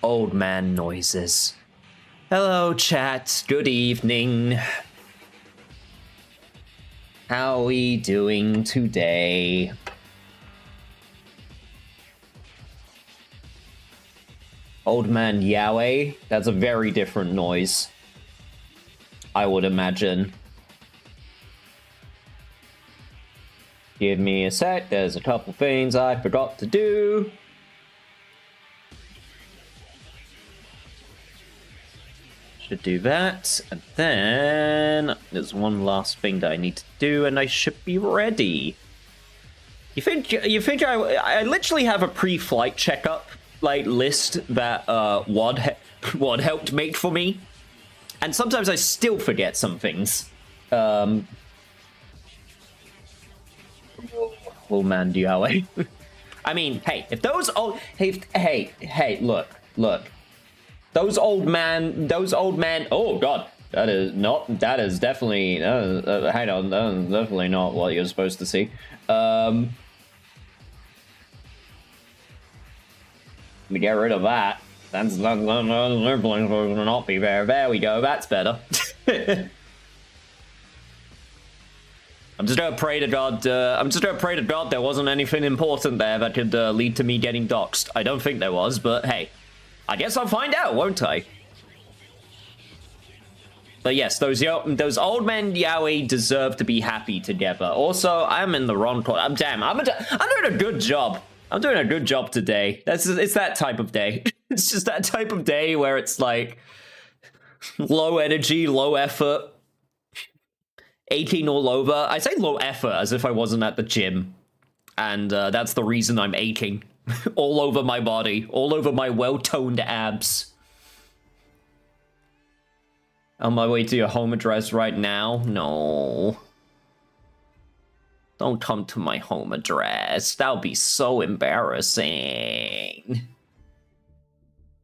Old man noises. Hello, chat. Good evening. How are we doing today? Old man Yahweh? That's a very different noise, I would imagine. Give me a sec, there's a couple things I forgot to do. Should do that, and then there's one last thing that I need to do, and I should be ready. You think I literally have a pre-flight checkup like list that WOD helped make for me, and sometimes I still forget some things. Oh man, Yahweh. I mean, hey, if those old hey, look. Those old man, oh god, that is definitely, hang on, that is definitely not what you're supposed to see. Let me get rid of that. That's not be fair. There we go, that's better. I'm just gonna pray to God, there wasn't anything important there that could lead to me getting doxxed. I don't think there was, but hey. I guess I'll find out, won't I? But yes, those old men Yahweh deserve to be happy together. Also, I'm in the wrong corner. I'm doing a good job. I'm doing a good job today. It's that type of day. It's just that type of day where it's like low energy, low effort, aching all over. I say low effort as if I wasn't at the gym, and that's the reason I'm aching. All over my body, all over my well-toned abs. On my way to your home address right now? No. Don't come to my home address. That'll be so embarrassing.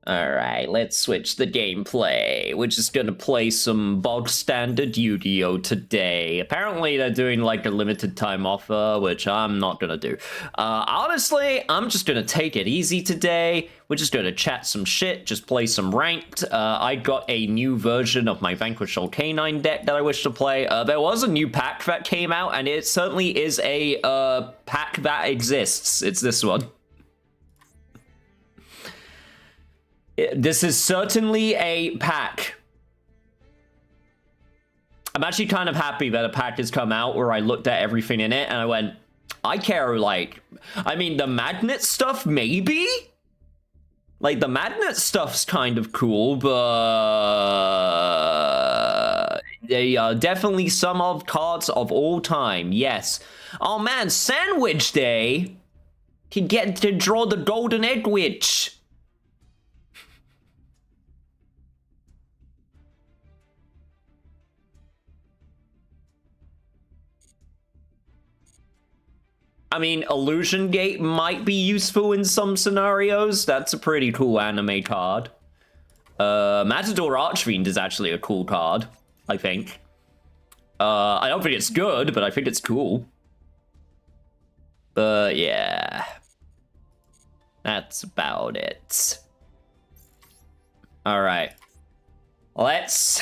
Alright, let's switch the gameplay. We're just gonna play some bog standard Yu-Gi-Oh! Today. Apparently they're doing like a limited time offer, which I'm not gonna do. Honestly, I'm just gonna take it easy today. We're just gonna chat some shit, just play some ranked. I got a new version of my Vanquish Old Canine deck that I wish to play. There was a new pack that came out, and it certainly is a pack that exists. It's this one. This is certainly a pack. I'm actually kind of happy that a pack has come out where I looked at everything in it and I went, I care, like, I mean, the magnet stuff, maybe? Like, the magnet stuff's kind of cool, but they are definitely some of cards of all time, yes. Oh man, Sandwich Day can get to draw the Golden Egg Witch. I mean, Illusion Gate might be useful in some scenarios. That's a pretty cool anime card. Matador Archfiend is actually a cool card, I think. I don't think it's good, but I think it's cool. But yeah. That's about it. Alright. Let's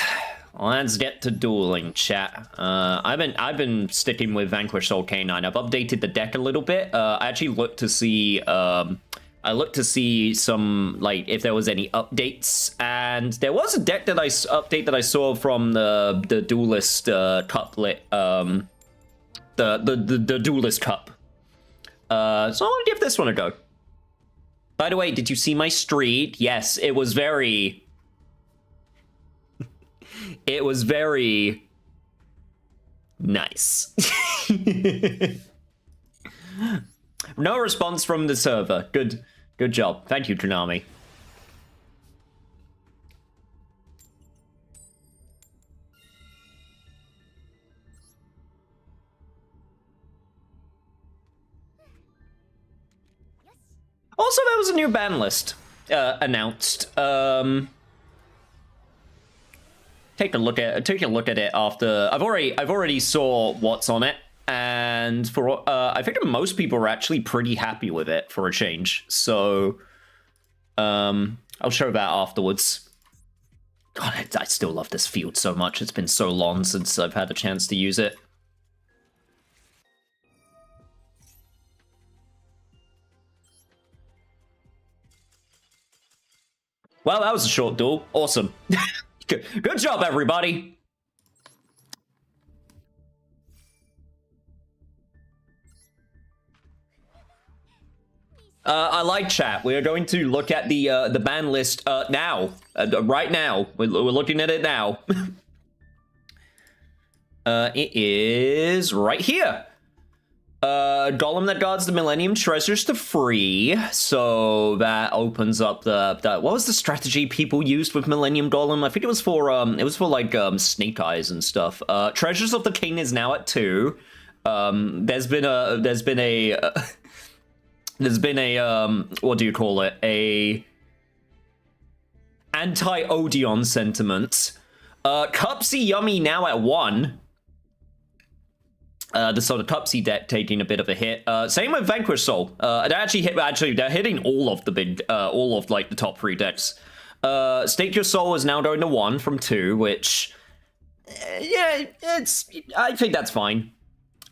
get to dueling, chat. I've been sticking with Vanquish Old Canine. I've updated the deck a little bit. I actually looked to see some, like, if there was any updates, and there was a deck that update that I saw from the Duelist Cuplet, the Duelist Cup. So I'm gonna give this one a go. By the way, did you see my streak? Yes, it was very nice. No response from the server. Good job. Thank you, Tsunami. Also, there was a new ban list announced. Take a look at it after. I've already saw what's on it. And for I think most people are actually pretty happy with it for a change. So I'll show that afterwards. God, I still love this field so much. It's been so long since I've had a chance to use it. Well, that was a short duel. Awesome. Good job, everybody. I like chat. We are going to look at the ban list now. Right now. We're looking at it now. It is right here. Golem that guards the Millennium Treasures to free. So that opens up the what was the strategy people used with Millennium Golem? I think it was for like Snake Eyes and stuff. Treasures of the King is now at 2. There's been a what do you call it? A anti-Odeon sentiment. Cupsy Yummy now at 1. The sort of Cupsy deck taking a bit of a hit. Same with Vanquish Soul. They're hitting all of the big, all of like the top 3 decks. Stake Your Soul is now going to 1 from 2, which, yeah, I think that's fine.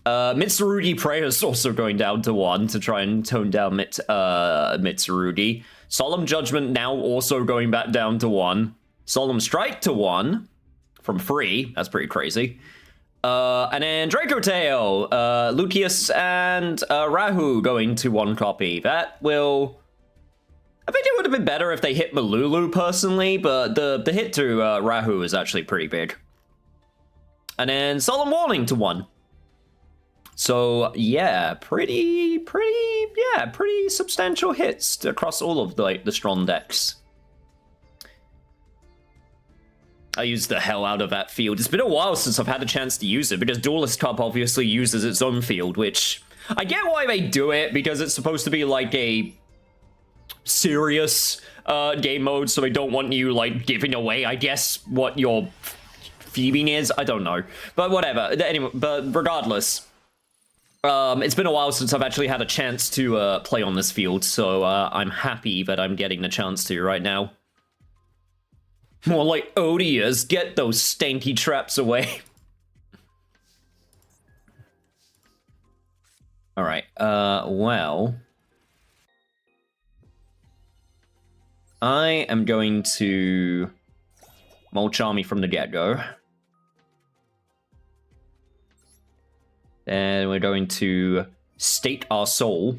Mitsurugi Prayer is also going down to 1 to try and tone down Mitsurugi. Solemn Judgment now also going back down to 1. Solemn Strike to 1 from 3. That's pretty crazy. And then Draco Tail, Lucius and Rahu going to 1 copy. That will... I think it would have been better if they hit Malulu personally, but the hit to Rahu is actually pretty big. And then Solemn Warning to 1. So yeah, pretty substantial hits across all of the strong decks. I used the hell out of that field. It's been a while since I've had a chance to use it, because Duelist Cup obviously uses its own field, which I get why they do it, because it's supposed to be like a serious game mode, so they don't want you like giving away, I guess, what your thieving is. I don't know, but whatever. Anyway, but regardless, it's been a while since I've actually had a chance to play on this field, so I'm happy that I'm getting the chance to right now. More like odious. Get those stanky traps away. Alright, well... I am going to... Molcharmy from the get-go. Then we're going to State Our Soul.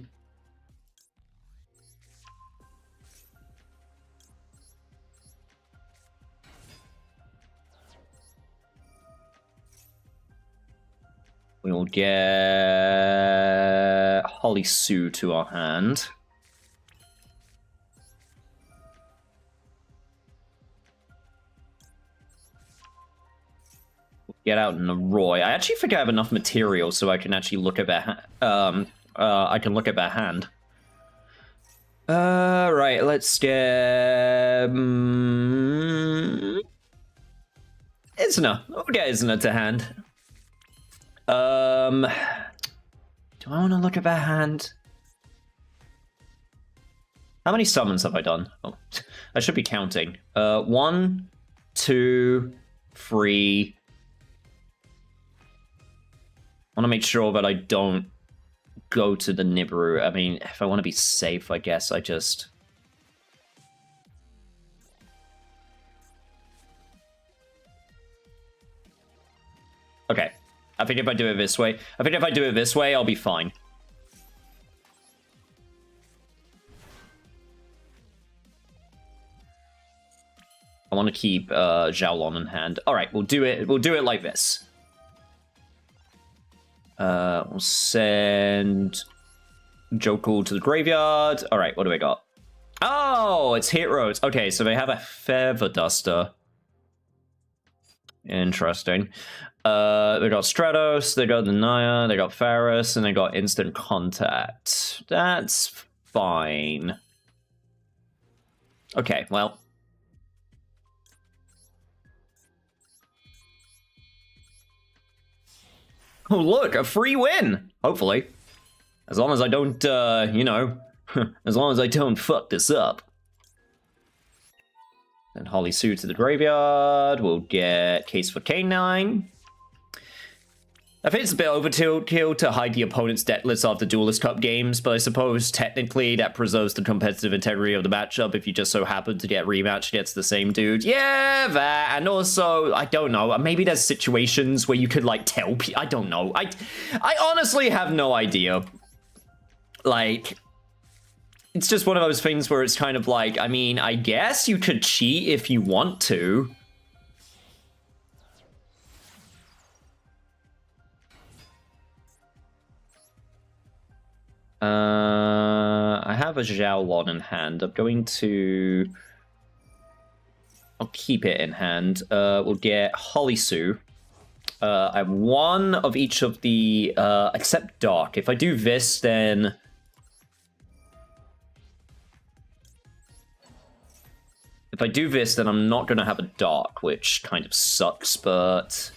We'll get Holly Sue to our hand. We'll get out Naroi. I actually think I have enough material so I can actually look at that. I can look at that hand. Right. Let's get Isna. We'll get Isna to hand. Do I want to look at that hand? How many summons have I done? Oh, I should be counting. 1, 2, 3. I want to make sure that I don't go to the Nibiru. I mean, if I want to be safe, I guess I just... Okay. I think if I do it this way, I'll be fine. I want to keep Xiaolon in hand. All right, we'll do it like this. We'll send Jokul to the graveyard. All right, what do we got? Oh, it's Heroes. Okay, so they have a Feather Duster. Interesting. They got Stratos, they got the Naya, they got Ferris, and they got Instant Contact. That's fine. Okay, well. Oh, look, a free win! Hopefully. As long as I don't, you know, as long as I don't fuck this up. Then Holly Soothe to the graveyard. We'll get Case for K9. I think it's a bit overkill to hide the opponent's deck list after Duelist Cup games, but I suppose technically that preserves the competitive integrity of the matchup if you just so happen to get rematched against the same dude. Yeah, that, and also, I don't know, maybe there's situations where you could, like, tell people, I don't know. I honestly have no idea. Like, it's just one of those things where it's kind of like, I mean, I guess you could cheat if you want to. I have a Xiaolon in hand. I'm going to... I'll keep it in hand. We'll get Holisu. I have one of each of the... except Dark. If I do this, then... If I do this, then I'm not going to have a Dark, which kind of sucks, but...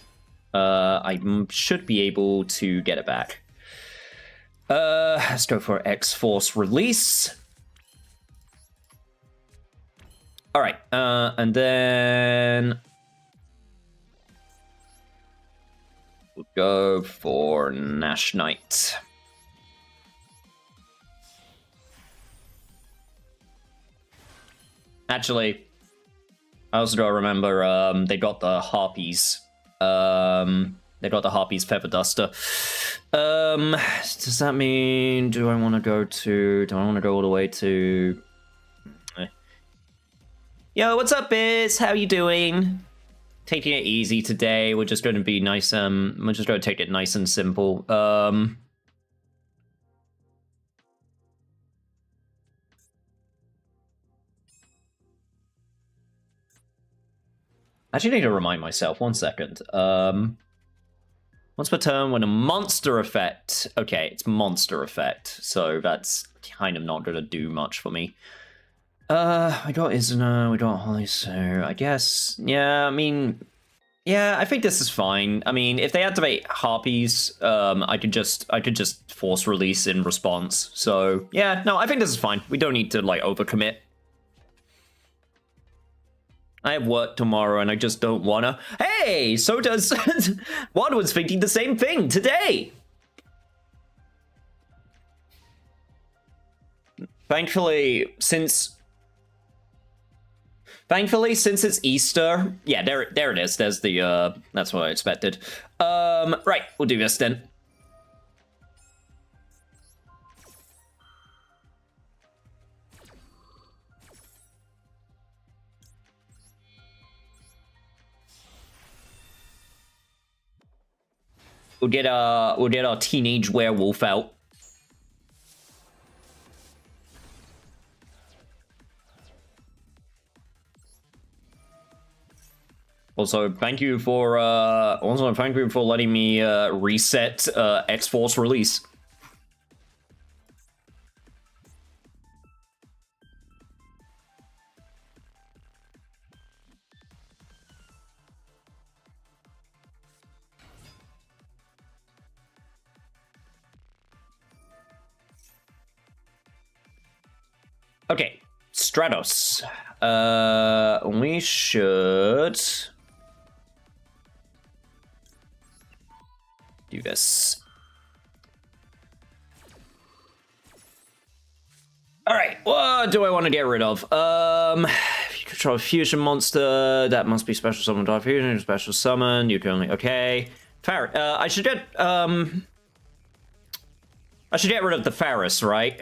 I should be able to get it back. Let's go for X-Force release. Alright, and then... We'll go for Nash Knight. Actually, I also gotta remember, they got the Harpies. They got the Harpies Feather Duster. Does that mean, do I want to go all the way to... Yo, what's up, Biz? How you doing? Taking it easy today. We're just going to be nice, we're just going to take it nice and simple. I actually need to remind myself, 1 second. Once per turn, when a monster effect... Okay, it's monster effect, so that's kind of not going to do much for me. We got Izuna, we got Holly, so I guess... Yeah, I mean... Yeah, I think this is fine. I mean, if they activate Harpies, I could just force release in response. So, yeah, no, I think this is fine. We don't need to, like, overcommit. I have work tomorrow and I just don't wanna. Hey, so does... One was thinking the same thing today. Thankfully, since it's Easter... Yeah, there it is. There's the, that's what I expected. Right, we'll do this then. We'll get our teenage werewolf out. Also, thank you for letting me reset X-Force release. Okay, Stratos. We should do this. All right, what do I want to get rid of? If you control a fusion monster, that must be special summon, dark fusion, special summon. You can only okay. I should get rid of the Ferris, right?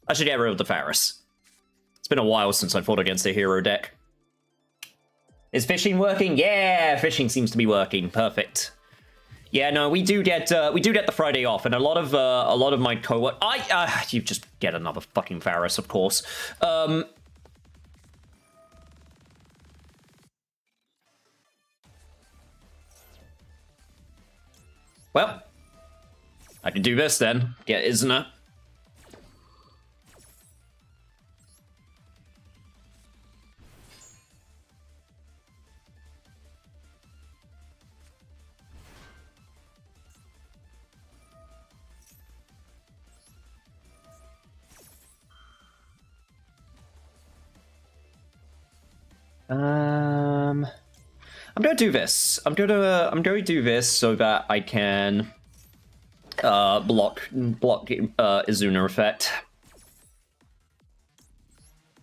I should get rid of the Ferris. It's been a while since I fought against a hero deck. Is fishing working? Yeah, fishing seems to be working. Perfect. Yeah, no, we do get the Friday off, and a lot of my co-work. You just get another fucking Ferris, of course. Well, I can do this then. Get Izuna. I'm gonna do this. I'm going to do this so that I can block Izuna effect.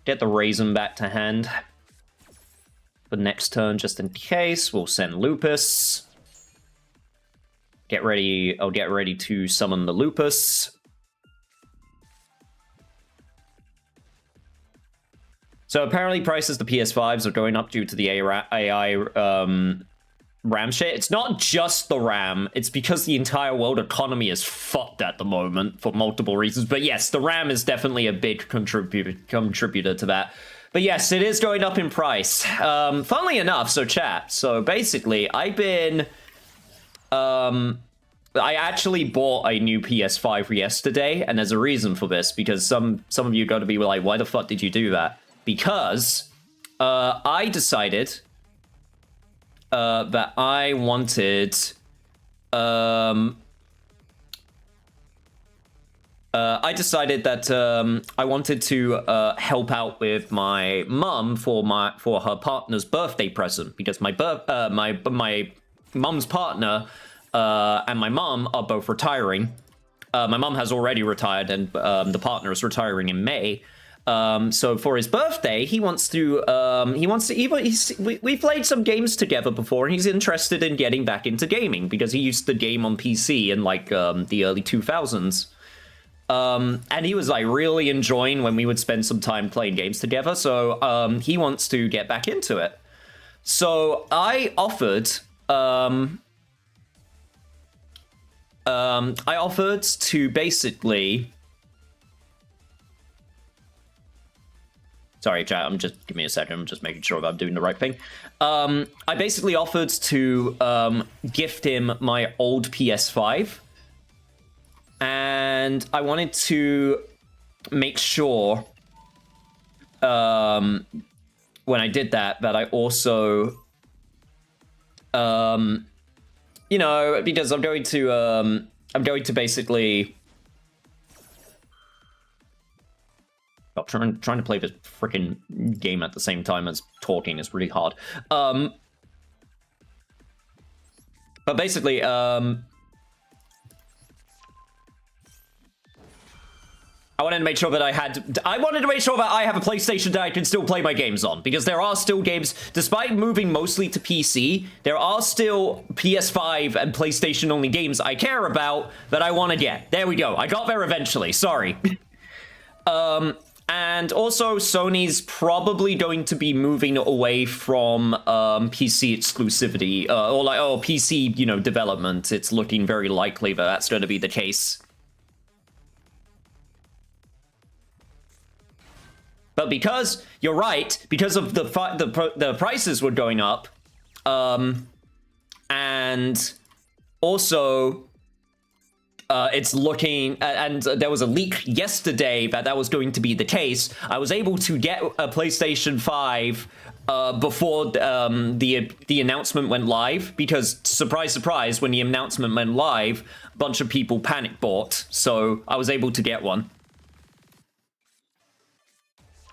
Get the Raisin back to hand. For next turn, just in case, we'll send Lupus. Get ready. I'll get ready to summon the Lupus. So apparently prices the PS5s are going up due to the AI RAM shit. It's not just the RAM. It's because the entire world economy is fucked at the moment for multiple reasons. But yes, the RAM is definitely a big contributor to that. But yes, it is going up in price. Funnily enough, so chat. So basically, I've been... I actually bought a new PS5 yesterday, and there's a reason for this, because some of you got to be like, why the fuck did you do that? Because I decided that I wanted... I decided that I wanted to help out with my mum for her partner's birthday present, because my mum's partner and my mum are both retiring. My mum has already retired, and the partner is retiring in May. So for his birthday, he wants to we played some games together before, and he's interested in getting back into gaming because he used to game on PC in like the early 2000s. And he was like really enjoying when we would spend some time playing games together. So he wants to get back into it. So I offered to basically... Sorry, chat, give me a second. I'm just making sure that I'm doing the right thing. I basically offered to gift him my old PS5. And I wanted to make sure when I did that I also, you know, because I'm going to basically... Oh, trying to play this freaking game at the same time as talking is really hard. But basically, I wanted to make sure that I have a PlayStation that I can still play my games on, because there are still games, despite moving mostly to PC, there are still PS5 and PlayStation only games I care about that I want to get. There we go. I got there eventually. Sorry. And also, Sony's probably going to be moving away from PC exclusivity, or like, PC, you know, development. It's looking very likely that that's going to be the case. But because, you're right, because of the prices were going up, and also... it's looking, and there was a leak yesterday that was going to be the case. I was able to get a PlayStation 5 before the announcement went live, because, surprise, surprise, when the announcement went live, a bunch of people panic bought, so I was able to get one.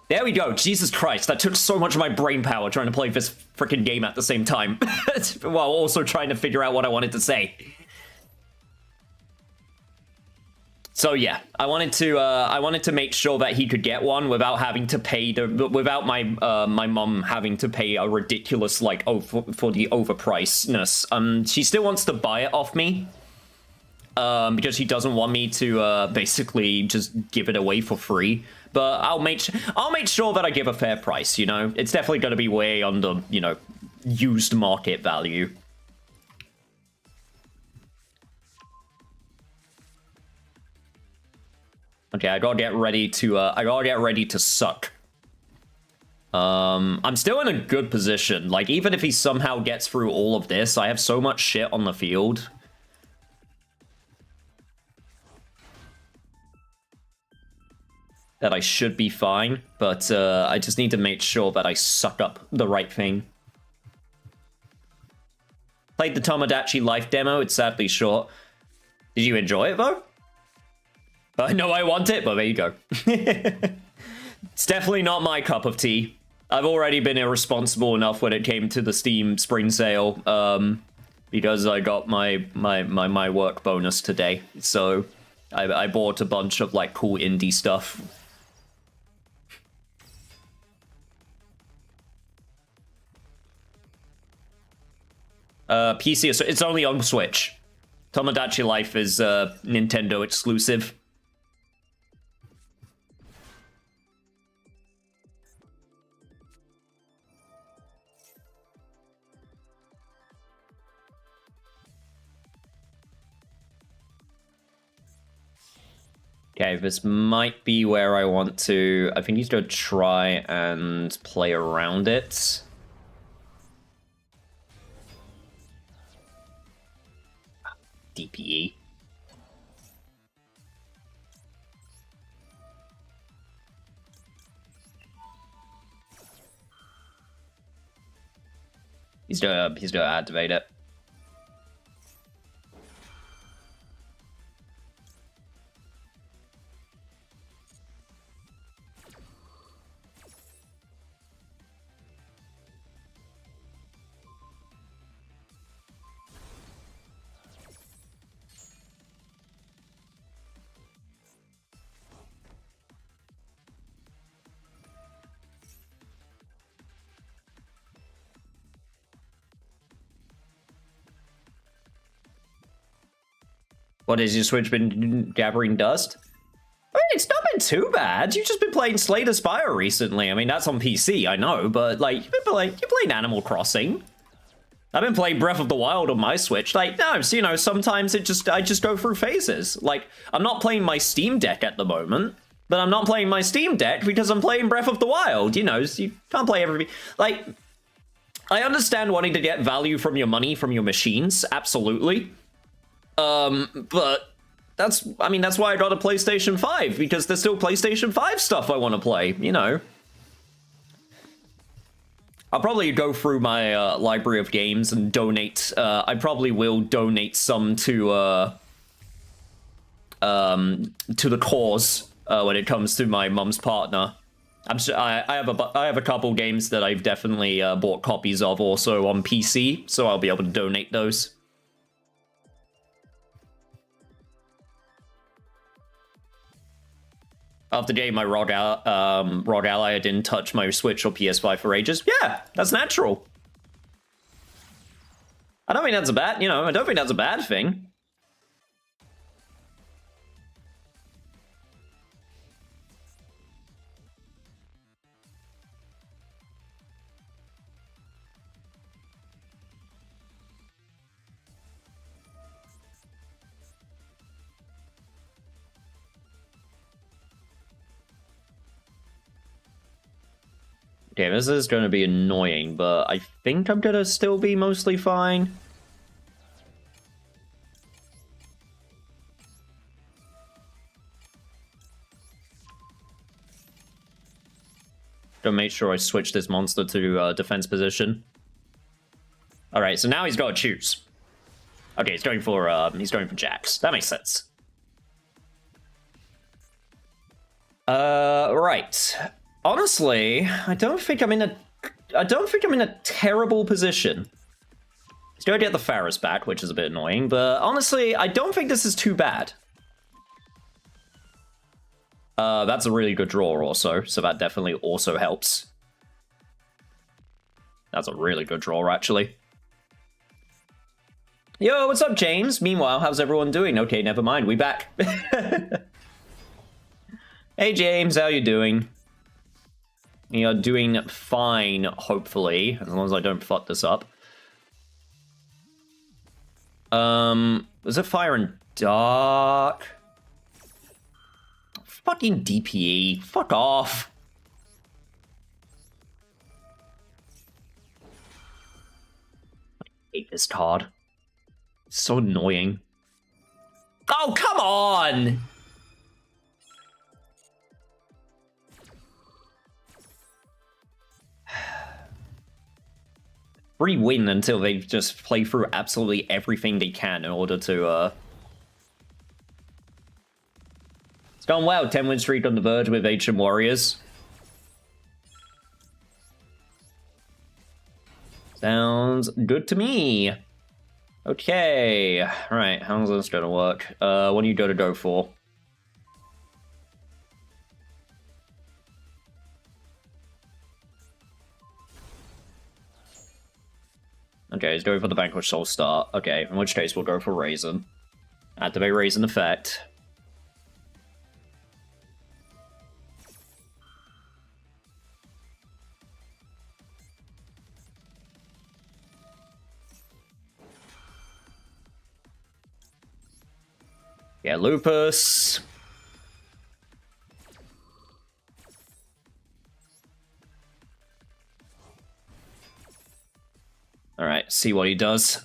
There we go. Jesus Christ, that took so much of my brain power trying to play this freaking game at the same time, while also trying to figure out what I wanted to say. So yeah, I wanted to make sure that he could get one without having to pay without my my mum having to pay a ridiculous, like, for the overpricedness. She still wants to buy it off me, because she doesn't want me to basically just give it away for free. But I'll make sure that I give a fair price. You know, it's definitely going to be way under, you know, used market value. Okay, I gotta get ready to suck. I'm still in a good position. Like, even if he somehow gets through all of this, I have so much shit on the field. That I should be fine, but I just need to make sure that I suck up the right thing. Played the Tomodachi Life demo, it's sadly short. Did you enjoy it, though? I know I want it, but there you go. It's definitely not my cup of tea. I've already been irresponsible enough when it came to the Steam Spring Sale, because I got my work bonus today. So I bought a bunch of like cool indie stuff. PC, so it's only on Switch. Tomodachi Life is Nintendo exclusive. Okay, this might be where I want to... I think he's going to try and play around it. DPE. He's gonna activate it. What has your Switch been gathering dust? I mean, it's not been too bad. You've just been playing Slay the Spire recently. I mean, that's on PC, I know, but like you're playing Animal Crossing. I've been playing Breath of the Wild on my Switch. Like, no, so, you know, sometimes I just go through phases. Like, I'm not playing my Steam Deck at the moment, but I'm not playing my Steam Deck because I'm playing Breath of the Wild. You know, so you can't play every... Like, I understand wanting to get value from your money, from your machines, absolutely. But that's why I got a PlayStation 5, because there's still PlayStation 5 stuff I want to play, you know. I'll probably go through my library of games and donate. I probably will donate some to the cause when it comes to my mum's partner. I have a couple games that I've definitely bought copies of also on PC, so I'll be able to donate those. After getting my ROG Ally, I didn't touch my Switch or PS5 for ages. Yeah, that's natural. I don't think that's a bad, you know, I don't think that's a bad thing. Okay, this is going to be annoying, but I think I'm going to still be mostly fine. Gonna make sure I switch this monster to defense position. Alright, so now he's got to choose. Okay, he's going for Jax. That makes sense. Right. Honestly, I don't think I'm in a terrible position. He's going to get the Pharos back, which is a bit annoying, but honestly, I don't think this is too bad. That's a really good draw also, so that definitely also helps. That's a really good draw, actually. Yo, what's up, James? Meanwhile, how's everyone doing? Okay, never mind, we back. Hey, James, how you doing? You're doing fine, hopefully, as long as I don't fuck this up. Was it Fire and Dark? Fucking DPE. Fuck off. I hate this card. It's so annoying. Oh, come on! Free win until they just play through absolutely everything they can in order to, It's gone well, 10-win streak on the verge with Ancient Warriors. Sounds good to me. Okay. Right, how's this gonna work? What do you go for? Okay, he's going for the Vanquish Soul Star. Okay, in which case we'll go for Raisin. Activate Raisin effect. Yeah, Lupus. Alright, see what he does.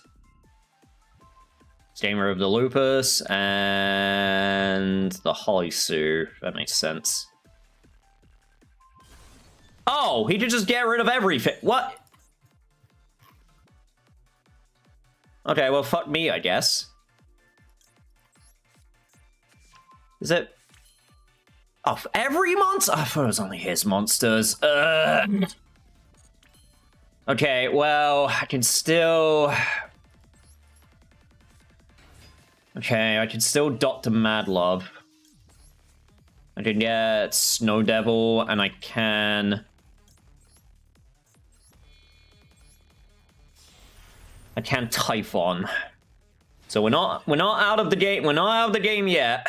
Stamer of the Lupus and the Holisu. That makes sense. Oh, he could just get rid of everything. What? Okay, well, fuck me, I guess. Is it? Oh, every monster? I thought it was only his monsters. Okay, well, I can still... Okay, I can still Dr. Madlove. I can get Snow Devil, and I can... Typhon. So we're not out of the game. We're not out of the game yet.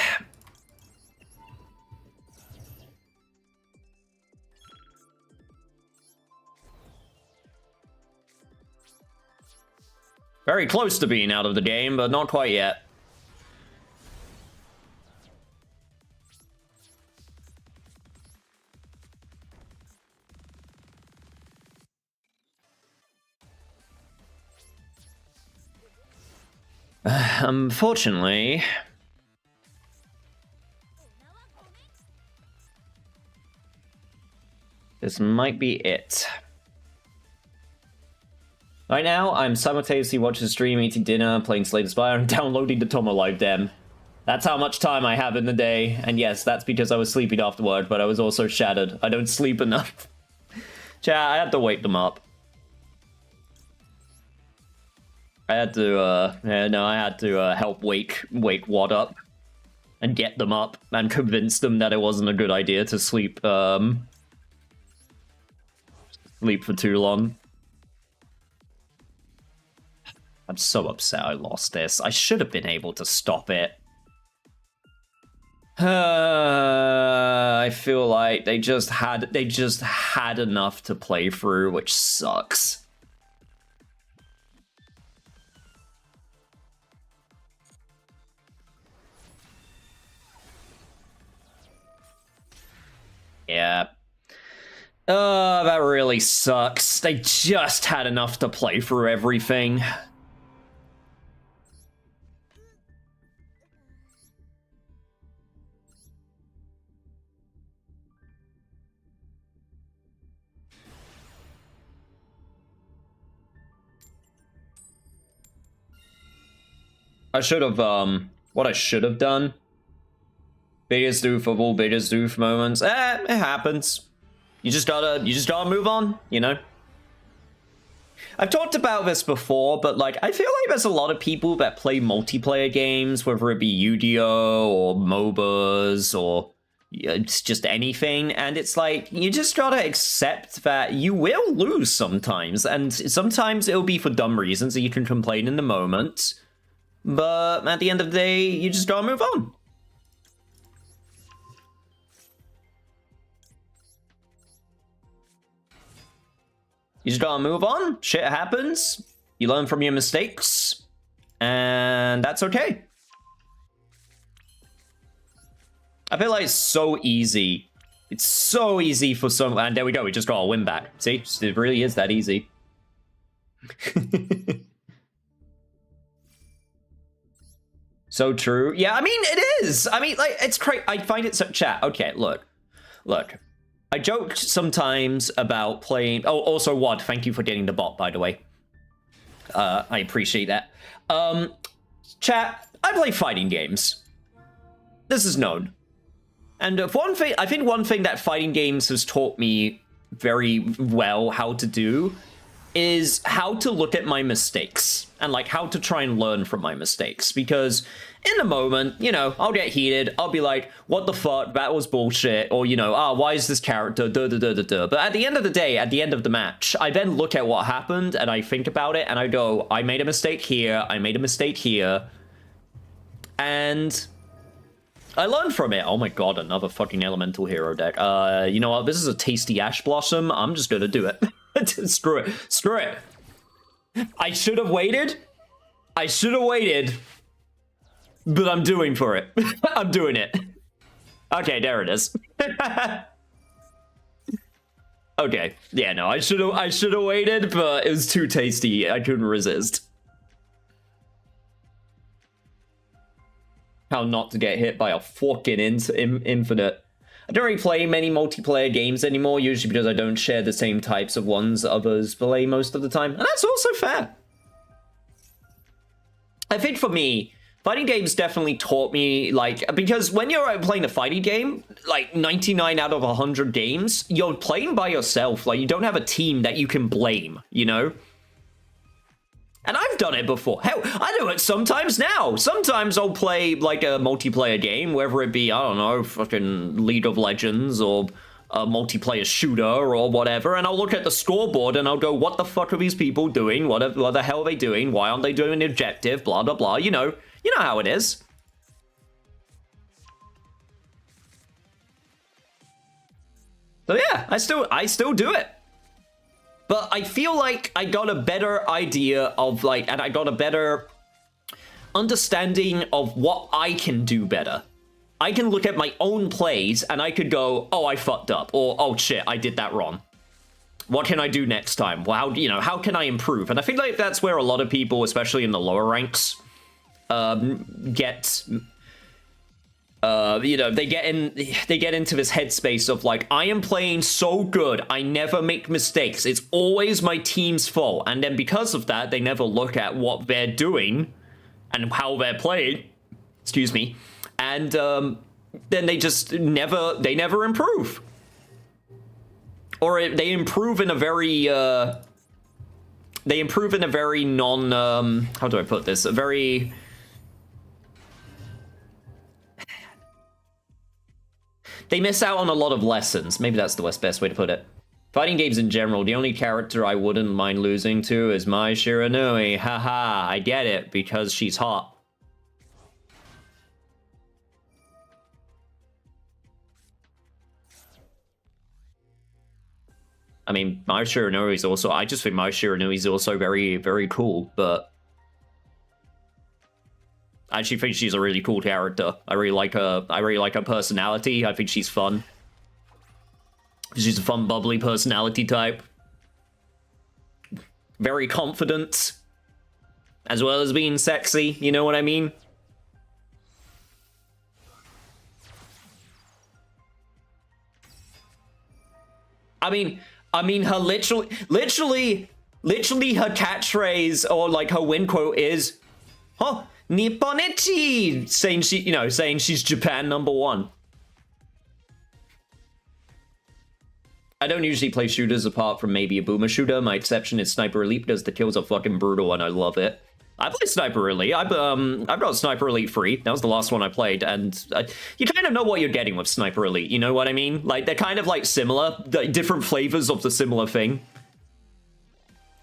Very close to being out of the game, but not quite yet. Unfortunately... this might be it. Right now, I'm simultaneously watching the stream, eating dinner, playing Slay the Spire, and downloading the Tomo Live Dem. That's how much time I have in the day, and yes, that's because I was sleeping afterward, but I was also shattered. I don't sleep enough. Chat, I had to wake them up. I had to, help wake Wad up and get them up and convince them that it wasn't a good idea to sleep for too long. I'm so upset I lost this. I should have been able to stop it. I feel like they just had enough to play through, which sucks. Yeah. That really sucks. They just had enough to play through everything. I should have, what I should have done. Biggest doof of all biggest doof moments. It happens. You just gotta move on, you know? I've talked about this before, but, like, I feel like there's a lot of people that play multiplayer games, whether it be Yu-Gi-Oh! Or MOBAs, or it's just anything, and it's like, you just gotta accept that you will lose sometimes, and sometimes it'll be for dumb reasons that you can complain in the moment. But at the end of the day, you just gotta move on. You just gotta move on. Shit happens. You learn from your mistakes. And that's okay. I feel like it's so easy. It's so easy for some... And there we go. We just got a win back. See? It really is that easy. So true. Yeah, I mean, it is. I mean, like, it's crazy. I find it so... Chat, okay, look. I joke sometimes about playing... Oh, also, Wad, thank you for getting the bot, by the way. I appreciate that. Chat, I play fighting games. This is known. And one thing, I think one thing that fighting games has taught me very well how to do is how to look at my mistakes and like how to try and learn from my mistakes, because in the moment, you know, I'll get heated. I'll be like, what the fuck, that was bullshit, or, you know, why is this character duh duh duh duh duh. But at the end of the day, at the end of the match, I then look at what happened and I think about it and I go, I made a mistake here, I made a mistake here, and I learned from it. Oh my god, another fucking elemental hero deck. You know what, this is a tasty Ash Blossom, I'm just gonna do it. Screw it. Screw it. I should have waited. I should have waited. But I'm doing for it. I'm doing it. Okay, there it is. Okay. Yeah, no, I should have waited, but it was too tasty. I couldn't resist. How not to get hit by a fucking infinite. I don't really play many multiplayer games anymore, usually because I don't share the same types of ones others play most of the time. And that's also fair. I think for me, fighting games definitely taught me, like, because when you're playing a fighting game, like 99 out of 100 games, you're playing by yourself. Like, you don't have a team that you can blame, you know? And I've done it before. Hell, I do it sometimes now. Sometimes I'll play, like, a multiplayer game, whether it be, I don't know, fucking League of Legends or a multiplayer shooter or whatever, and I'll look at the scoreboard and I'll go, what the fuck are these people doing? What the hell are they doing? Why aren't they doing the objective? Blah, blah, blah. You know how it is. So yeah, I still do it. But I feel like I got a better idea of, like, and I got a better understanding of what I can do better. I can look at my own plays and I could go, oh, I fucked up, or oh shit, I did that wrong. What can I do next time? Well, how can I improve? And I feel like that's where a lot of people, especially in the lower ranks, get they get into this headspace of like, I am playing so good, I never make mistakes, it's always my team's fault, and then because of that, they never look at what they're doing and how they're playing, excuse me, and then they just never improve, or they improve in a very non how do I put this, a very they miss out on a lot of lessons. Maybe that's the best way to put it. Fighting games in general, the only character I wouldn't mind losing to is Mai Shiranui. Haha, I get it, because she's hot. I mean, Mai Shiranui is also... I just think Mai Shiranui is also very, very cool, but... I actually think she's a really cool character. I really like her personality. I think she's fun. She's a fun, bubbly personality type. Very confident. As well as being sexy, you know what I mean? I mean, her literally her catchphrase, or like her win quote is, huh? Nipponichi, saying she's Japan #1. I don't usually play shooters apart from maybe a boomer shooter. My exception is Sniper Elite because the kills are fucking brutal and I love it. I play Sniper Elite. I've got Sniper Elite free. That was the last one I played, and you kind of know what you're getting with Sniper Elite. You know what I mean? Like, they're kind of like similar, different flavors of the similar thing.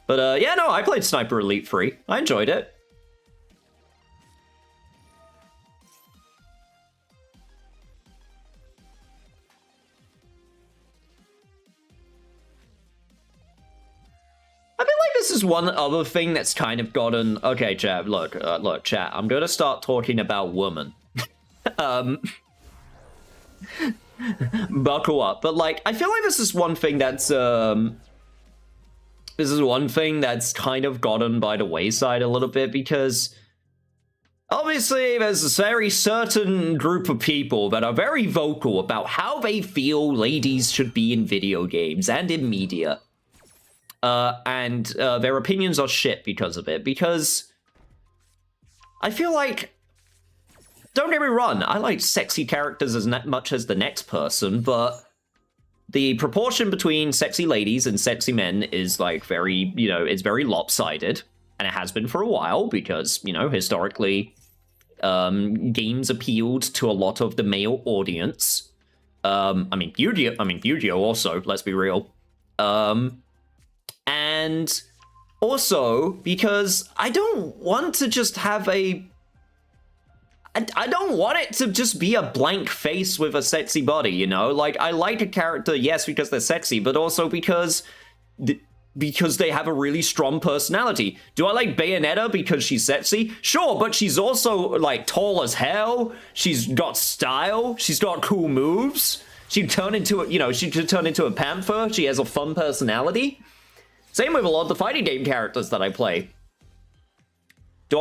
But yeah, no, I played Sniper Elite free. I enjoyed it. I feel like this is one other thing that's kind of gotten... Okay, chat, look, chat, I'm gonna start talking about women. Buckle up. But, like, I feel like this is one thing that's, this is one thing that's kind of gotten by the wayside a little bit, because... Obviously, there's a very certain group of people that are very vocal about how they feel ladies should be in video games and in media. And their opinions are shit because of it, because I feel like, don't get me wrong, I like sexy characters as much as the next person, but the proportion between sexy ladies and sexy men is like very, it's very lopsided, and it has been for a while because, historically, games appealed to a lot of the male audience. I mean, Yu-Gi-Oh also, let's be real. And also because I don't want to just have I don't want it to just be a blank face with a sexy body, Like, I like a character, yes, because they're sexy, but also because they have a really strong personality. Do I like Bayonetta because she's sexy? Sure, but she's also, like, tall as hell. She's got style. She's got cool moves. She could turn into a panther. She has a fun personality. Same with a lot of the fighting game characters that I play. Do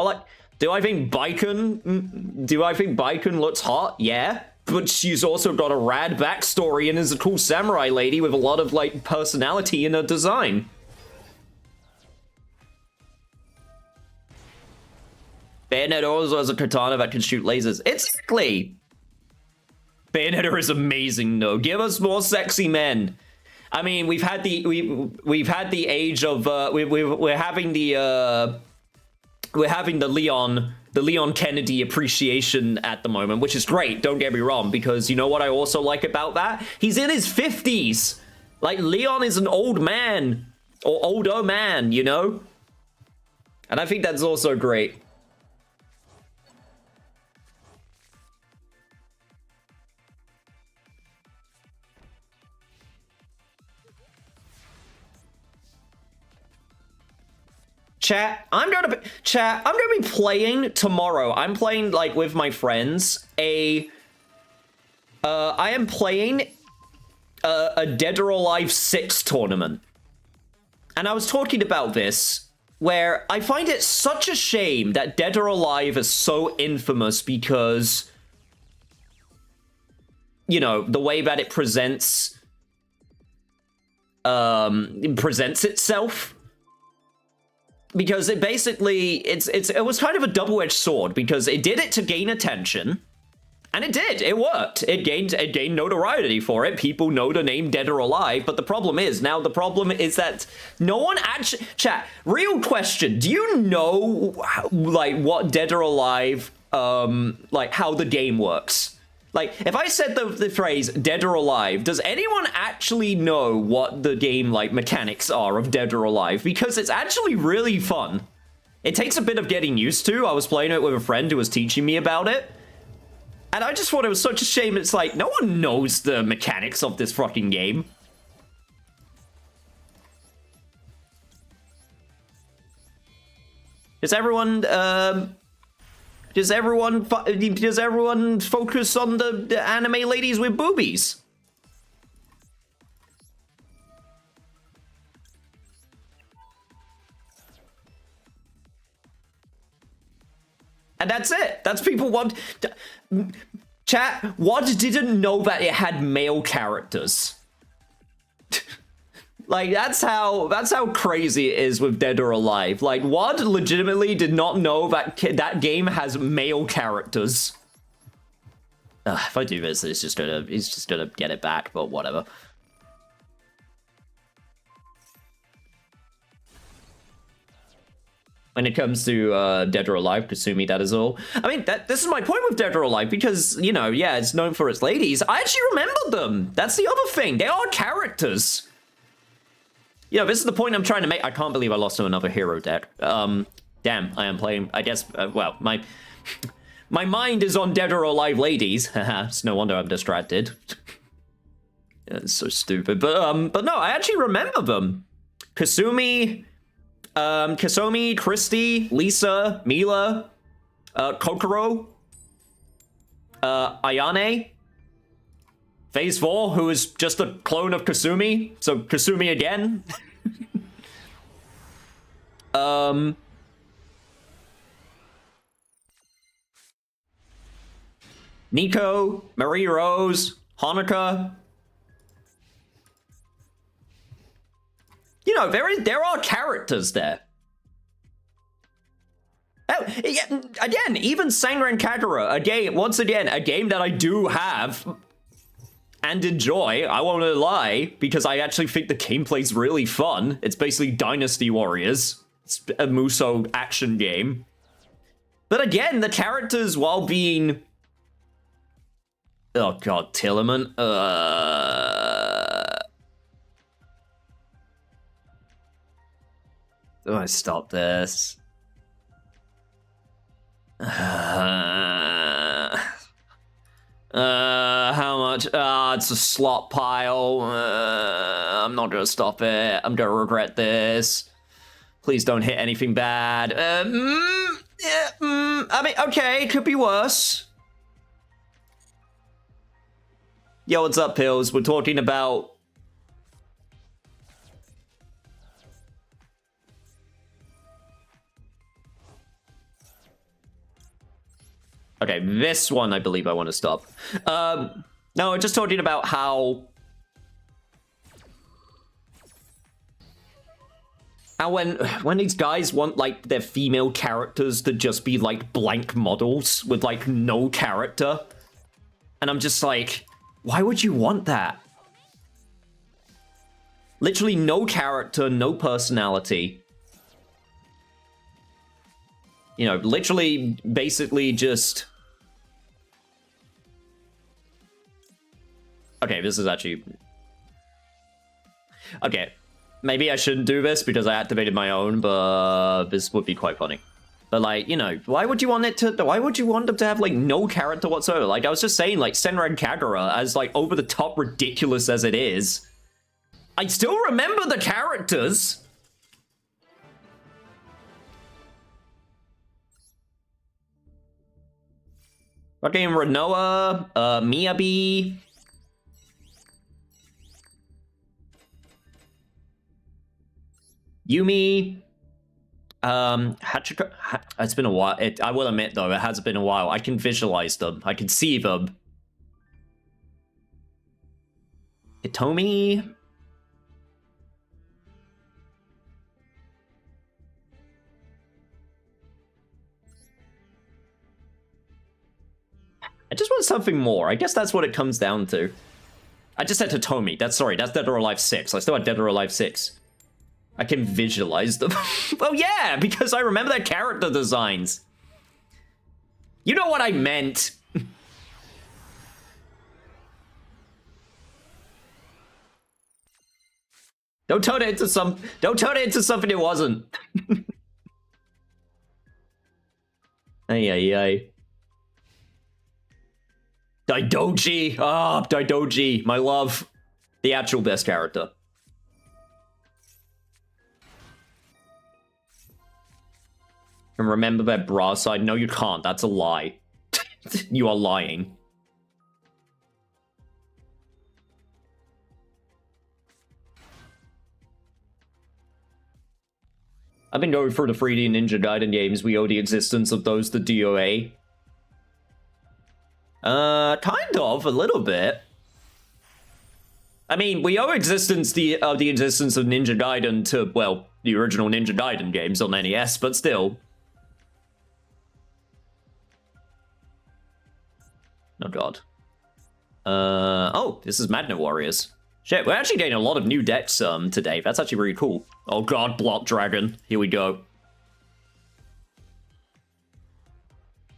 I think Baiken looks hot? Yeah. But she's also got a rad backstory and is a cool samurai lady with a lot of, like, personality in her design. Bayonetta also has a katana that can shoot lasers. Exactly! Bayonetta is amazing, though. Give us more sexy men. I mean, we've had the age of we're having the Leon Kennedy appreciation at the moment, which is great, don't get me wrong, because you know what I also like about that? He's in his 50s. Like, Leon is an old man, or older man, And I think that's also great. Chat, I'm gonna be playing tomorrow. I'm playing, like, with my friends. I am playing a Dead or Alive 6 tournament. And I was talking about this, where I find it such a shame that Dead or Alive is so infamous because, the way that it presents itself. Because it basically, it was kind of a double-edged sword, because it did it to gain attention, and it worked. It gained notoriety for it. People know the name Dead or Alive, but the problem is that no one actually, chat, real question, do you know, like, what Dead or Alive, like, how the game works? Like, if I said the phrase Dead or Alive, does anyone actually know what the game, like, mechanics are of Dead or Alive? Because it's actually really fun. It takes a bit of getting used to. I was playing it with a friend who was teaching me about it. And I just thought it was such a shame. It's like, no one knows the mechanics of this fucking game. Does everyone focus on the anime ladies with boobies? And that's it. That's people want... Chat, Wad didn't know that it had male characters. Like, that's how crazy it is with Dead or Alive. Like, Wad legitimately did not know that that game has male characters. If I do this, he's just gonna get it back, but whatever. When it comes to Dead or Alive, Kasumi, that is all. I mean, this is my point with Dead or Alive, because, yeah, it's known for its ladies. I actually remember them. That's the other thing. They are characters. This is the point I'm trying to make. I can't believe I lost to another hero deck. Damn, I am playing, I guess, well, my mind is on Dead or Alive ladies. It's no wonder I'm distracted. It's so stupid. But no, I actually remember them. Kasumi, Christy, Lisa, Mila, Kokoro, Ayane, Phase 4, who is just a clone of Kasumi, so Kasumi again. Nico, Marie Rose, Hanukkah. There are characters there. Oh, yeah, again, even Sangra and Kagura, once again, a game that I do have. and enjoy. I won't lie, because I actually think the gameplay's really fun. It's basically Dynasty Warriors. It's a Muso action game. But again, the characters, while being... Oh god, Tillerman. Do I stop this? How much? It's a slot pile. I'm not gonna stop it. I'm gonna regret this. Please don't hit anything bad. I mean, okay, it could be worse. Yo, what's up, Pills? We're talking about... Okay, this one I believe I want to stop. No, we're just talking about how when these guys want, like, their female characters to just be, like, blank models with, like, no character. And I'm just like, why would you want that? Literally no character, no personality. You know, literally, basically just... Okay, this is actually... Okay, maybe I shouldn't do this because I activated my own, but this would be quite funny. But, like, you know, why would you want it to... Why would you want them to have, like, no character whatsoever? Like, I was just saying, like, Senran Kagura, as, like, over-the-top ridiculous as it is, I still remember the characters! Fucking Renoa, Miyabi. Yumi. Hachiko. It's been a while. I will admit, though, it has been a while. I can visualize them. I can see them. Hitomi. I just want something more. I guess that's what it comes down to. I just said Hitomi. That's Dead or Alive 6. I still have Dead or Alive 6. I can visualize them. Well, yeah, because I remember their character designs. You know what I meant. Don't turn it into something it wasn't. Ay, ay, ay. Daidoji! Ah, Daidoji, my love. The actual best character. And remember that bra side? No, you can't. That's a lie. You are lying. I've been going through the 3D Ninja Gaiden games. We owe the existence of those to DOA. Kind of, a little bit. I mean, we owe the existence of Ninja Gaiden to, well, the original Ninja Gaiden games on NES, but still. Oh god. Oh, this is Magnet Warriors. Shit, we're actually getting a lot of new decks today. That's actually really cool. Oh god, Block Dragon. Here we go.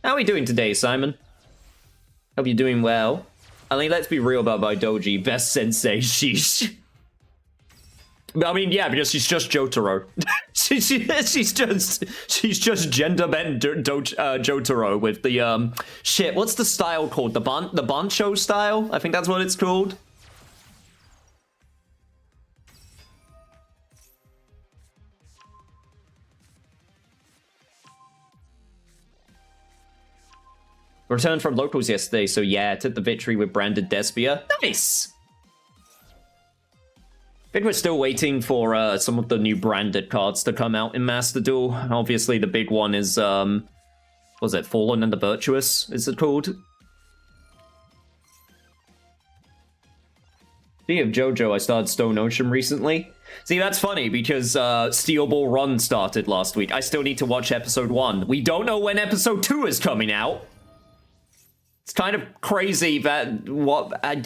How are we doing today, Simon? Hope you're doing well. I mean, let's be real about Doji. Best sensei, sheesh. I mean, yeah, because she's just Jotaro. she's just gender bent Jotaro with the shit. What's the style called? The Bancho style? I think that's what it's called. Returned from locals yesterday, so yeah, took the victory with branded Despia. Nice! I think we're still waiting for some of the new branded cards to come out in Master Duel. Obviously, the big one is, what was it, Fallen and the Virtuous, is it called? Speaking of JoJo, I started Stone Ocean recently. See, that's funny, because Steel Ball Run started last week. I still need to watch episode 1. We don't know when episode 2 is coming out. It's kind of crazy that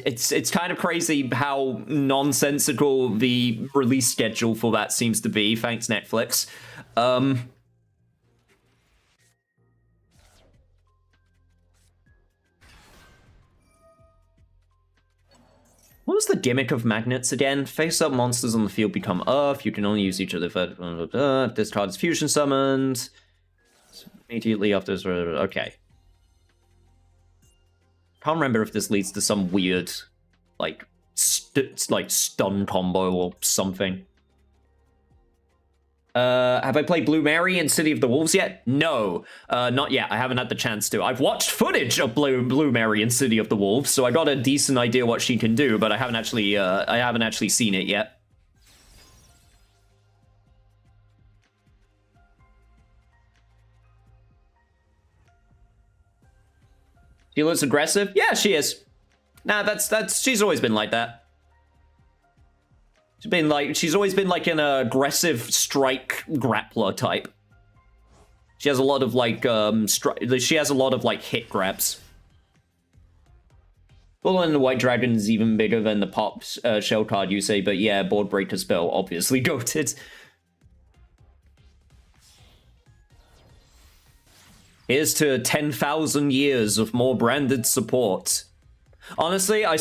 it's kind of crazy how nonsensical the release schedule for that seems to be. Thanks, Netflix. What was the gimmick of magnets again? Face-up monsters on the field become Earth. You can only use each of the... If this card is fusion summoned. Immediately after this... Okay. Can't remember if this leads to some weird, like, stun combo or something. Have I played Blue Mary in City of the Wolves yet? No, not yet. I haven't had the chance to. I've watched footage of Blue Mary in City of the Wolves, so I got a decent idea what she can do, but I haven't actually seen it yet. She looks aggressive? Yeah, she is. Nah, she's always been like that. She's always been like an aggressive strike grappler type. She has a lot of like hit grabs. Well, and the White Dragon is even bigger than the pop shell card you say, but yeah, Board Breaker spell obviously goated. Here's to 10,000 years of more branded support. Honestly, I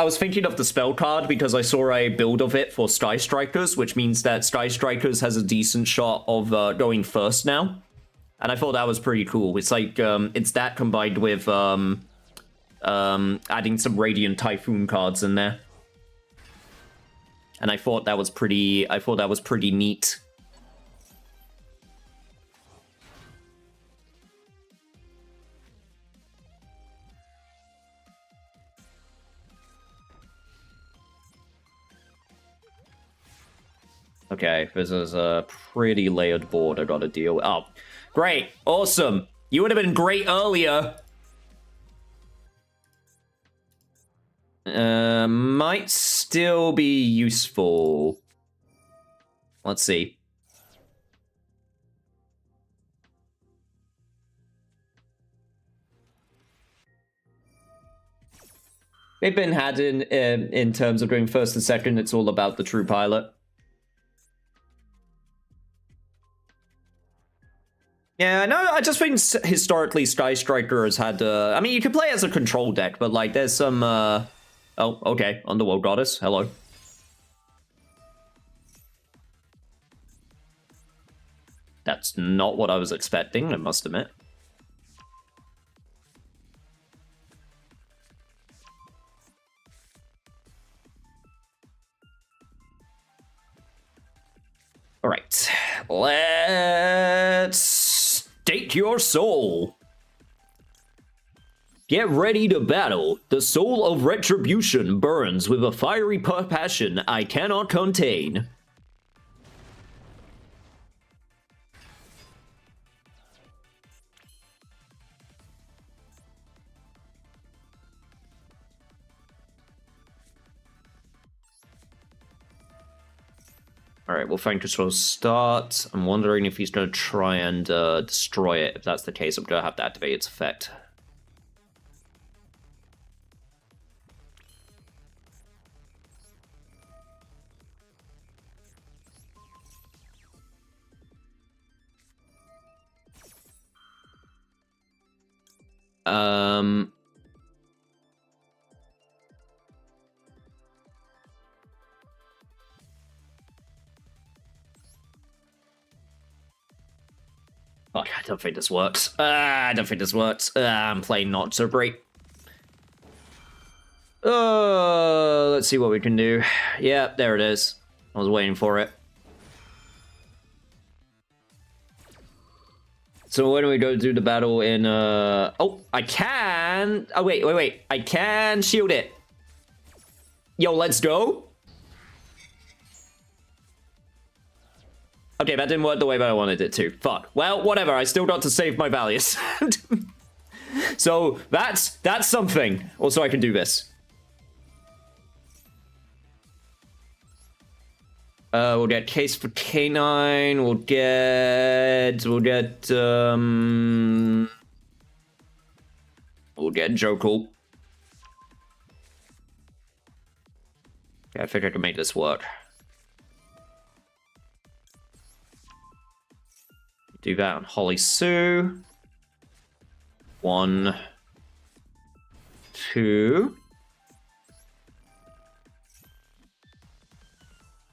was thinking of the spell card because I saw a build of it for Sky Strikers, which means that Sky Strikers has a decent shot of going first now. And I thought that was pretty cool. It's like, it's that combined with adding some Radiant Typhoon cards in there. And I thought that was pretty neat. Okay, this is a pretty layered board I gotta deal with. Oh, great. Awesome. You would have been great earlier. Might still be useful. Let's see. They've been had in terms of doing first and second. It's all about the true pilot. Yeah, I know. I just think historically Sky Striker has had... I mean, you can play as a control deck, but, like, there's some... Oh, okay. Underworld Goddess. Hello. That's not what I was expecting, I must admit. All right. Let's... stake your soul. Get ready to battle. The soul of retribution burns with a fiery passion I cannot contain. Alright, well, Frankus will start. I'm wondering if he's going to try and destroy it. If that's the case, I'm going to have to activate its effect. Fuck, I don't think this works. I don't think this works. I'm playing not so great. Let's see what we can do. Yeah, there it is. I was waiting for it. So when do we go do the battle in, oh, I can... Oh, wait. I can shield it. Yo, let's go. Okay, that didn't work the way that I wanted it to. Fuck. Well, whatever. I still got to save my values. So that's something. Also, I can do this. We'll get Case for K9. We'll get get Jokul. Yeah, I think I can make this work. Do that on Holly Sue. 1, 2.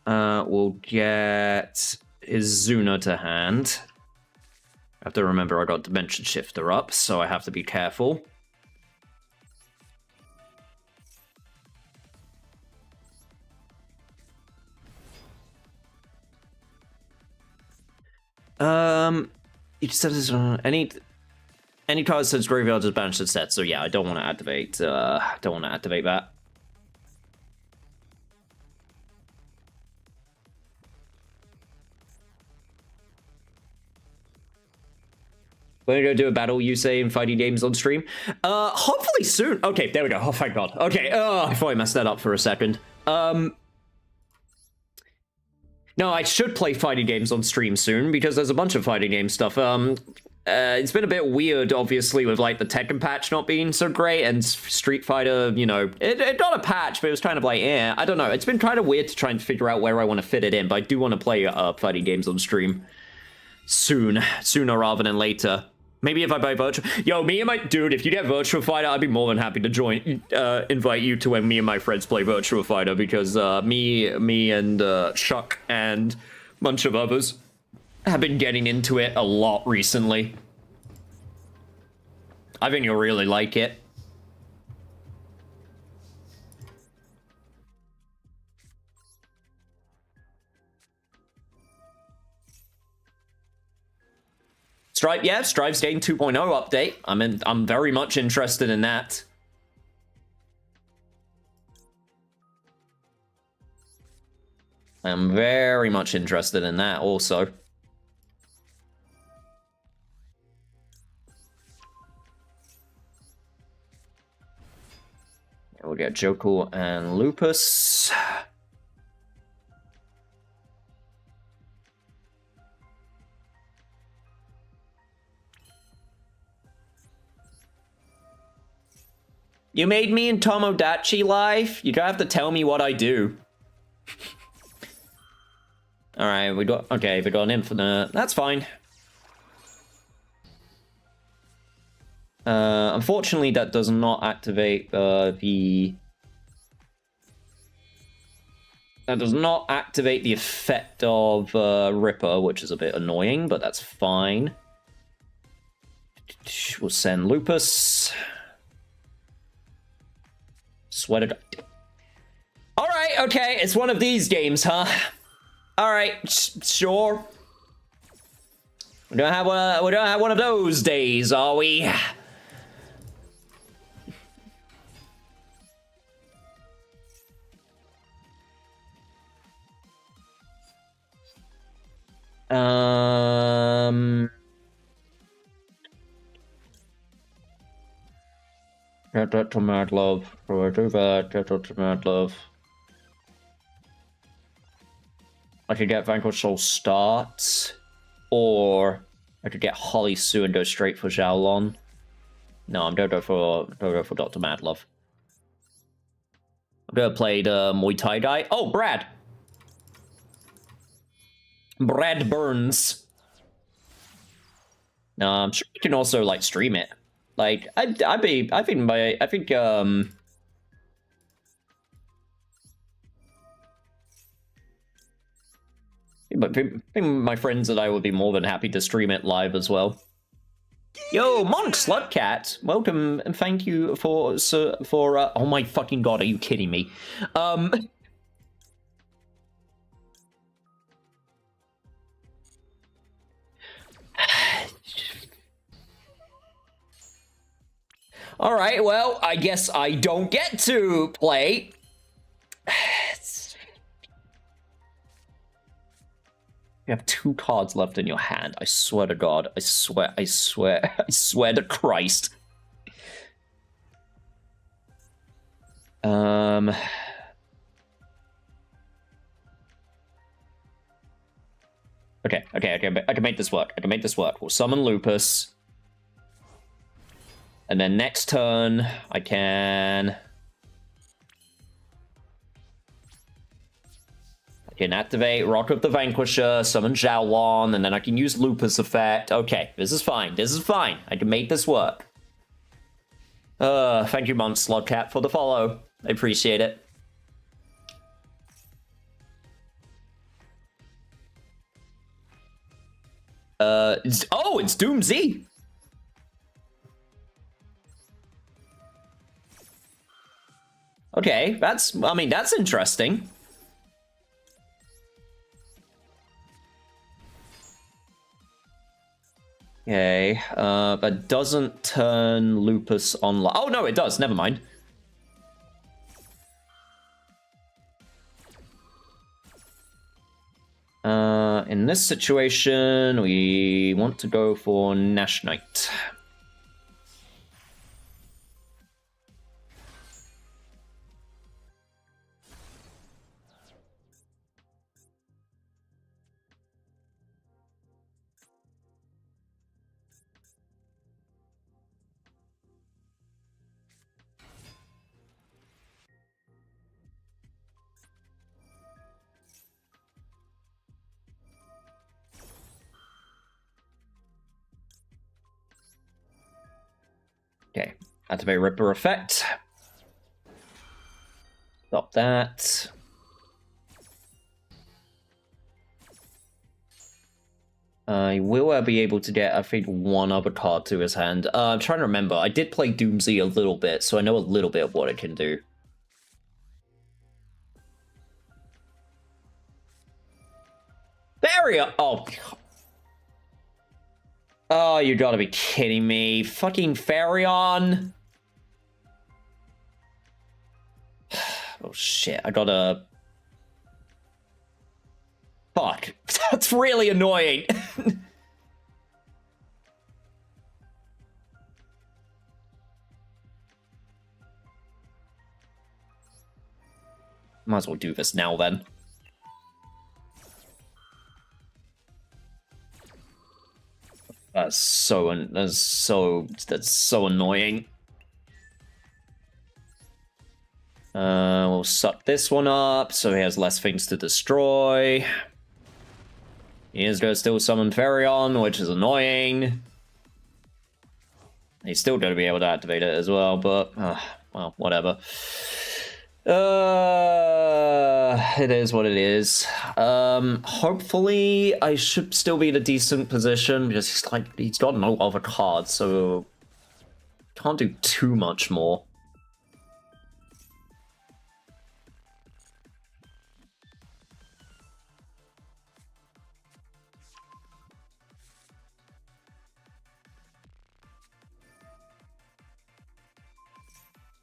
We'll get Izuna to hand. I have to remember I got Dimension Shifter up, so I have to be careful. You just said this any card that says graveyard is banished instead, so yeah, I don't want to activate that. We're gonna go do a battle, you say, in fighting games on stream? Hopefully soon. Okay, there we go. Oh, thank God. Okay, I thought I messed that up for a second. No, I should play fighting games on stream soon, because there's a bunch of fighting game stuff. It's been a bit weird, obviously, with, like, the Tekken patch not being so great, and Street Fighter, you know, it got a patch, but it was kind of like, I don't know. It's been kind of weird to try and figure out where I want to fit it in, but I do want to play fighting games on stream sooner rather than later. Maybe if I buy Virtual... Yo, me and my... Dude, if you get Virtual Fighter, I'd be more than happy to join... invite you to when me and my friends play Virtual Fighter, because me and Chuck and a bunch of others have been getting into it a lot recently. I think you'll really like it. Stripe, yeah, Stripe's getting 2.0 update. I'm very much interested in that. I'm very much interested in that also. We'll get Jokul and Lupus. You made me in Tomodachi Life? You don't have to tell me what I do. Alright, we got an infinite. That's fine. Unfortunately, that does not activate That does not activate the effect of Ripper, which is a bit annoying, but that's fine. We'll send Lupus. Sweater. Alright, okay, it's one of these games, huh? Alright, sure. We don't have one of those days, are we? Get that to Mad Love. Before I do that, get that to Mad Love. I could get Vanquish Soul Start, or I could get Holly Sue and go straight for Xiaolon. No, I'm gonna go for Dr. Mad Love. I'm gonna play the Muay Thai guy. Oh, Brad! Brad Burns. No, I'm sure you can also, like, stream it. Like, I think my friends and I would be more than happy to stream it live as well. Yo, Monk Slutcat, welcome and thank you for oh my fucking God, are you kidding me? All right, well, I guess I don't get to play. You have 2 cards left in your hand. I swear to God. I swear to Christ. Okay, I can make this work. We'll summon Lupus. And then next turn, I can activate Rock of the Vanquisher, summon Xiaolon, and then I can use Lupus effect. Okay, this is fine. This is fine. I can make this work. Thank you, Slugcat, for the follow. I appreciate it. It's Doom Z. Okay, that's interesting. Okay, that doesn't turn Lupus on. Oh, no, it does. Never mind. In this situation, we want to go for Nash Knight. Okay, activate Ripper effect. Stop that. I will be able to get, I think, one other card to his hand. I'm trying to remember. I did play Doomsday a little bit, so I know a little bit of what it can do. Barrier! Oh. Oh, you gotta be kidding me. Fucking Farion! Oh shit, I gotta... Fuck. That's really annoying. Might as well do this now then. That's so annoying. We'll suck this one up so he has less things to destroy. He is gonna still summon Farion, which is annoying. He's still gonna be able to activate it as well, but well, whatever. It is what it is. Hopefully I should still be in a decent position because he's got no other cards, so can't do too much more.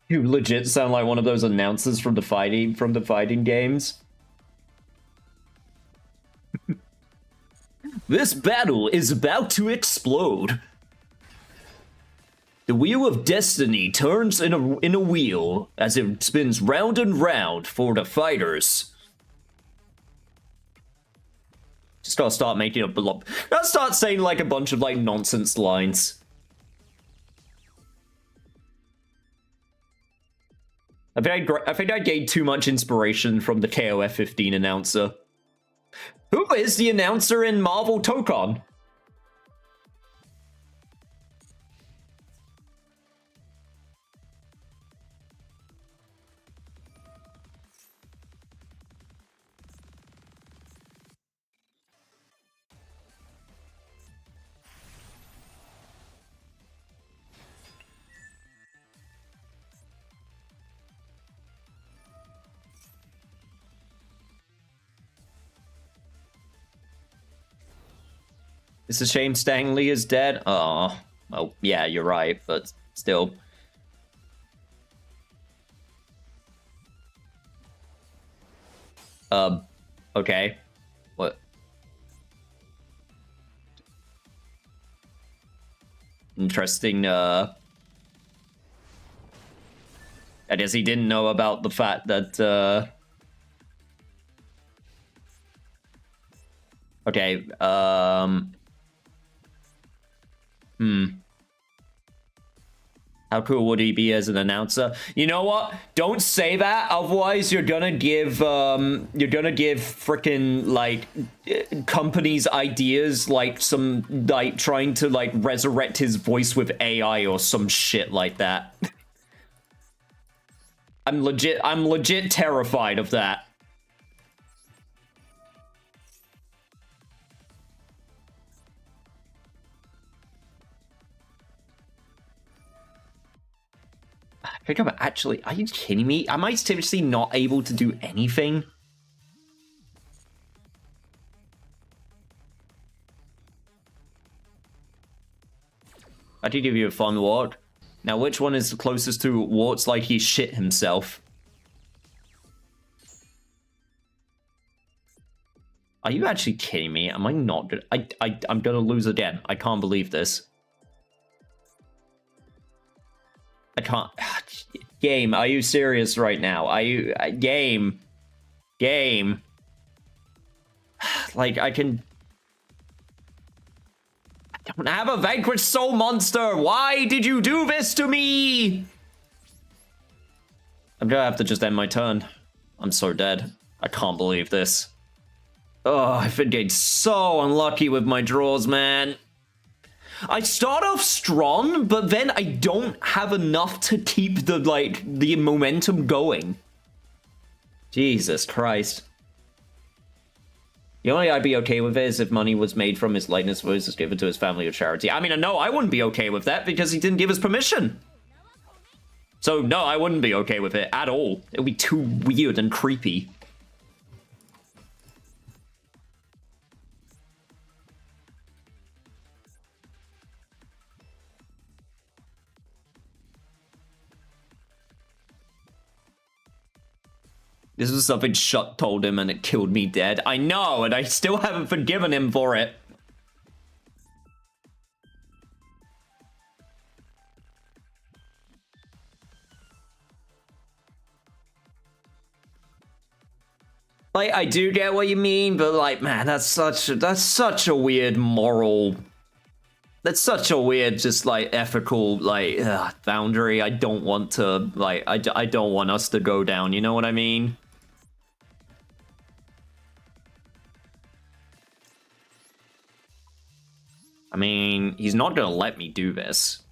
You legit sound like one of those announcers from the fighting games. This battle is about to explode. The wheel of destiny turns in a wheel as it spins round and round for the fighters. Just gotta start making gotta start saying like a bunch of like nonsense lines. I think I gained too much inspiration from the KOF 15 announcer. Who is the announcer in Marvel Tokon? It's a shame Stan Lee is dead. Oh, well, yeah, you're right, but still. Okay. What? Interesting, I guess he didn't know about the fact that, okay, How cool would he be as an announcer? You know what? Don't say that, otherwise you're gonna give freaking like companies ideas, like some like trying to like resurrect his voice with AI or some shit like that. I'm legit terrified of that. I think I'm actually... Are you kidding me? Am I seriously not able to do anything? I did give you a fun wart. Now, which one is closest to warts like he shit himself? Are you actually kidding me? Am I not gonna... I'm gonna lose again. I can't believe this. I can't... Game, are you serious right now? Are you... Game. Game. Like, I can... I don't have a vanquished soul monster! Why did you do this to me? I'm gonna have to just end my turn. I'm so dead. I can't believe this. Oh, I've been getting so unlucky with my draws, man. I start off strong, but then I don't have enough to keep the, like, the momentum going. Jesus Christ. The only way I'd be okay with it is if money was made from his likeness versus given to his family or charity. I mean, no, I wouldn't be okay with that because he didn't give us permission. So, no, I wouldn't be okay with it at all. It would be too weird and creepy. This was something Shut told him and it killed me dead. I know, and I still haven't forgiven him for it. Like, I do get what you mean, but like, man, that's such a weird moral... That's such a weird, just like ethical, like boundary. I don't want to, like, I don't want us to go down. You know what I mean? I mean, he's not gonna let me do this.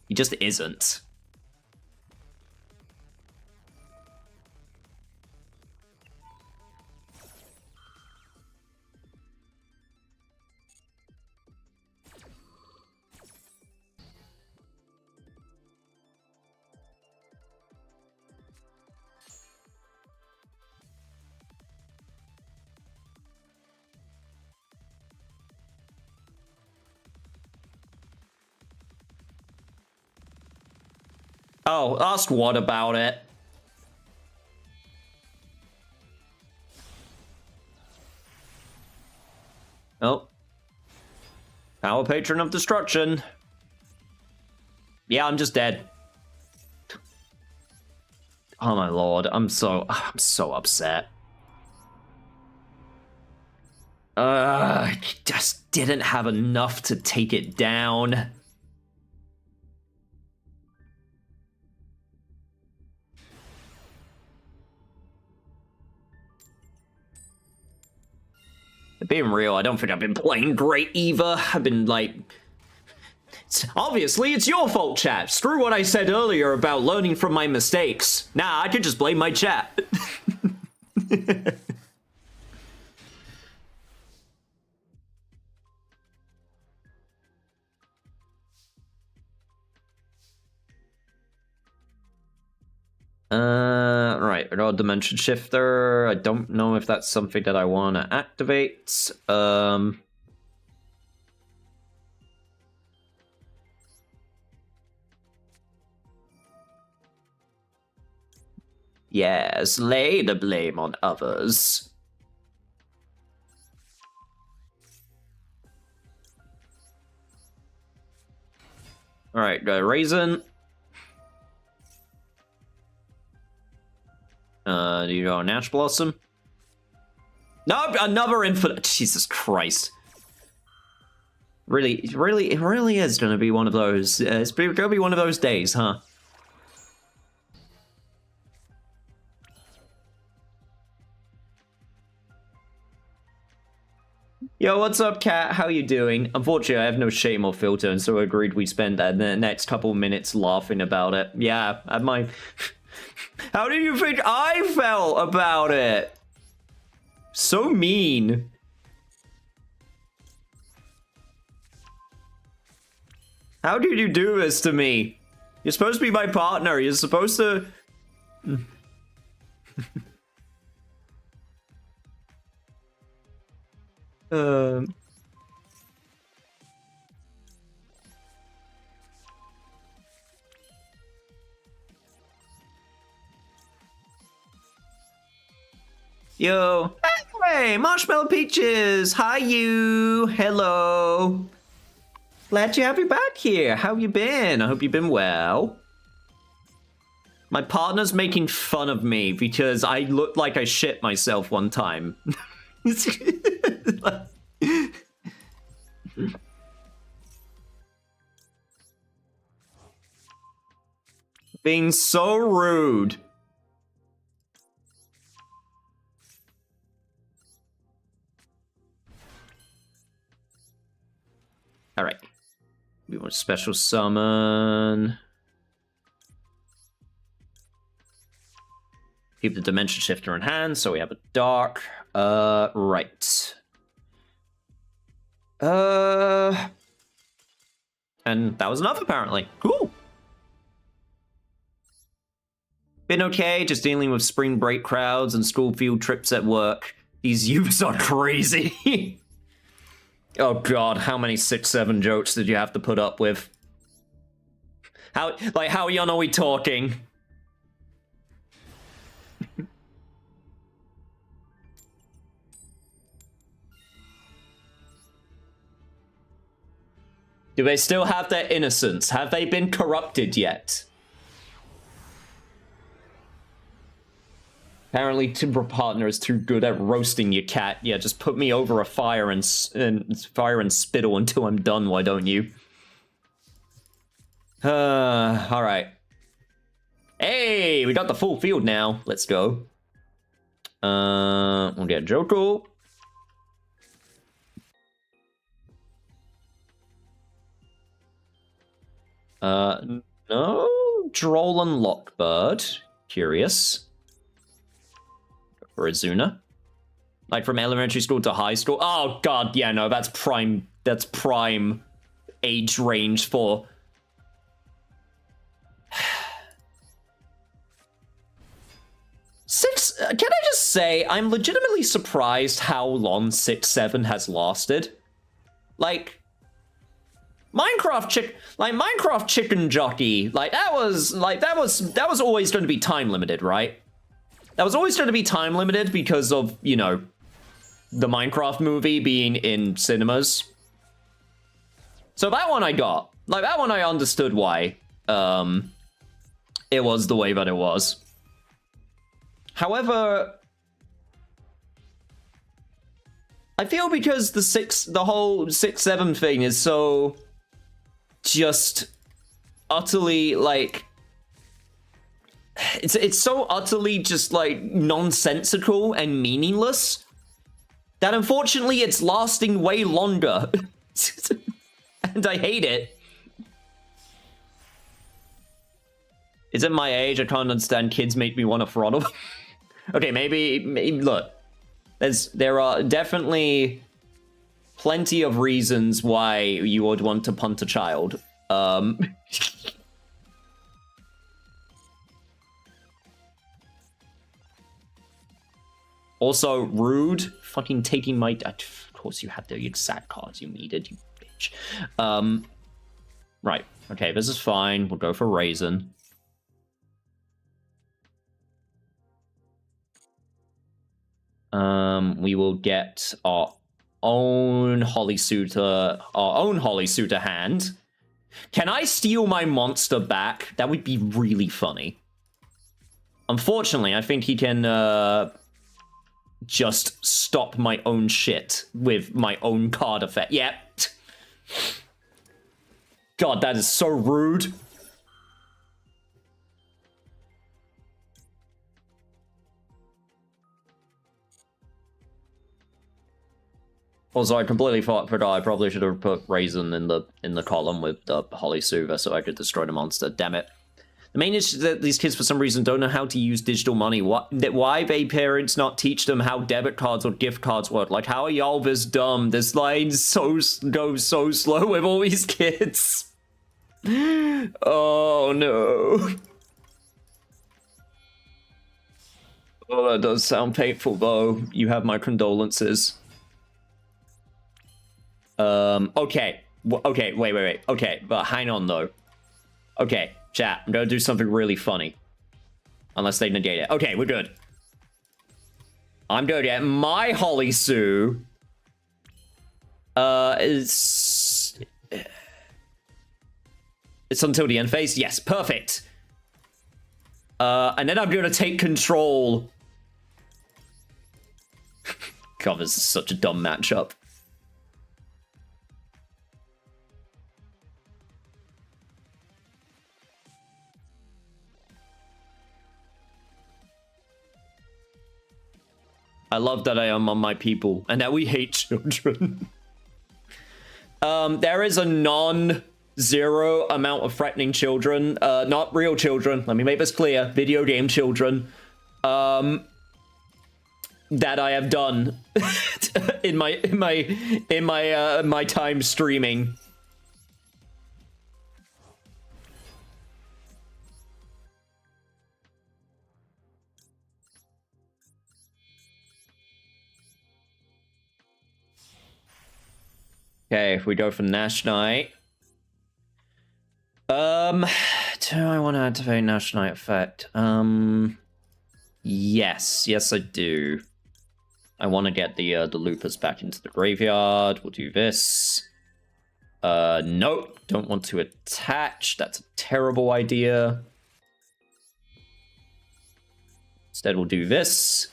He just isn't. Oh, ask what about it? Oh. Power Patron of Destruction. Yeah, I'm just dead. Oh my lord, I'm so upset. I just didn't have enough to take it down. Being real, I don't think I've been playing great either. I've been like... Obviously, it's your fault, chat. Screw what I said earlier about learning from my mistakes. Nah, I could just blame my chat. Right, an odd dimension shifter. I don't know if that's something that I want to activate. Yes, lay the blame on others. Alright, Raisin. Do you know Nash Blossom? Nope, another infinite. Jesus Christ. It really is gonna be one of those. It's gonna be one of those days, huh? Yo, what's up, Kat? How you doing? Unfortunately, I have no shame or filter, and so I agreed we spend the next couple minutes laughing about it. Yeah, at my... How did you think I felt about it? So mean. How did you do this to me? You're supposed to be my partner. You're supposed to... Yo. Hey, Marshmallow Peaches. Hi, you. Hello. Glad to have you back here. How you been? I hope you've been well. My partner's making fun of me because I looked like I shit myself one time. Being so rude. All right. We want a special summon. Keep the dimension shifter in hand, so we have a dark. Right. And that was enough, apparently. Cool. Been okay, just dealing with spring break crowds and school field trips at work. These youths are crazy. Oh god, how many 6-7 jokes did you have to put up with? How young are we talking? Do they still have their innocence? Have they been corrupted yet? Apparently, Timber Partner is too good at roasting your cat. Yeah, just put me over a fire and spittle until I'm done, why don't you? Alright. Hey, we got the full field now. Let's go. We'll get Joko. No. Droll and Lockbird. Curious. For Azuna. Like from elementary school to high school. Oh god, yeah, no, that's prime age range for... Can I just say, I'm legitimately surprised how long 6-7 has lasted. Like... Minecraft Chicken Jockey, that was always going to be time limited, right? That was always going to be time limited because of, you know, the Minecraft movie being in cinemas. So that one I got. Like, that one I understood why it was the way that it was. However, I feel because the whole 6-7 thing is so just utterly, like... It's so utterly just, like, nonsensical and meaningless that unfortunately it's lasting way longer. And I hate it. Is it my age? I can't understand. Kids make me want to throttle. Okay, maybe look. There are definitely plenty of reasons why you would want to punt a child. Also, rude. Fucking taking my... Of course you had the exact cards you needed, you bitch. Right. Okay, this is fine. We'll go for Raisin. We will get our own Holly Suitor hand. Can I steal my monster back? That would be really funny. Unfortunately, I think he can, just stop my own shit with my own card effect. Yep. God, that is so rude. Also, I completely forgot. I probably should have put Raisin in the column with the Holly Soothe so I could destroy the monster. Damn it. The main issue is that these kids, for some reason, don't know how to use digital money. Why they parents not teach them how debit cards or gift cards work? Like, how are y'all this dumb? This line goes so slow with all these kids. Oh, no. Oh, that does sound painful, though. You have my condolences. Okay. Okay, wait. Okay, but hang on, though. Okay, chat, I'm gonna do something really funny. Unless they negate it. Okay, we're good. I'm gonna get my Holly Sue. It's until the end phase? Yes, perfect. And then I'm gonna take control. God, this is such a dumb matchup. I love that I am on my people, and that we hate children. There is a non-zero amount of threatening children, not real children, let me make this clear, video game children, that I have done in my time streaming. Okay, if we go for Nash Knight. Do I want to activate Nash Knight effect? Yes, I do. I want to get the loopers back into the graveyard. We'll do this. Nope, don't want to attach. That's a terrible idea. Instead, we'll do this.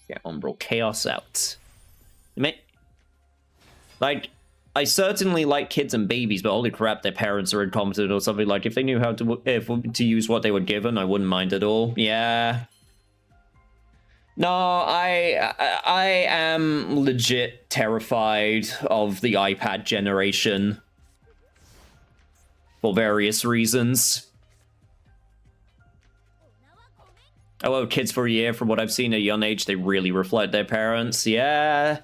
Get Umbral Chaos out. Like, I certainly like kids and babies, but holy crap, their parents are incompetent or something. Like, if they knew how to use what they were given, I wouldn't mind at all. Yeah. No, I am legit terrified of the iPad generation. For various reasons. Oh, kids for a year, from what I've seen at a young age, they really reflect their parents. Yeah.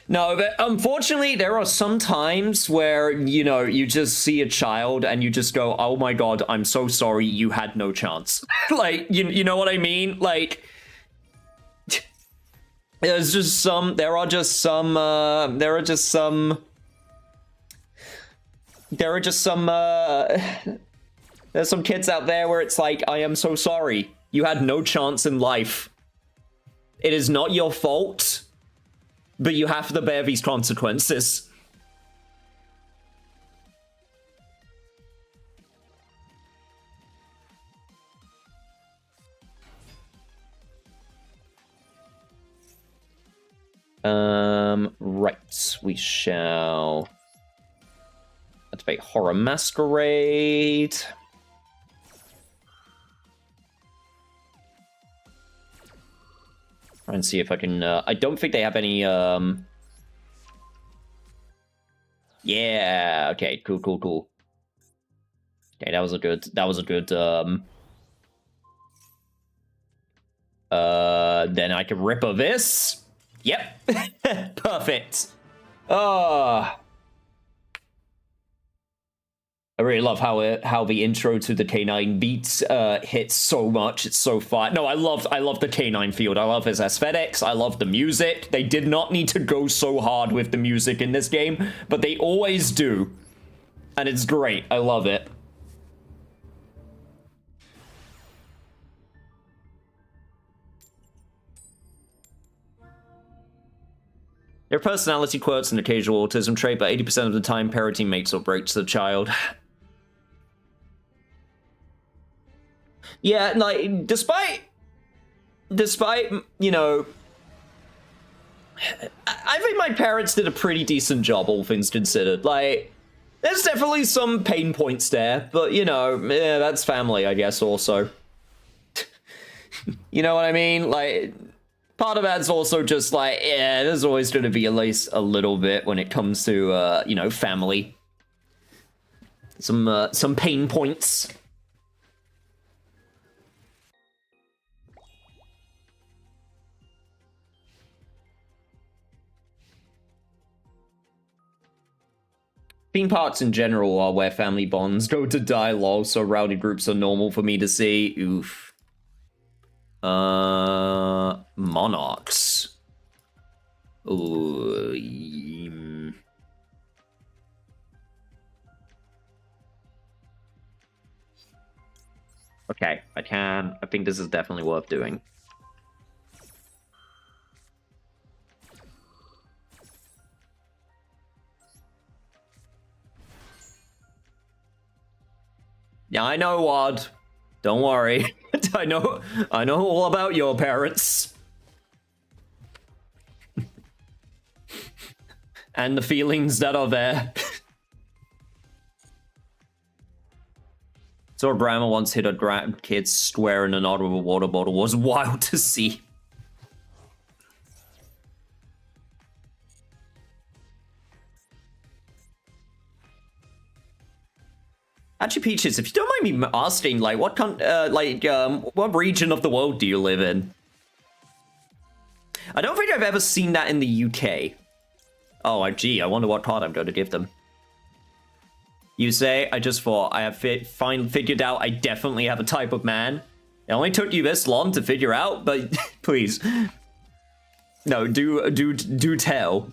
No, but unfortunately, there are some times where, you know, you just see a child and you just go, oh my god, I'm so sorry, you had no chance. Like, you know what I mean? Like, there's some kids out there where it's like, I am so sorry. You had no chance in life. It is not your fault, but you have to bear these consequences. Right. We shall activate Horror Masquerade. Try and see if I can, I don't think they have any, yeah, okay, cool. Okay, that was a good, then I can ripper this. Yep, perfect. Oh. I really love how the intro to the K9 beats hits so much. It's so fun. No, I love the K9 field. I love his aesthetics. I love the music. They did not need to go so hard with the music in this game, but they always do. And it's great. I love it. There are personality quirks and occasional autism trait, but 80% of the time, parenting makes or breaks the child. Yeah, like, despite, you know, I think my parents did a pretty decent job, all things considered. Like, there's definitely some pain points there, but, you know, yeah, that's family, I guess, also. You know what I mean? Like, part of that's also just like, yeah, there's always going to be at least a little bit when it comes to, you know, family. Some pain points. Theme parks in general are where family bonds go to die, lol, so rowdy groups are normal for me to see. Oof. Monarchs. Ooh. Okay, I think this is definitely worth doing. Yeah, I know, Wad. Don't worry. I know all about your parents. And the feelings that are there. Saw a grandma once hit her grandkids square in an odd with a water bottle. Was wild to see. Actually, Peaches, if you don't mind me asking, like, what what region of the world do you live in? I don't think I've ever seen that in the UK. Oh, gee, I wonder what card I'm going to give them. You say, I just thought, I have figured out I definitely have a type of man. It only took you this long to figure out, but please. No, do tell.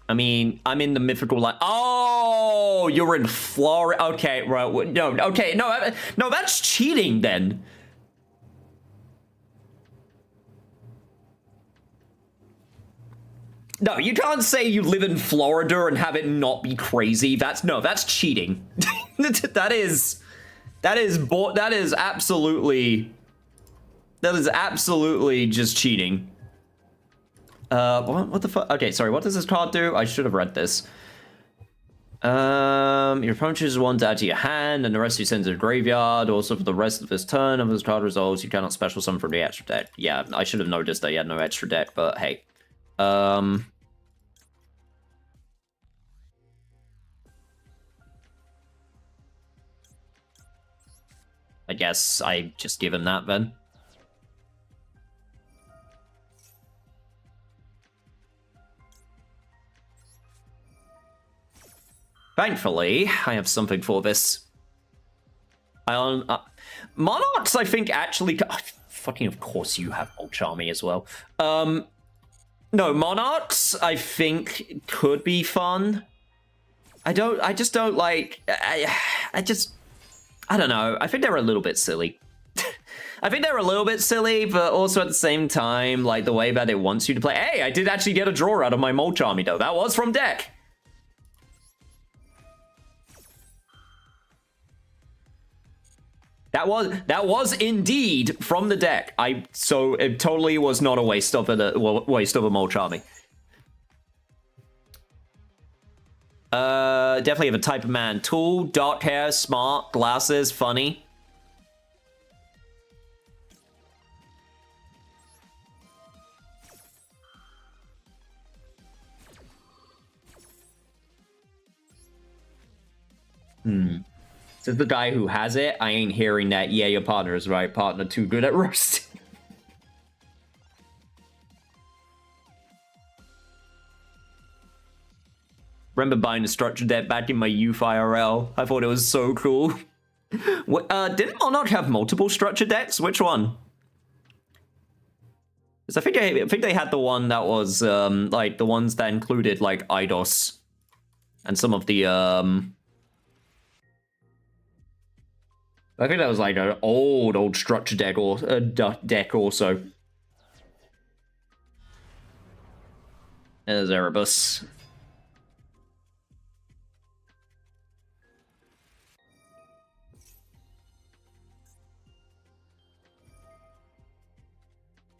I mean, I'm in the mythical line. Oh, you're in Florida. Okay, right. No, okay, no, that's cheating then. No, you can't say you live in Florida and have it not be crazy. That's cheating. that is absolutely just cheating. What the fuck? Okay, sorry, what does this card do? I should have read this. Your opponent chooses one to add to your hand, and the rest you send to the graveyard. Also, for the rest of this turn, if this card resolves, you cannot special summon from the extra deck. Yeah, I should have noticed that you had no extra deck, but hey. I guess I just give him that then. Thankfully, I have something for this. Monarchs, I think, actually... Oh, fucking, of course you have Ultra Army as well. No, Monarchs, I think, could be fun. I just don't like... I don't know. I think they're a little bit silly. I think they're a little bit silly, but also at the same time, like, the way that it wants you to play... Hey, I did actually get a draw out of my Mulch Army, though. That was from deck. That was indeed from the deck. So it totally was not a waste of a Mulch Army. Definitely have a type of man. Tall, dark hair, smart, glasses, funny. Says the guy who has it, I ain't hearing that. Yeah, your partner is right. Partner too good at roasting. Remember buying a structure deck back in my youth IRL. I thought it was so cool. Didn't Monarch have multiple structure decks? Which one? Because I think they had the one that was like the ones that included like Eidos and some of the I think that was like an old structure deck or deck also. There's Erebus.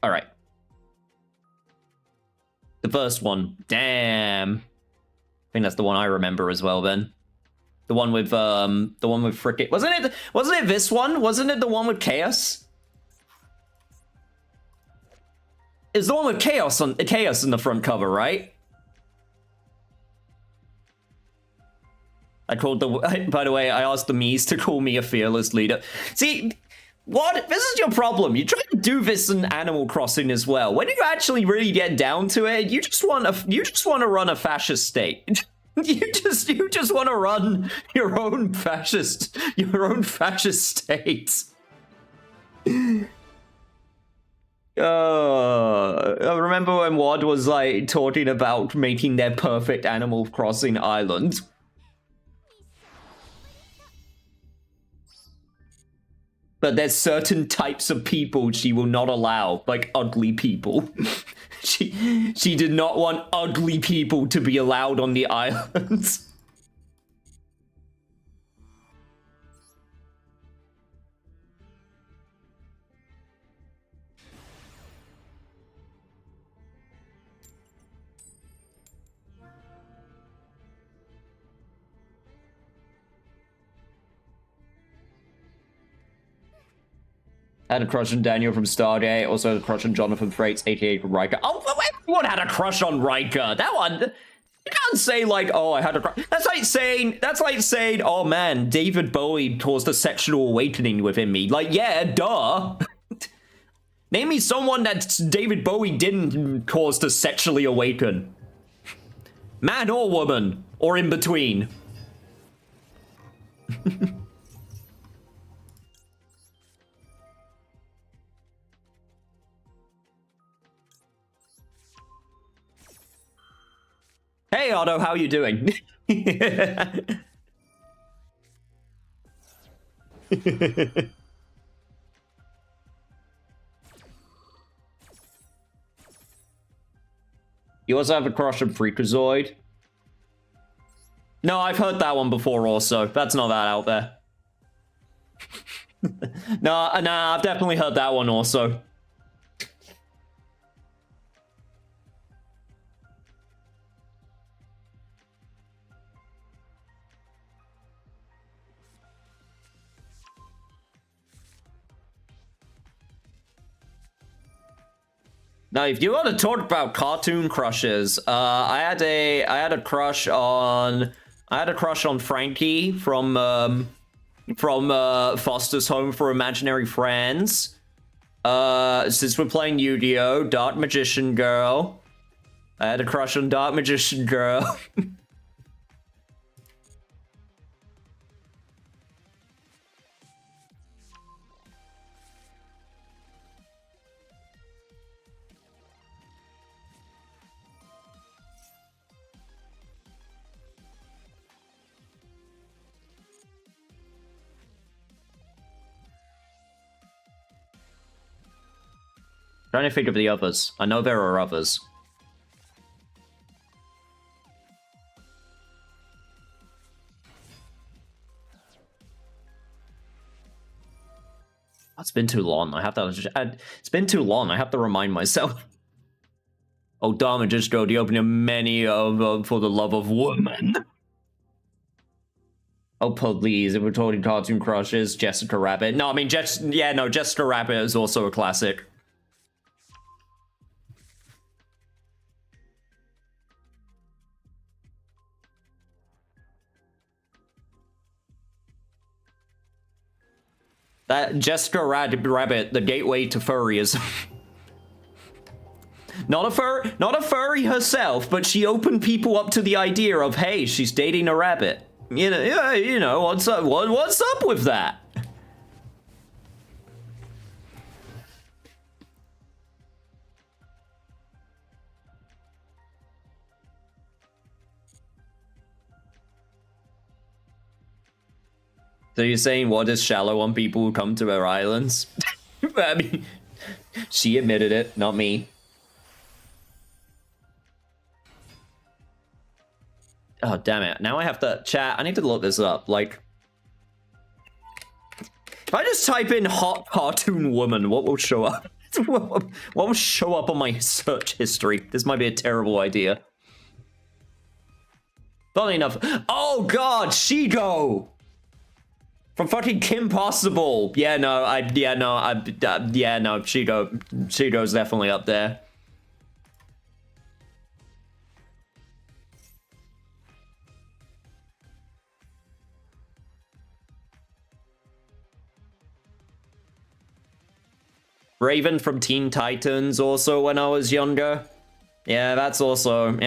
All right. The first one. Damn. I think that's the one I remember as well, then. The one with frickin'... Wasn't it this one? Wasn't it the one with Chaos? It's the one with Chaos in the front cover, right? I called the... By the way, I asked the Mies to call me a fearless leader. See... What? This is your problem. You try to do this in Animal Crossing as well. When you actually really get down to it, you just want to run a fascist state. you just want to run your own fascist state. I remember when Wad was like talking about making their perfect Animal Crossing island. But there's certain types of people she will not allow, like ugly people. She did not want ugly people to be allowed on the islands. I had a crush on Daniel from Stargate. Also had a crush on Jonathan Frakes, aka from Riker. Oh, everyone had a crush on Riker. That one, you can't say like, oh, I had a crush. That's like saying, oh man, David Bowie caused a sexual awakening within me. Like, yeah, duh. Name me someone that David Bowie didn't cause to sexually awaken. Man or woman, or in between. Hey Otto, how you doing? You also have a crush on Freakazoid? No, I've heard that one before also. That's not that out there. Nah, I've definitely heard that one also. Now, if you want to talk about cartoon crushes, I had a crush on Frankie from Foster's Home for Imaginary Friends. Since we're playing Yu-Gi-Oh, Dark Magician Girl. I had a crush on Dark Magician Girl. Trying to think of the others. I know there are others. It's been too long. It's been too long. I have to remind myself. Oh, Dharma just go the opening of many of For the Love of Woman. Oh, please. If we're talking cartoon crushes, Jessica Rabbit. No, I mean, Jessica Rabbit is also a classic. That Jessica Rabbit, the gateway to furryism. Not a furry herself, but she opened people up to the idea of, hey, she's dating a rabbit. You know, what's up? What's up with that? So you're saying what is shallow on people who come to her islands? I mean, she admitted it, not me. Oh, damn it. Now I have to... Chat, I need to look this up. Like... If I just type in hot cartoon woman, what will show up? What will show up on my search history? This might be a terrible idea. Funny enough. Oh god, Shigo! From fucking Kim Possible. Yeah, no, Shigo's definitely up there. Raven from Teen Titans also when I was younger. Yeah, that's also, you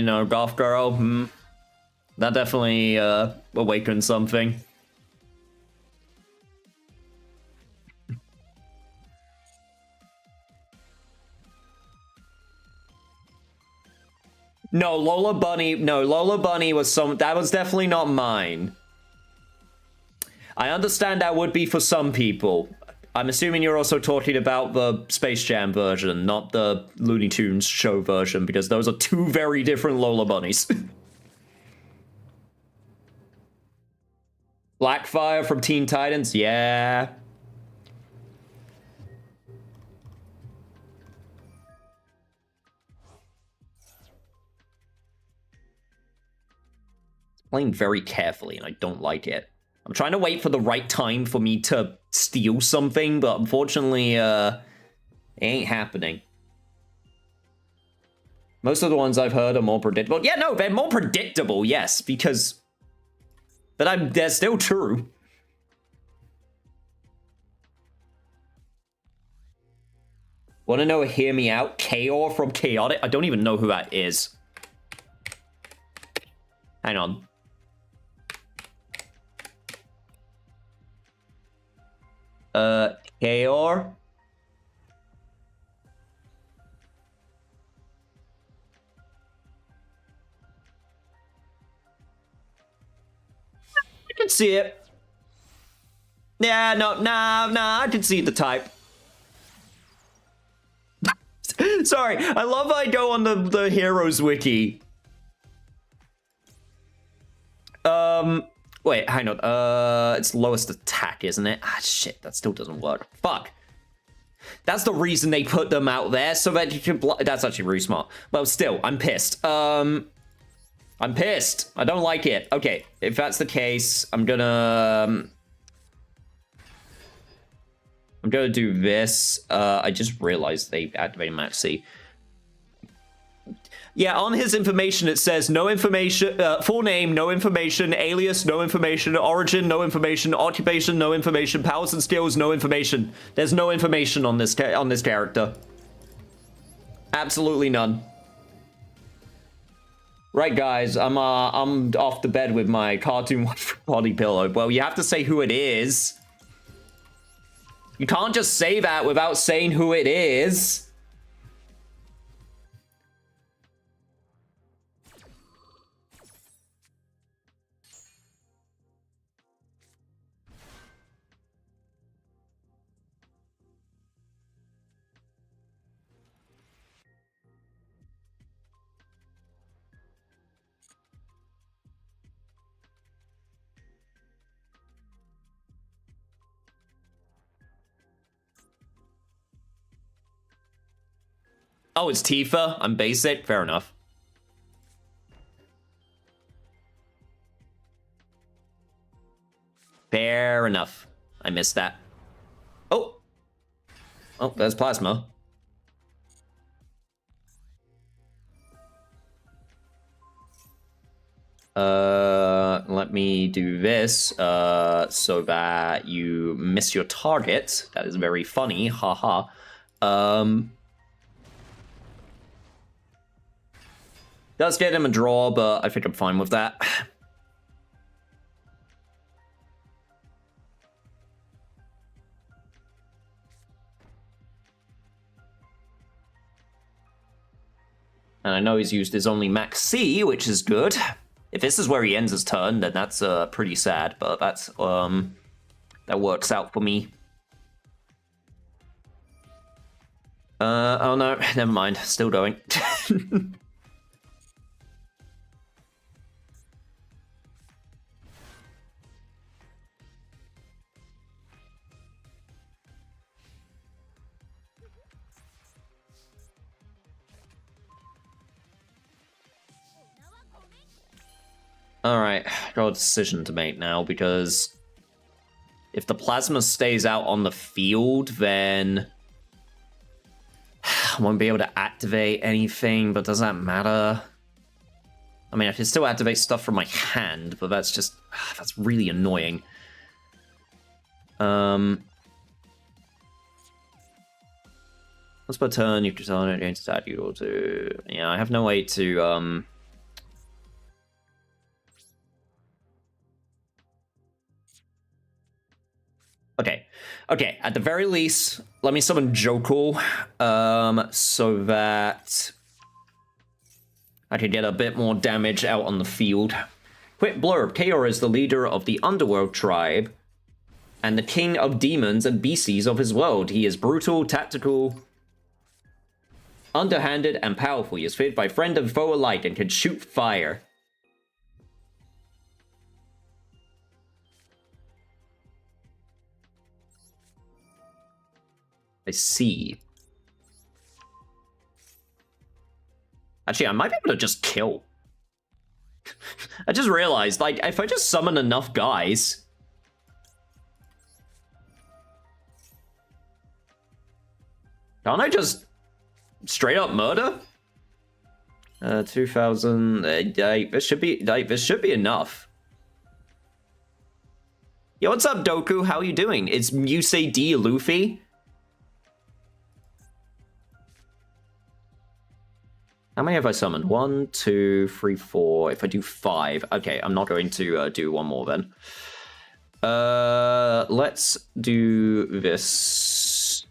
know, Goth Girl. That definitely awakened something. No, Lola Bunny was that was definitely not mine. I understand that would be for some people. I'm assuming you're also talking about the Space Jam version, not the Looney Tunes show version, because those are two very different Lola Bunnies. Blackfire from Teen Titans, yeah. Playing very carefully, and I don't like it. I'm trying to wait for the right time for me to steal something, but unfortunately, it ain't happening. Most of the ones I've heard are more predictable. Yeah, no, they're more predictable, yes, because... But they're still true. Want to know a Hear Me Out? Chaos from Chaotic? I don't even know who that is. Hang on. Kaor? I can see it. Yeah, no, nah, I can see the type. Sorry, I love I go on the Heroes Wiki. Wait, hang on. It's lowest attack, isn't it? Ah, shit, that still doesn't work. Fuck. That's the reason they put them out there, so that you can that's actually really smart. Well, still, I'm pissed. I'm pissed. I don't like it. Okay, if that's the case, I'm gonna do this. I just realized they activated Max C. Yeah, on his information, it says no information, full name, no information, alias, no information, origin, no information, occupation, no information, powers and skills, no information. There's no information on this character. Absolutely none. Right, guys, I'm off the bed with my cartoon body pillow. Well, you have to say who it is. You can't just say that without saying who it is. Oh, it's Tifa. I'm basic. Fair enough. Fair enough. I missed that. Oh. Oh, there's Plasma. Let me do this, so that you miss your target. That is very funny. Haha. Does get him a draw, but I think I'm fine with that. And I know he's used his only Max C, which is good. If this is where he ends his turn, then that's pretty sad, but that's that works out for me. Oh no, never mind. Still going. Alright, got a decision to make now, because if the plasma stays out on the field, then I won't be able to activate anything, but does that matter? I mean, I can still activate stuff from my hand, but that's just... that's really annoying. Once per turn, you can turn it against attack equal to... Yeah, I have no way to... Okay, at the very least, let me summon Jokul, so that I can get a bit more damage out on the field. Quick blurb, Kaor is the leader of the Underworld tribe, and the king of demons and beasties of his world. He is brutal, tactical, underhanded, and powerful. He is feared by friend and foe alike, and can shoot fire. I see. Actually, I might be able to just kill. I just realized, like, if I just summon enough guys... Can't I just straight up murder? 2,000... this should be enough. Yo, what's up, Doku? How are you doing? It's Musei D. Luffy. How many have I summoned? 1, 2, 3, 4. If I do 5. Okay, I'm not going to do one more then. Let's do this.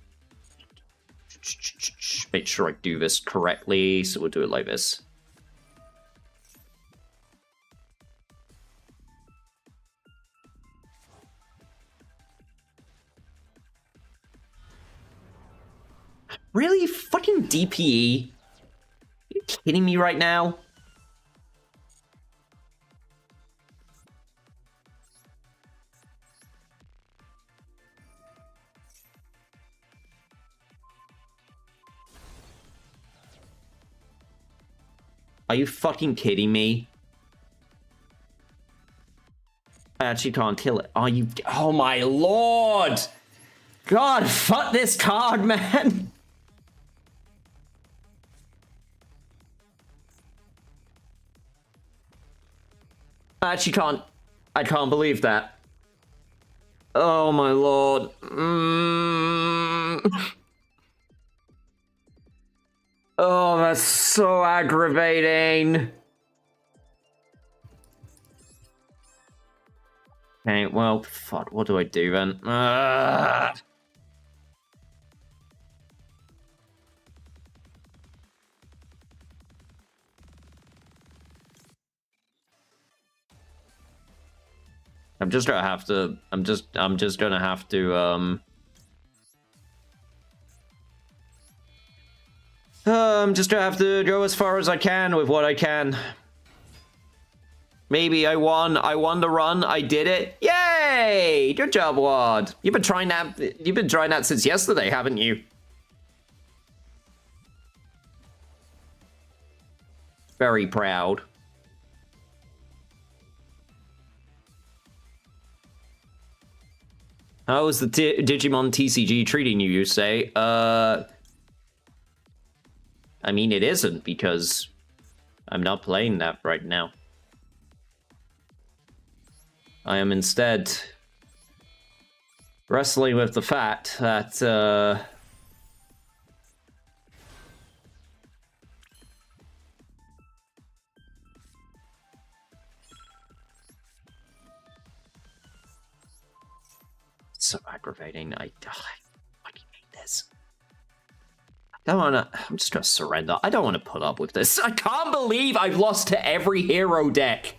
Make sure I do this correctly. So we'll do it like this. Really? Fucking DPE? Are you kidding me right now? Are you fucking kidding me? I actually can't kill it. Are you... Oh my lord! God, fuck this card, man! I actually can't... I can't believe that. Oh my lord. Oh, that's so aggravating. Okay, well, fuck, what do I do then? I'm just gonna have to, I'm just gonna have to, I'm just gonna have to go as far as I can with what I can. Maybe I won the run, I did it. Yay! Good job, Wad. You've been trying that since yesterday, haven't you? Very proud. How is the Digimon TCG treating you, you say? I mean, it isn't, because I'm not playing that right now. I am instead wrestling with the fact that, so aggravating. I fucking hate this. I'm just gonna surrender. I don't want to put up with this. I can't believe I've lost to every hero deck.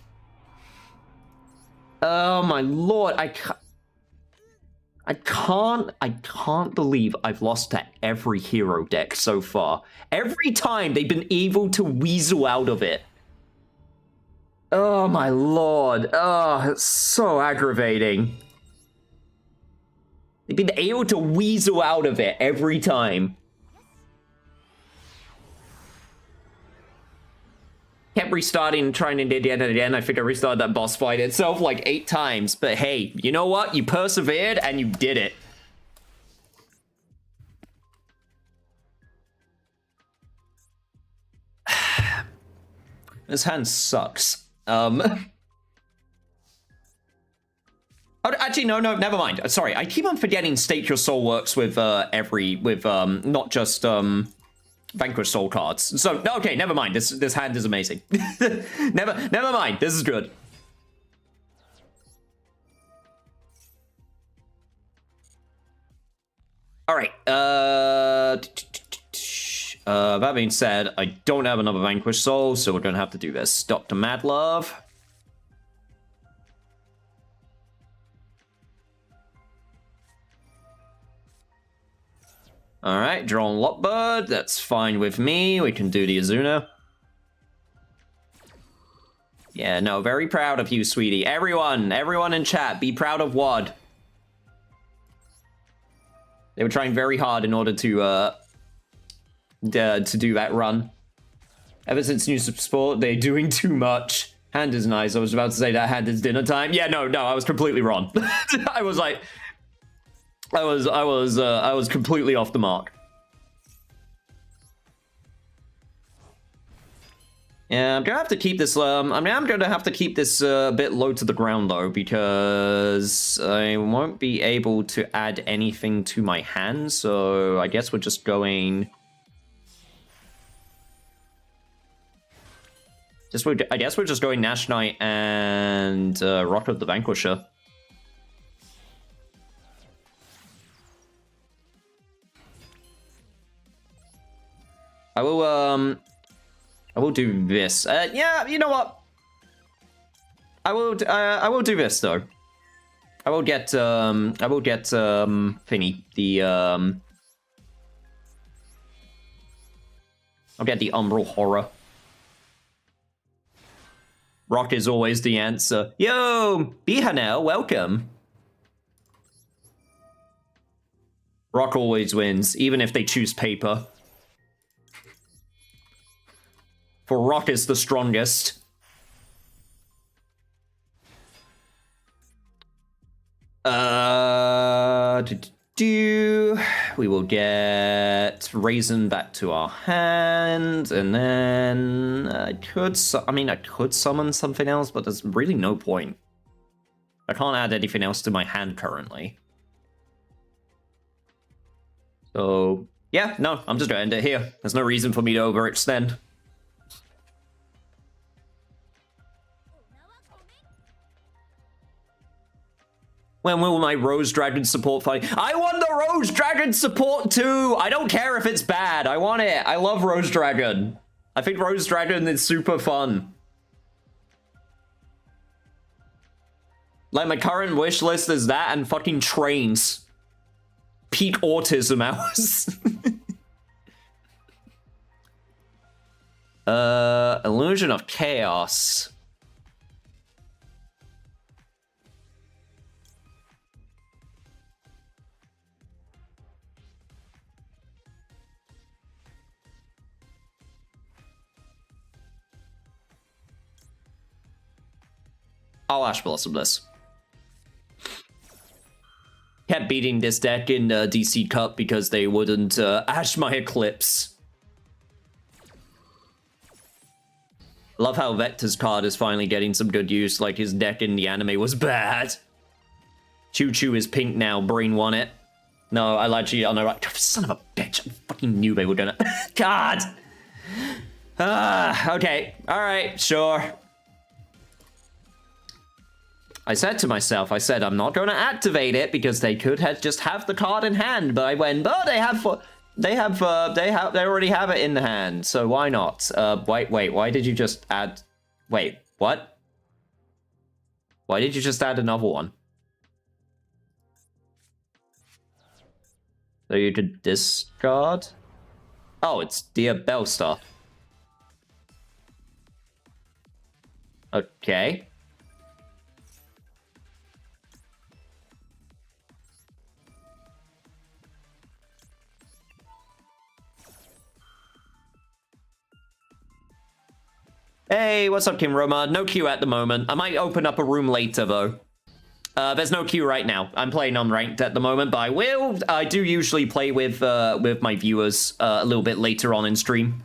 Oh my lord, I can't believe I've lost to every hero deck so far. Every time they've been able to weasel out of it. Oh my lord. Oh, it's so aggravating. They've been able to weasel out of it every time. Kept restarting, trying it again and again. I think I restarted that boss fight itself like 8 times. But hey, you know what? You persevered and you did it. This hand sucks. Oh, actually, no, never mind. Sorry, I keep on forgetting Stake Your Soul works with not just Vanquish Soul cards. So okay, never mind. This hand is amazing. never mind. This is good. All right. That being said, I don't have another Vanquish Soul, so we're gonna have to do this. Dr. Madlove. All right, drawn Lockbird. That's fine with me. We can do the Azuna. Yeah, no, very proud of you, sweetie. Everyone in chat, be proud of WOD. They were trying very hard in order to do that run. Ever since new support, they're doing too much. Hand is nice. I was about to say that hand is dinner time. Yeah, no, I was completely wrong. I was like, I was completely off the mark. Yeah, I'm gonna have to keep this. I'm gonna have to keep this a bit low to the ground though, because I won't be able to add anything to my hand. So I guess we're just going. I guess we're just going Nash Knight and Rock of the Vanquisher. I will do this. Yeah, you know what? I will do this though. I will get Finny, the I'll get the Umbral Horror. Rock is always the answer. Yo, Bihanel, welcome. Rock always wins, even if they choose paper. For Rock is the strongest. We will get Raisin back to our hand, and then I could summon something else, but there's really no point. I can't add anything else to my hand currently. So, yeah, no, I'm just gonna end it here. There's no reason for me to overextend. When will my Rose Dragon support fight? I want the Rose Dragon support too! I don't care if it's bad. I want it. I love Rose Dragon. I think Rose Dragon is super fun. Like, my current wish list is that and fucking trains. Peak autism hours. Illusion of Chaos. I'll Ash Blossom this. Kept beating this deck in DC Cup because they wouldn't Ash my Eclipse. Love how Vector's card is finally getting some good use, like his deck in the anime was bad. Choo Choo is pink now, Brain won it. No, I actually, oh no, son of a bitch, I fucking knew they were gonna, God! Okay, alright, sure. I said to myself, I'm not going to activate it because they could just have the card in hand. But I went, oh, they already have it in the hand, so why not? Wait, why did you just add? Wait, what? Why did you just add another one? So you could discard? Oh, it's Dear Bellstar. Okay. Hey, what's up, Kim Roma? No queue at the moment. I might open up a room later, though. There's no queue right now. I'm playing unranked at the moment, but I will. I do usually play with my viewers a little bit later on in stream.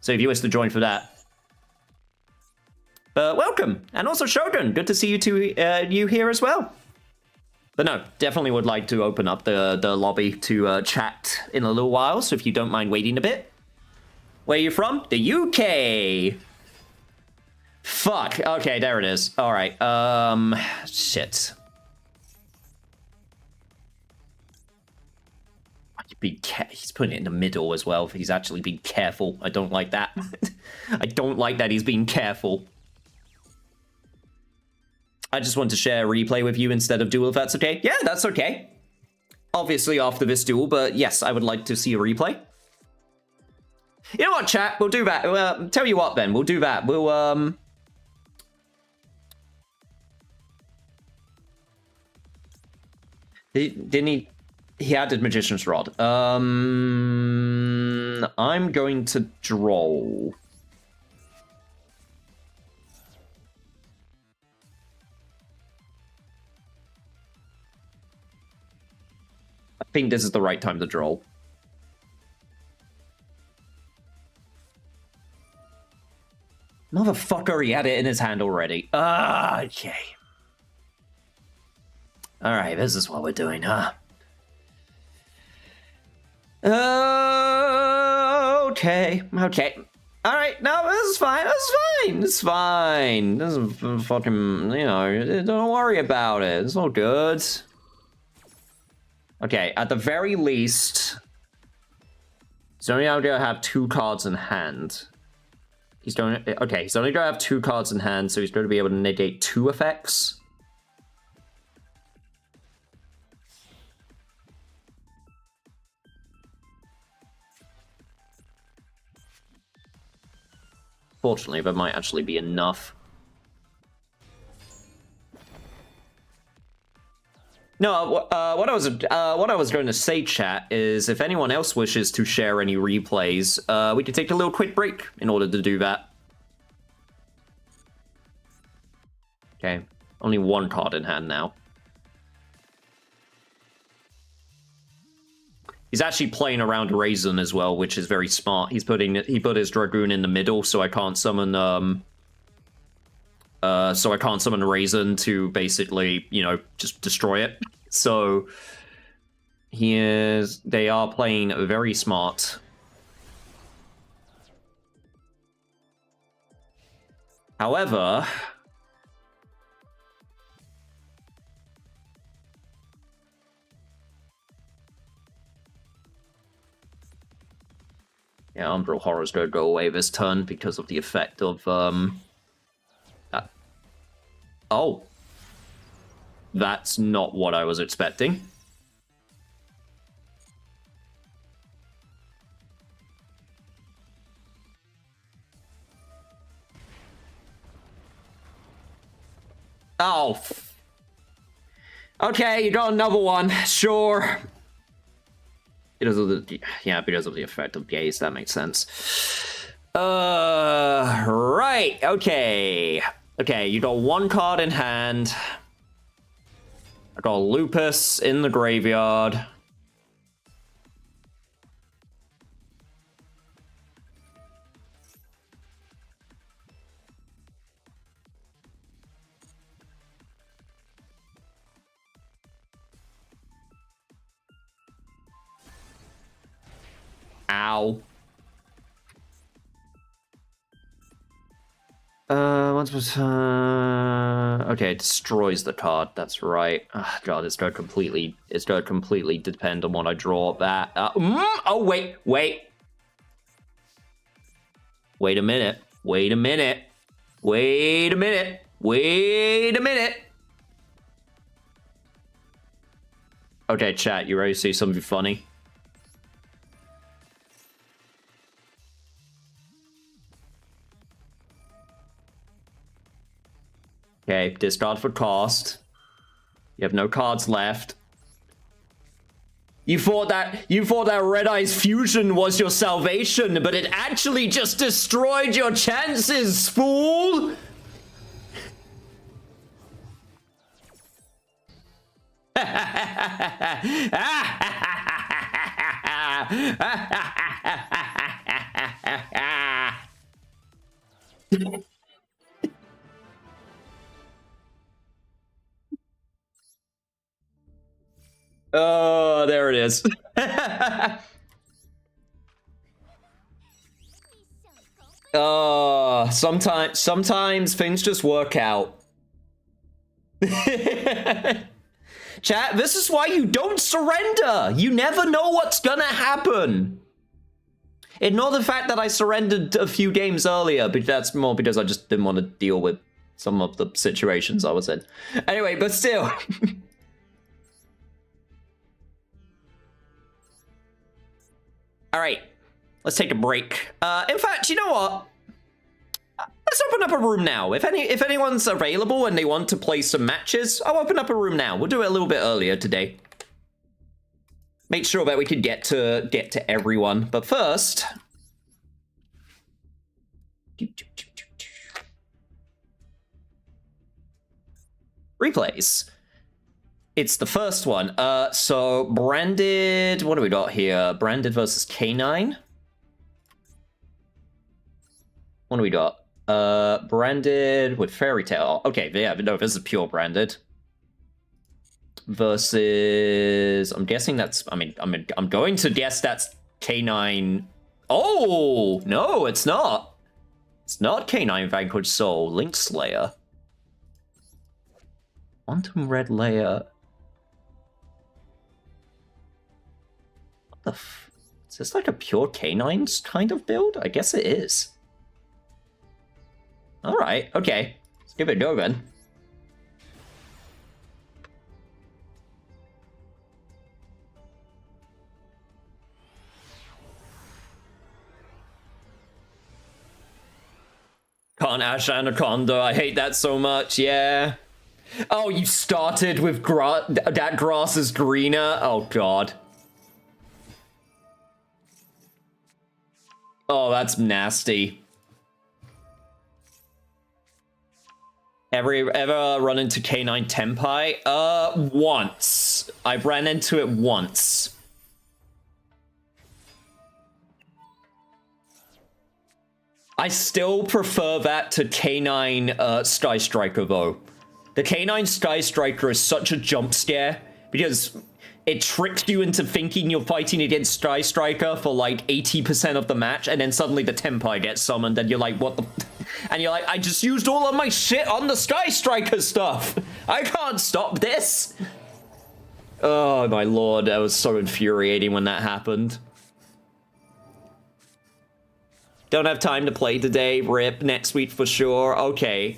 So if you wish to join for that. Welcome. And also Shogun. Good to see you here as well. But no, definitely would like to open up the lobby to chat in a little while. So if you don't mind waiting a bit. Where are you from? The UK. Fuck. Okay, there it is. All right. Shit. He's putting it in the middle as well. He's actually being careful. I don't like that. I don't like that he's being careful. I just want to share a replay with you instead of duel, if that's okay. Yeah, that's okay. Obviously after this duel, but yes, I would like to see a replay. You know what, chat? We'll do that. Well, tell you what, then. We'll do that. We'll, Didn't he... He added Magician's Rod. I'm going to draw. I think this is the right time to draw. Motherfucker, he had it in his hand already. Okay. Alright, this is what we're doing, huh? Okay. All right, no, this is fine. It's fine. This is fucking, you know, don't worry about it. It's all good. Okay, at the very least, he's only going to have 2 cards in hand. He's only going to have 2 cards in hand, so he's going to be able to negate 2 effects. Fortunately, that might actually be enough. No, what I was going to say, chat, is if anyone else wishes to share any replays, we could take a little quick break in order to do that. Okay, only 1 card in hand now. He's actually playing around Raisin as well, which is very smart. He put his Dragoon in the middle, so I can't summon Raisin to basically, you know, just destroy it. So they are playing very smart. However, yeah, Umbral Horror's gonna go away this turn because of the effect of, Oh. That's not what I was expecting. Oh. Okay, you got another one. Sure. Because of the effect of gaze, that makes sense. Right, okay. Okay, you got 1 card in hand. I got Lupus in the graveyard. Ow. Okay, it destroys the card. That's right. Oh, God, it's going to completely depend on what I draw. That. Oh, wait. Wait a minute. Okay, chat, you ready to see something funny? Okay, discard for cost. You have no cards left. You thought that Red Eye's fusion was your salvation, but it actually just destroyed your chances, fool! Oh, there it is. Oh, sometimes things just work out. Chat, this is why you don't surrender. You never know what's gonna happen. Ignore the fact that I surrendered a few games earlier, but that's more because I just didn't want to deal with some of the situations I was in. Anyway, but still. All right, let's take a break. In fact, you know what? Let's open up a room now. If anyone's available and they want to play some matches, I'll open up a room now. We'll do it a little bit earlier today. Make sure that we can get to everyone. But first, replays. It's the first one. So Branded, what do we got here? Branded versus K9. What do we got? Branded with Fairy Tale. Okay, yeah, but no, this is pure Branded. Versus, I'm guessing that's, I'm going to guess that's K9. Oh, no, it's not. It's not K9 Vanquished Soul, Link Slayer. Quantum Red Layer. What the f... Is this like a pure K9 kind of build? I guess it is. Alright, okay. Let's give it a go then. Can't Ash Anaconda, I hate that so much, yeah. Oh, you started with that grass is greener? Oh, God. Oh, that's nasty. Ever run into K9 Tenpai? Once. I ran into it once. I still prefer that to K9 Sky Striker, though. The K9 Sky Striker is such a jump scare, because it tricks you into thinking you're fighting against Sky Striker for like 80% of the match, and then suddenly the Tenpai gets summoned, and you're like, what the... And you're like, I just used all of my shit on the Sky Striker stuff! I can't stop this! Oh my lord, that was so infuriating when that happened. Don't have time to play today, rip, next week for sure, okay.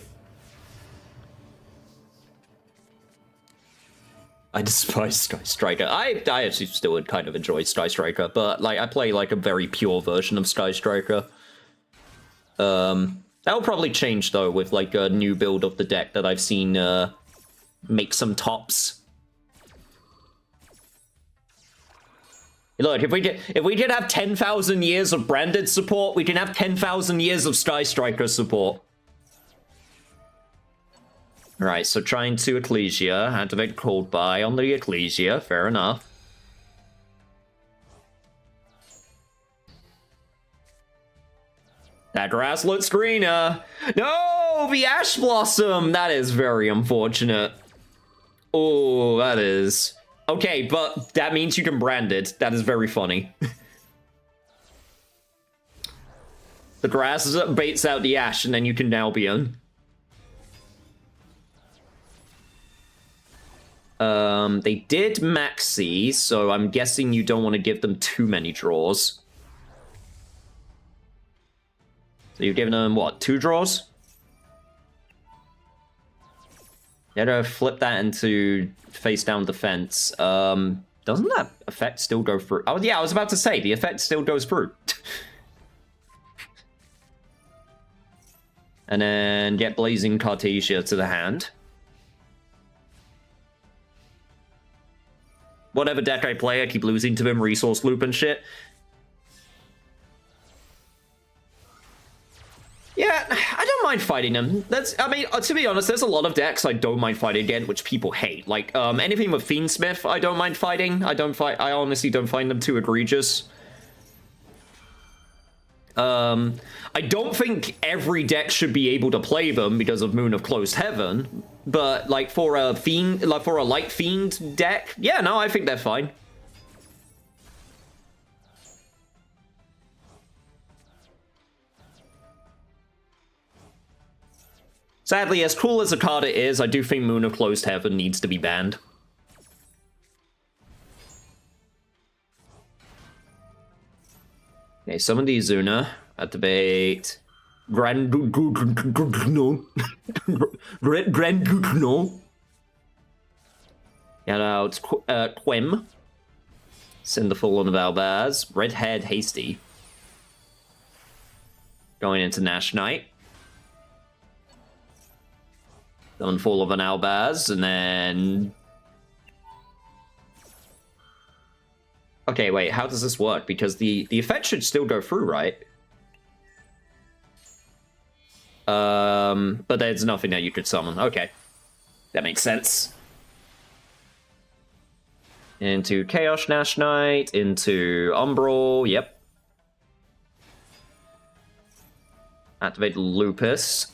I despise Sky Striker. I actually still would kind of enjoy Sky Striker, but like I play like a very pure version of Sky Striker. That'll probably change though with like a new build of the deck that I've seen make some tops. Look, if we could have 10,000 years of Branded support, we can have 10,000 years of Sky Striker support. Alright, so trying to Ecclesia, activate Cold Buy on the Ecclesia, fair enough. That grass looks greener! No! The Ash Blossom! That is very unfortunate. Oh, that is... Okay, but that means you can brand it. That is very funny. The grass baits out the Ash, and then you can now be in. They did maxi, so I'm guessing you don't want to give them too many draws. So you've given them, what, 2 draws? You gotta flip that into face down defense. Doesn't that effect still go through? Oh yeah, I was about to say, the effect still goes through. And then get Blazing Cartesia to the hand. Whatever deck I play, I keep losing to him, resource loop and shit. Yeah, I don't mind fighting him. I mean, to be honest, there's a lot of decks I don't mind fighting again, which people hate. Like, anything with Fiendsmith, I don't mind fighting. I honestly don't find them too egregious. I don't think every deck should be able to play them because of Moon of Closed Heaven, but like for a fiend, like for a light fiend deck, yeah, no, I think they're fine. Sadly, as cool as a card it is, I do think Moon of Closed Heaven needs to be banned. Okay, summon the Izuna. Activate Grand Gugno. Get out Quem. Send the Fallen of Albaz. Redhead Hasty. Going into Nash Knight. Summon Fall of an Albaz, and then... Okay, wait, how does this work? Because the effect should still go through, right? But there's nothing that you could summon. Okay. That makes sense. Into Chaos Nash Knight, into Umbral, yep. Activate Lupus.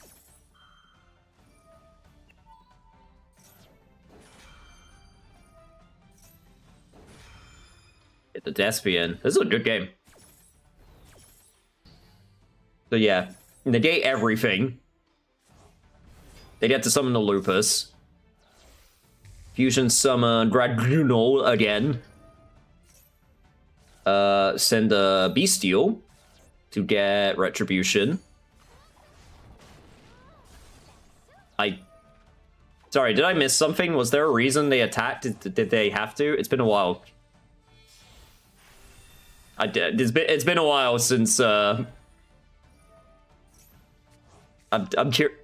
Hit the Despian. This is a good game. So yeah, negate everything. They get to summon the Lupus. Fusion summon Dragunol again. Send a Bestial to get Retribution. Sorry, did I miss something? Was there a reason they attacked? Did they have to? It's been a while. It's been a while since I'm curious.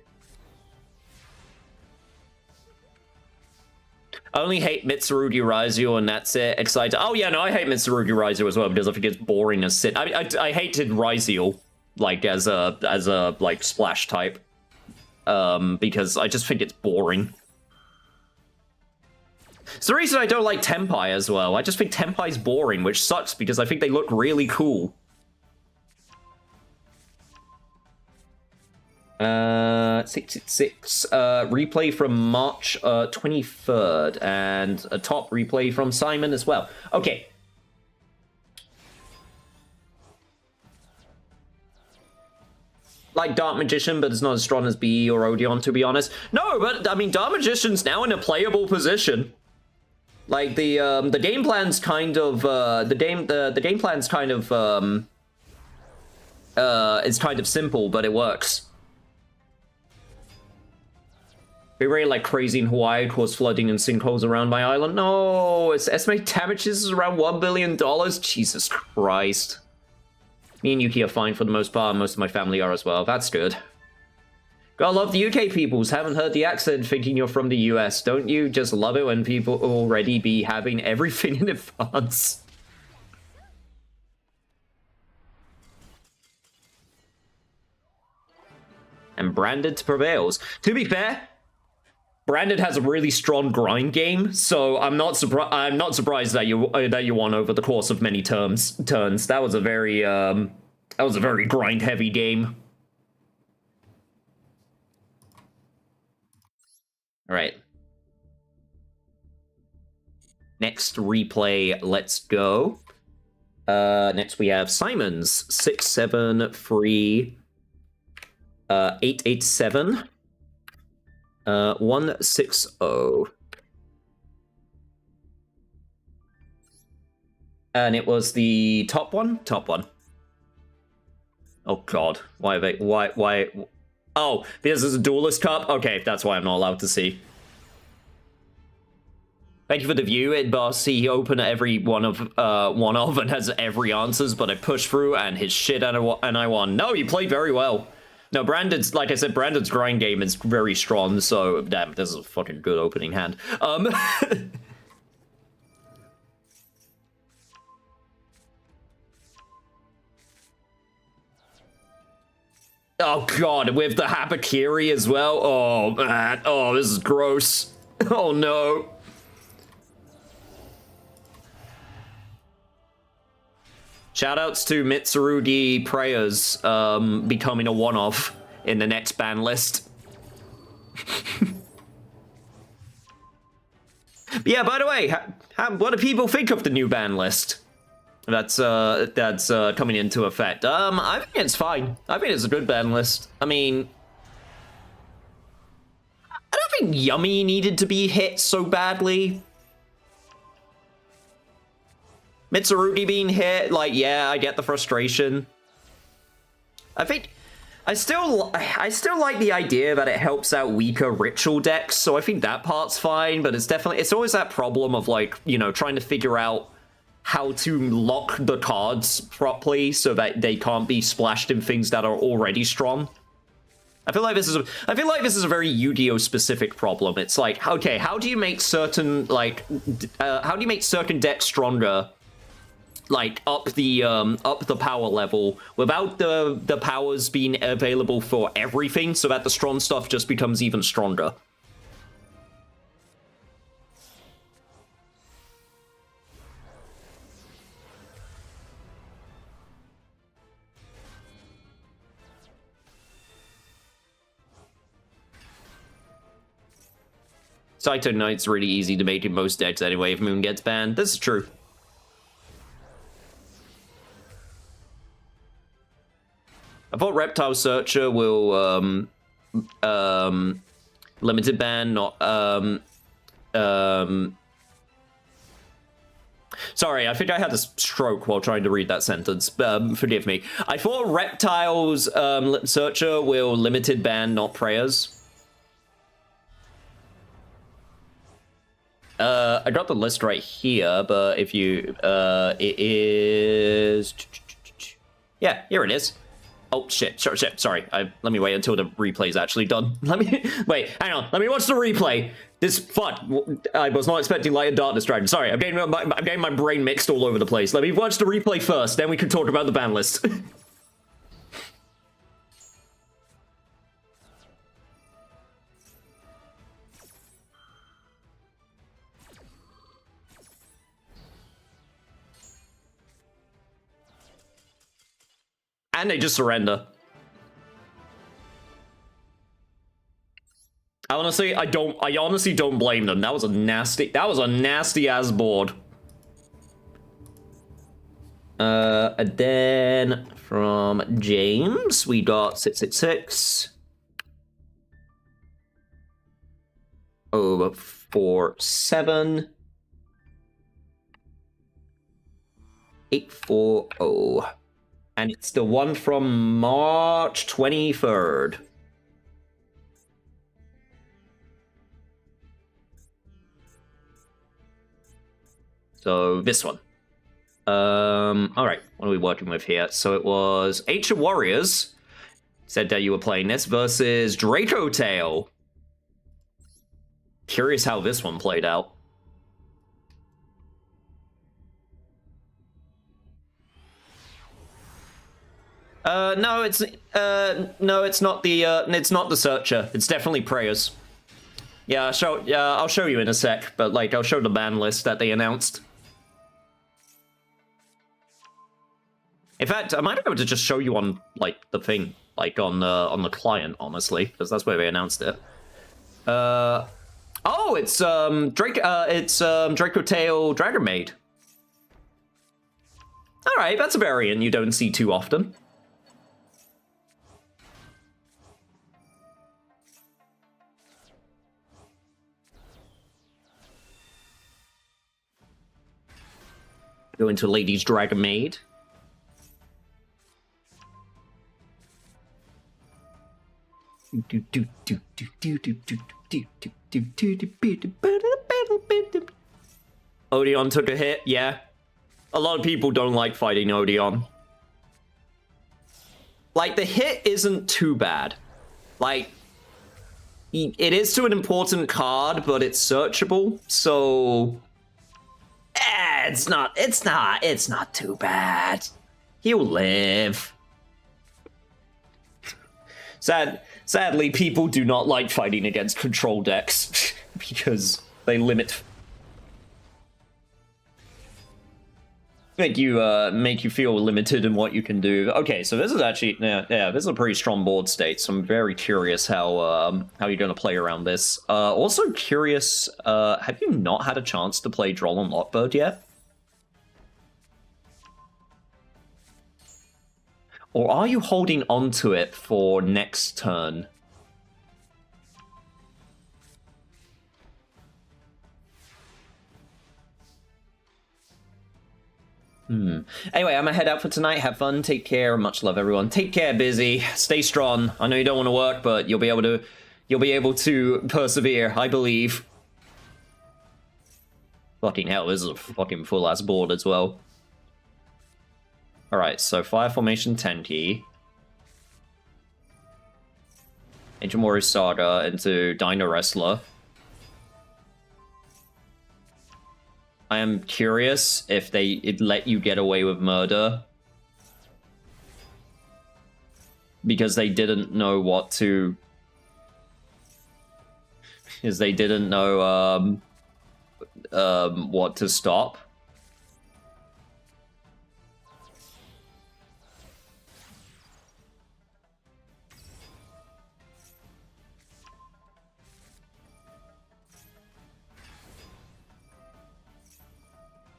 I only hate Mitsurugi Raizu, and that's it. Excited. Oh yeah, no, I hate Mitsurugi Raizu as well because I think it's boring as shit. I hated Raizu like as a like splash type, because I just think it's boring. It's the reason I don't like Tenpai as well. I just think Tenpai's boring, which sucks because I think they look really cool. 666 replay from March 23rd, and a top replay from Simon as well. Okay. Like Dark Magician, but it's not as strong as BE or Odeon, to be honest. No, but I mean, Dark Magician's now in a playable position. Like the game plan's kind of the game plan's kind of it's kind of simple, but it works. Be really like crazy in Hawaii, cause flooding and sinkholes around my island. No, its estimated damages is around $1 billion. Jesus Christ. Me and Yuki are fine for the most part. Most of my family are as well. That's good. Gotta love the UK peoples. Haven't heard the accent thinking you're from the US. Don't you just love it when people already be having everything in advance? And Branded prevails. To be fair, Branded has a really strong grind game, so I'm not surprised that you won over the course of many turns. That was a very grind heavy game. All right. Next replay, let's go. Next we have Simon's 673 887 160. And it was the top one? Top one. Oh god. Why? Oh, because it's a duelist cup? Okay, that's why I'm not allowed to see. Thank you for the view. It boss he opened every one of and has every answers, but I pushed through and his shit and I won. No, you played very well. No, Brandon's, like I said, Brandon's grind game is very strong, so damn, this is a fucking good opening hand. Oh god, with the Habakiri as well? Oh man, oh this is gross. Oh no. Shoutouts to Mitsurugi Prayers becoming a one-off in the next ban list. But yeah, by the way, what do people think of the new ban list? That's coming into effect. I think it's fine. I think it's a good ban list. I mean, I don't think Yummy needed to be hit so badly. Mitsurugi being hit, like, yeah, I get the frustration. I think I still like the idea that it helps out weaker ritual decks, so I think that part's fine, but it's always that problem of, like, you know, trying to figure out how to lock the cards properly so that they can't be splashed in things that are already strong. I feel like this is a very Yu-Gi-Oh specific problem. It's like, okay, how do you make certain decks stronger, like up the power level without the powers being available for everything, so that the strong stuff just becomes even stronger? Saito Knight's really easy to make in most decks anyway if Moon gets banned. This is true. I thought Reptile Searcher will limited ban, not sorry, I think I had a stroke while trying to read that sentence. Forgive me. I thought Reptile's Searcher will limited ban, not Prayers. I got the list right here, but if you, it is, yeah, here it is. Oh shit, sorry. Let me wait until the replay's actually done. Wait, hang on. Let me watch the replay. I was not expecting Light and Darkness Dragon. Sorry, I'm getting my brain mixed all over the place. Let me watch the replay first, then we can talk about the ban list. And they just surrender. Honestly, I honestly don't blame them. That was a nasty ass board. And then from James, we got 666. 047. 840. And it's the one from March 23rd. So this one. All right, what are we working with here? So it was Ancient Warriors, said that you were playing this, versus Draco Tail. Curious how this one played out. No, it's not the Searcher. It's definitely Prayers. Yeah, I'll show you in a sec, but like I'll show the ban list that they announced. In fact, I might be able to just show you on like the thing, like on the client, honestly, because that's where they announced it. Oh, it's Draco Tail Dragon Maid. All right, that's a variant you don't see too often. Go into Lady's Dragon Maid. Odeon took a hit, yeah. A lot of people don't like fighting Odeon. Like, the hit isn't too bad. Like, it is to an important card, but it's searchable, so... it's not too bad. He'll live. Sadly, people do not like fighting against control decks because they make you feel limited in what you can do. Okay, so this is actually this is a pretty strong board state. So I'm very curious how you're gonna play around this. Also curious, have you not had a chance to play Droll and Lockbird yet? Or are you holding on to it for next turn? Anyway, I'm gonna head out for tonight. Have fun. Take care. Much love, everyone. Take care, Busy. Stay strong. I know you don't want to work, but you'll be able to persevere. I believe. Fucking hell, this is a fucking full ass board as well. All right, so Fire Formation 10 key. Ancient Warrior Saga into Dino Wrestler. I am curious if it'd let you get away with murder. Because they didn't know what to... Because they didn't know what to stop.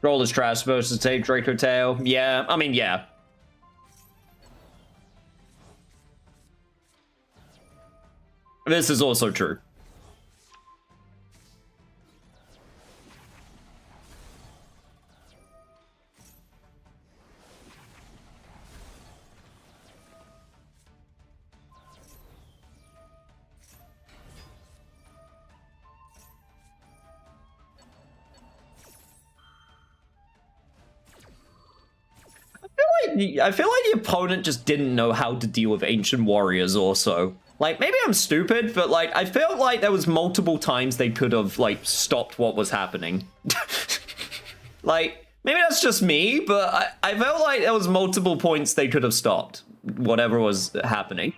Roll is trash versus take Draco Tail. Yeah, I mean, yeah. This is also true. I feel like the opponent just didn't know how to deal with Ancient Warriors also. Like, maybe I'm stupid, but, like, I felt like there was multiple times they could have, like, stopped what was happening. Like, maybe that's just me, but I felt like there was multiple points they could have stopped whatever was happening.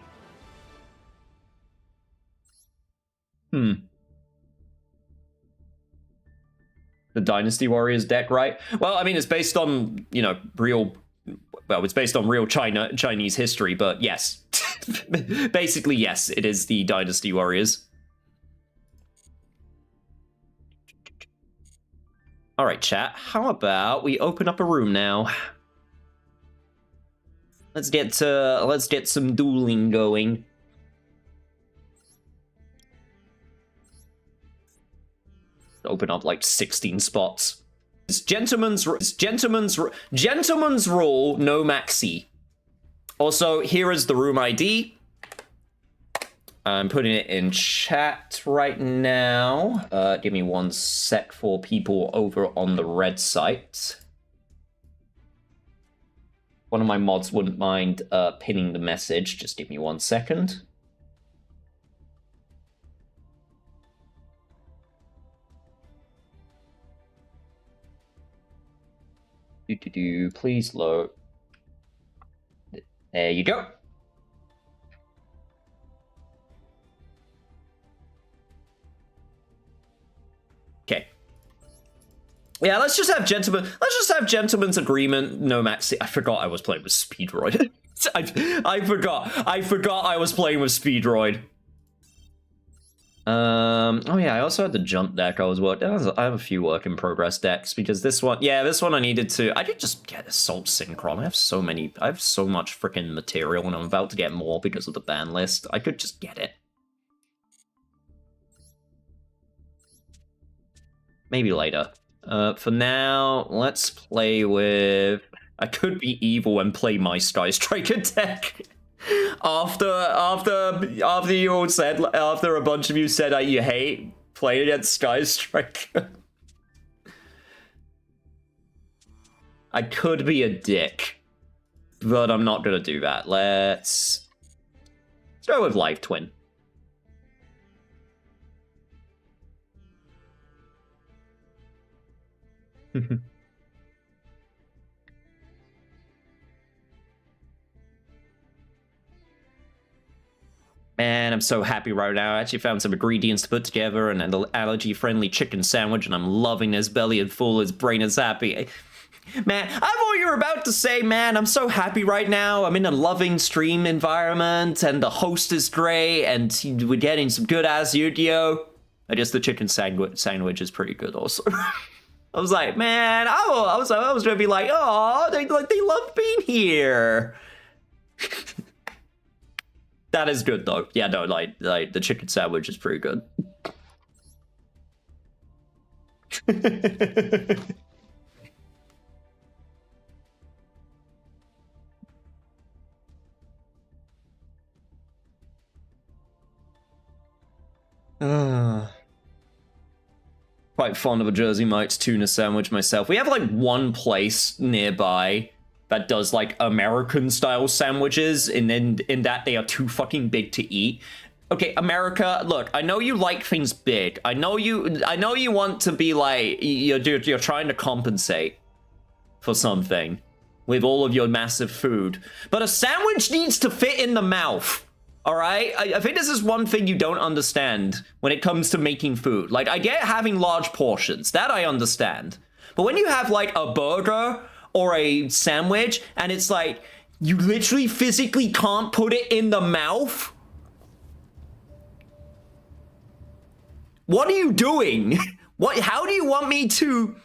The Dynasty Warriors deck, right? Well, I mean, it's based on, you know, it's based on real Chinese history, but yes. Basically, yes, it is the Dynasty Warriors. All right, chat. How about we open up a room now? Let's get some dueling going. Open up like 16 spots. It's gentleman's rule, no maxi. Also, here is the room ID. I'm putting it in chat right now. Give me 1 sec for people over on the red site. One of my mods wouldn't mind pinning the message. Just give me 1 second. Please load. There you go. Okay. Yeah, let's just have gentleman's agreement. No maxi. I forgot I was playing with Speedroid. I forgot I was playing with Speedroid. Oh yeah, I also had the jump deck I was working. I have a few work in progress decks because this one I needed to. I could just get Assault Synchron. I have so much freaking material, and I'm about to get more because of the ban list. I could just get it. Maybe later. For now, let's play with. I could be evil and play my Sky Striker deck. After a bunch of you said you hate playing against Sky Striker. I could be a dick, but I'm not gonna do that. Let's go with Live Twin. Man, I'm so happy right now. I actually found some ingredients to put together and an allergy-friendly chicken sandwich, and I'm loving this. Belly is full, his brain is happy. Man, I thought you were about to say, man, I'm so happy right now. I'm in a loving stream environment, and the host is great, and we're getting some good-ass Yu-Gi-Oh! I guess the chicken sandwich is pretty good also. I was like, man, I was gonna be like, oh, they love being here. That is good though. Yeah, no, like the chicken sandwich is pretty good. Quite fond of a Jersey Mike's tuna sandwich myself. We have like one place nearby that does like American style sandwiches, and then in that they are too fucking big to eat. Okay, America, look, I know you like things big. I know you want to be like you're trying to compensate for something with all of your massive food, but a sandwich needs to fit in the mouth. All right, I think this is one thing you don't understand when it comes to making food. Like, I get having large portions, that I understand. But when you have like a burger or a sandwich and it's like, you literally physically can't put it in the mouth? What are you doing? How do you want me to...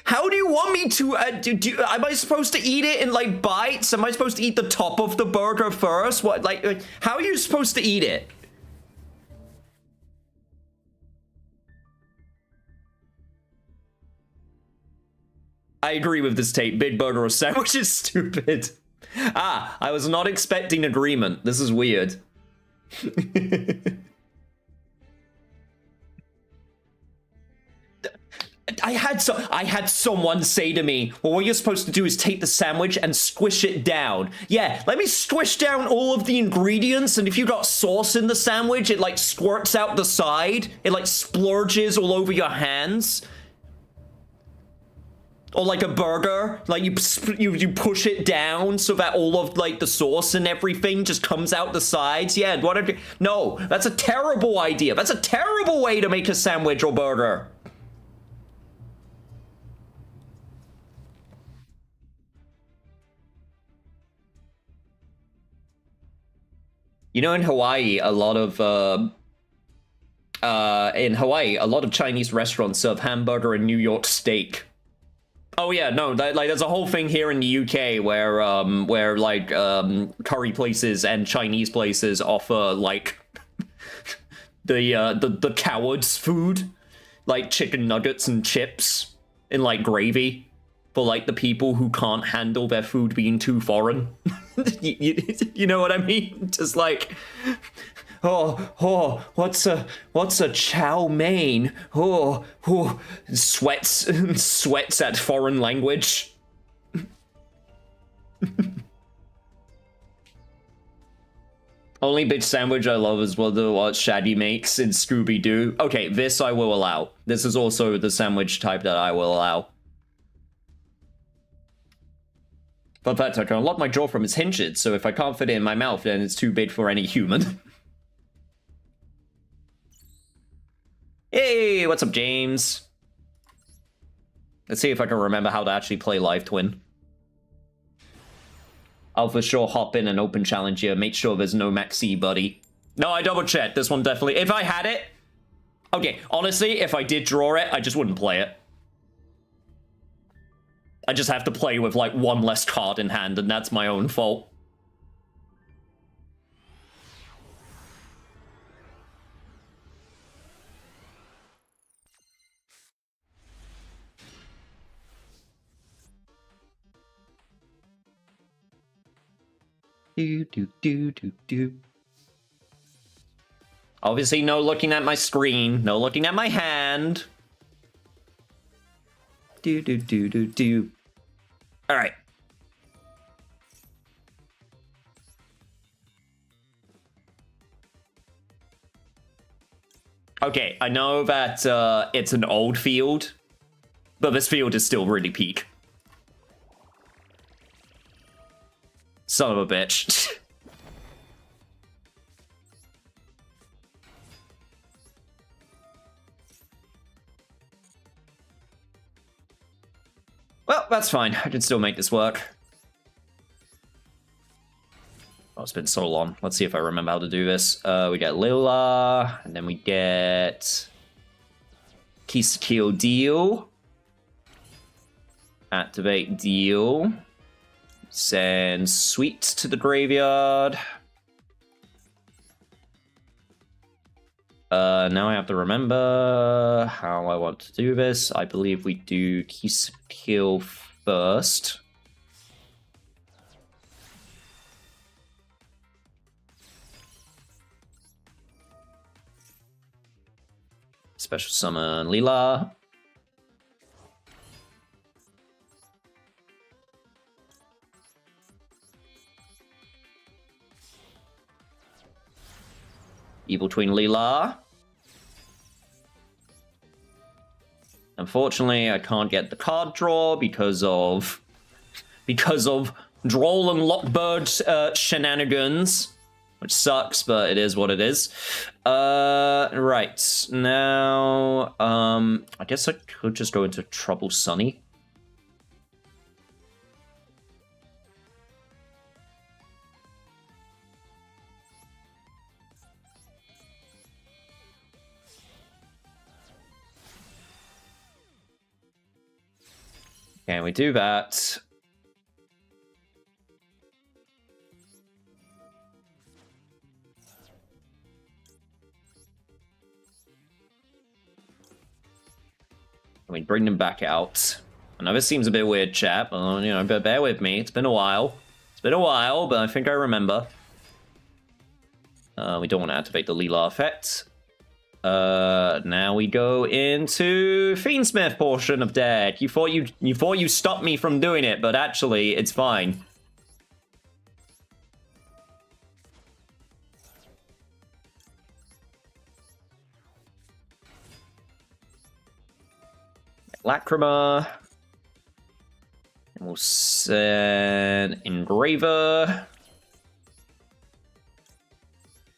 How do you want me to, am I supposed to eat it in, like, bites? Am I supposed to eat the top of the burger first? What, like, how are you supposed to eat it? I agree with this tape. Big burger or sandwich is stupid. Ah, I was not expecting agreement. This is weird. I had someone say to me, well, what you're supposed to do is take the sandwich and squish it down. Yeah, let me squish down all of the ingredients, and if you got sauce in the sandwich, it like squirts out the side. It like splurges all over your hands. Or like a burger, like you push it down so that all of like the sauce and everything just comes out the sides. Yeah, no, that's a terrible idea. That's a terrible way to make a sandwich or burger. You know, in Hawaii, a lot of Chinese restaurants serve hamburger and New York steak. Oh yeah, no, there's a whole thing here in the UK where curry places and Chinese places offer like the cowards food, like chicken nuggets and chips in like gravy for like the people who can't handle their food being too foreign. You know what I mean? Just like, what's a chow mein? Sweats at foreign language. Only big sandwich I love is what Shaggy makes in Scooby-Doo. Okay, this I will allow. This is also the sandwich type that I will allow. Fun fact, I can unlock my jaw from its hinges, so if I can't fit it in my mouth, then it's too big for any human. Hey, what's up, James? Let's see if I can remember how to actually play Live Twin. I'll for sure hop in and open challenge here. Make sure there's no Maxi, buddy. No, I double checked. This one definitely... If I had it... Okay, honestly, if I did draw it, I just wouldn't play it. I just have to play with, like, one less card in hand, and that's my own fault. Do. Obviously, no looking at my screen. No looking at my hand. Do. All right. Okay, I know that it's an old field, but this field is still really peak. Son of a bitch. Well, that's fine. I can still make this work. Oh, it's been so long. Let's see if I remember how to do this. We get Lila, and then we get Kill Deal. Activate Deal. Send Sweet to the graveyard. Now I have to remember how I want to do this. I believe we do Kill first. Special summon Lila. Evil Twin Lila. Unfortunately, I can't get the card draw because of Droll and Lockbird shenanigans, which sucks, but it is what it is. Right now, I guess I could just go into Trouble Sunny. Can we do that? Can we bring them back out? I know this seems a bit weird, chat, but, you know, but bear with me. It's been a while. It's been a while, but I think I remember. We don't want to activate the Lila effect. Now we go into Fiendsmith portion of deck. You thought you stopped me from doing it, but actually, it's fine. Lacrima. And we'll send Engraver.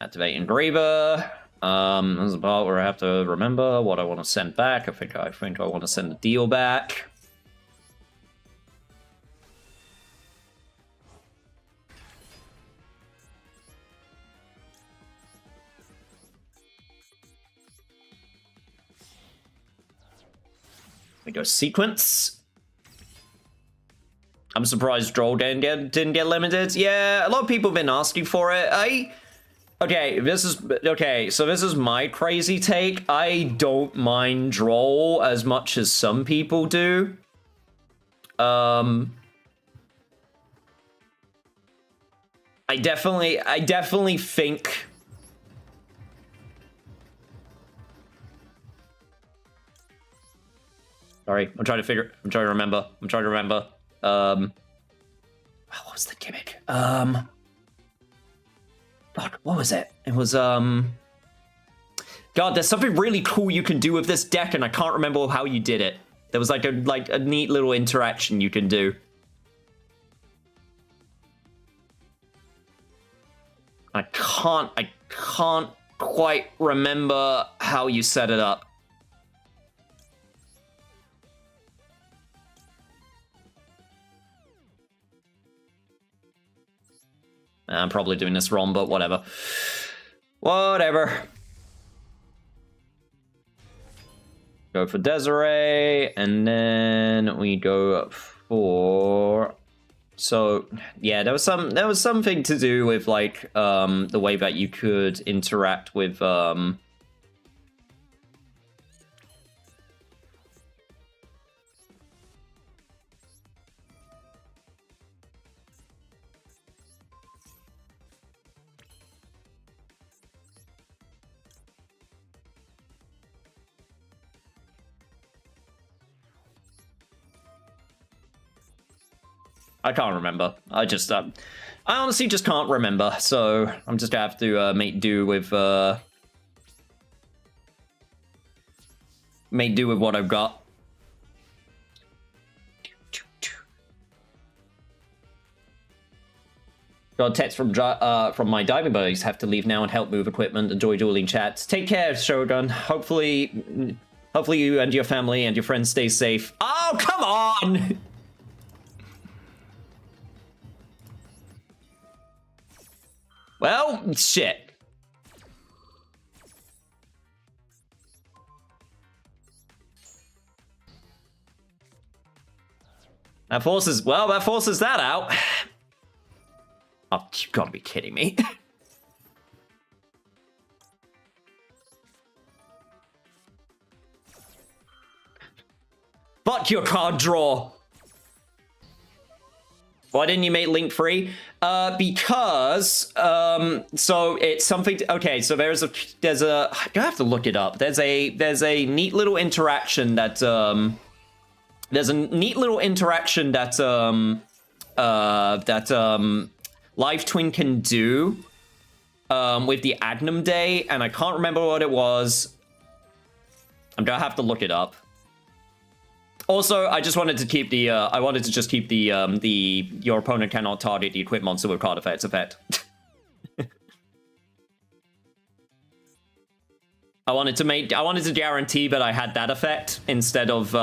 Activate Engraver. This is the part where I have to remember what I want to send back. I think I want to send the deal back. We go sequence. I'm surprised Droll didn't get limited. Yeah, a lot of people have been asking for it. Okay, so this is my crazy take. I don't mind Droll as much as some people do. I definitely think sorry, I'm trying to remember. What was the gimmick? God, what was it? It was, God, there's something really cool you can do with this deck, and I can't remember how you did it. There was like a neat little interaction you can do. I can't quite remember how you set it up. I'm probably doing this wrong, but whatever. Whatever. Go for Desiree, and then we go for... So, yeah, there was something to do with, like, the way that you could interact with, I can't remember. I honestly just can't remember, so I'm just gonna have to make do with what I've got. Got a text from my diving buddies. Have to leave now and help move equipment. Enjoy dueling chats. Take care, Shogun. Hopefully you and your family and your friends stay safe. Oh, come on! Well, shit. That forces that out. Oh, you gotta be kidding me. Fuck your card draw. Why didn't you make Link free? Because so it's something. Okay, so there's a I have to look it up. There's a neat little interaction that Live Twin can do with the Agnum Day, and I can't remember what it was. I'm gonna have to look it up. Also, I just wanted to keep the I wanted to just keep the your opponent cannot target the equip monster with card effects effect. I wanted to guarantee that I had that effect instead of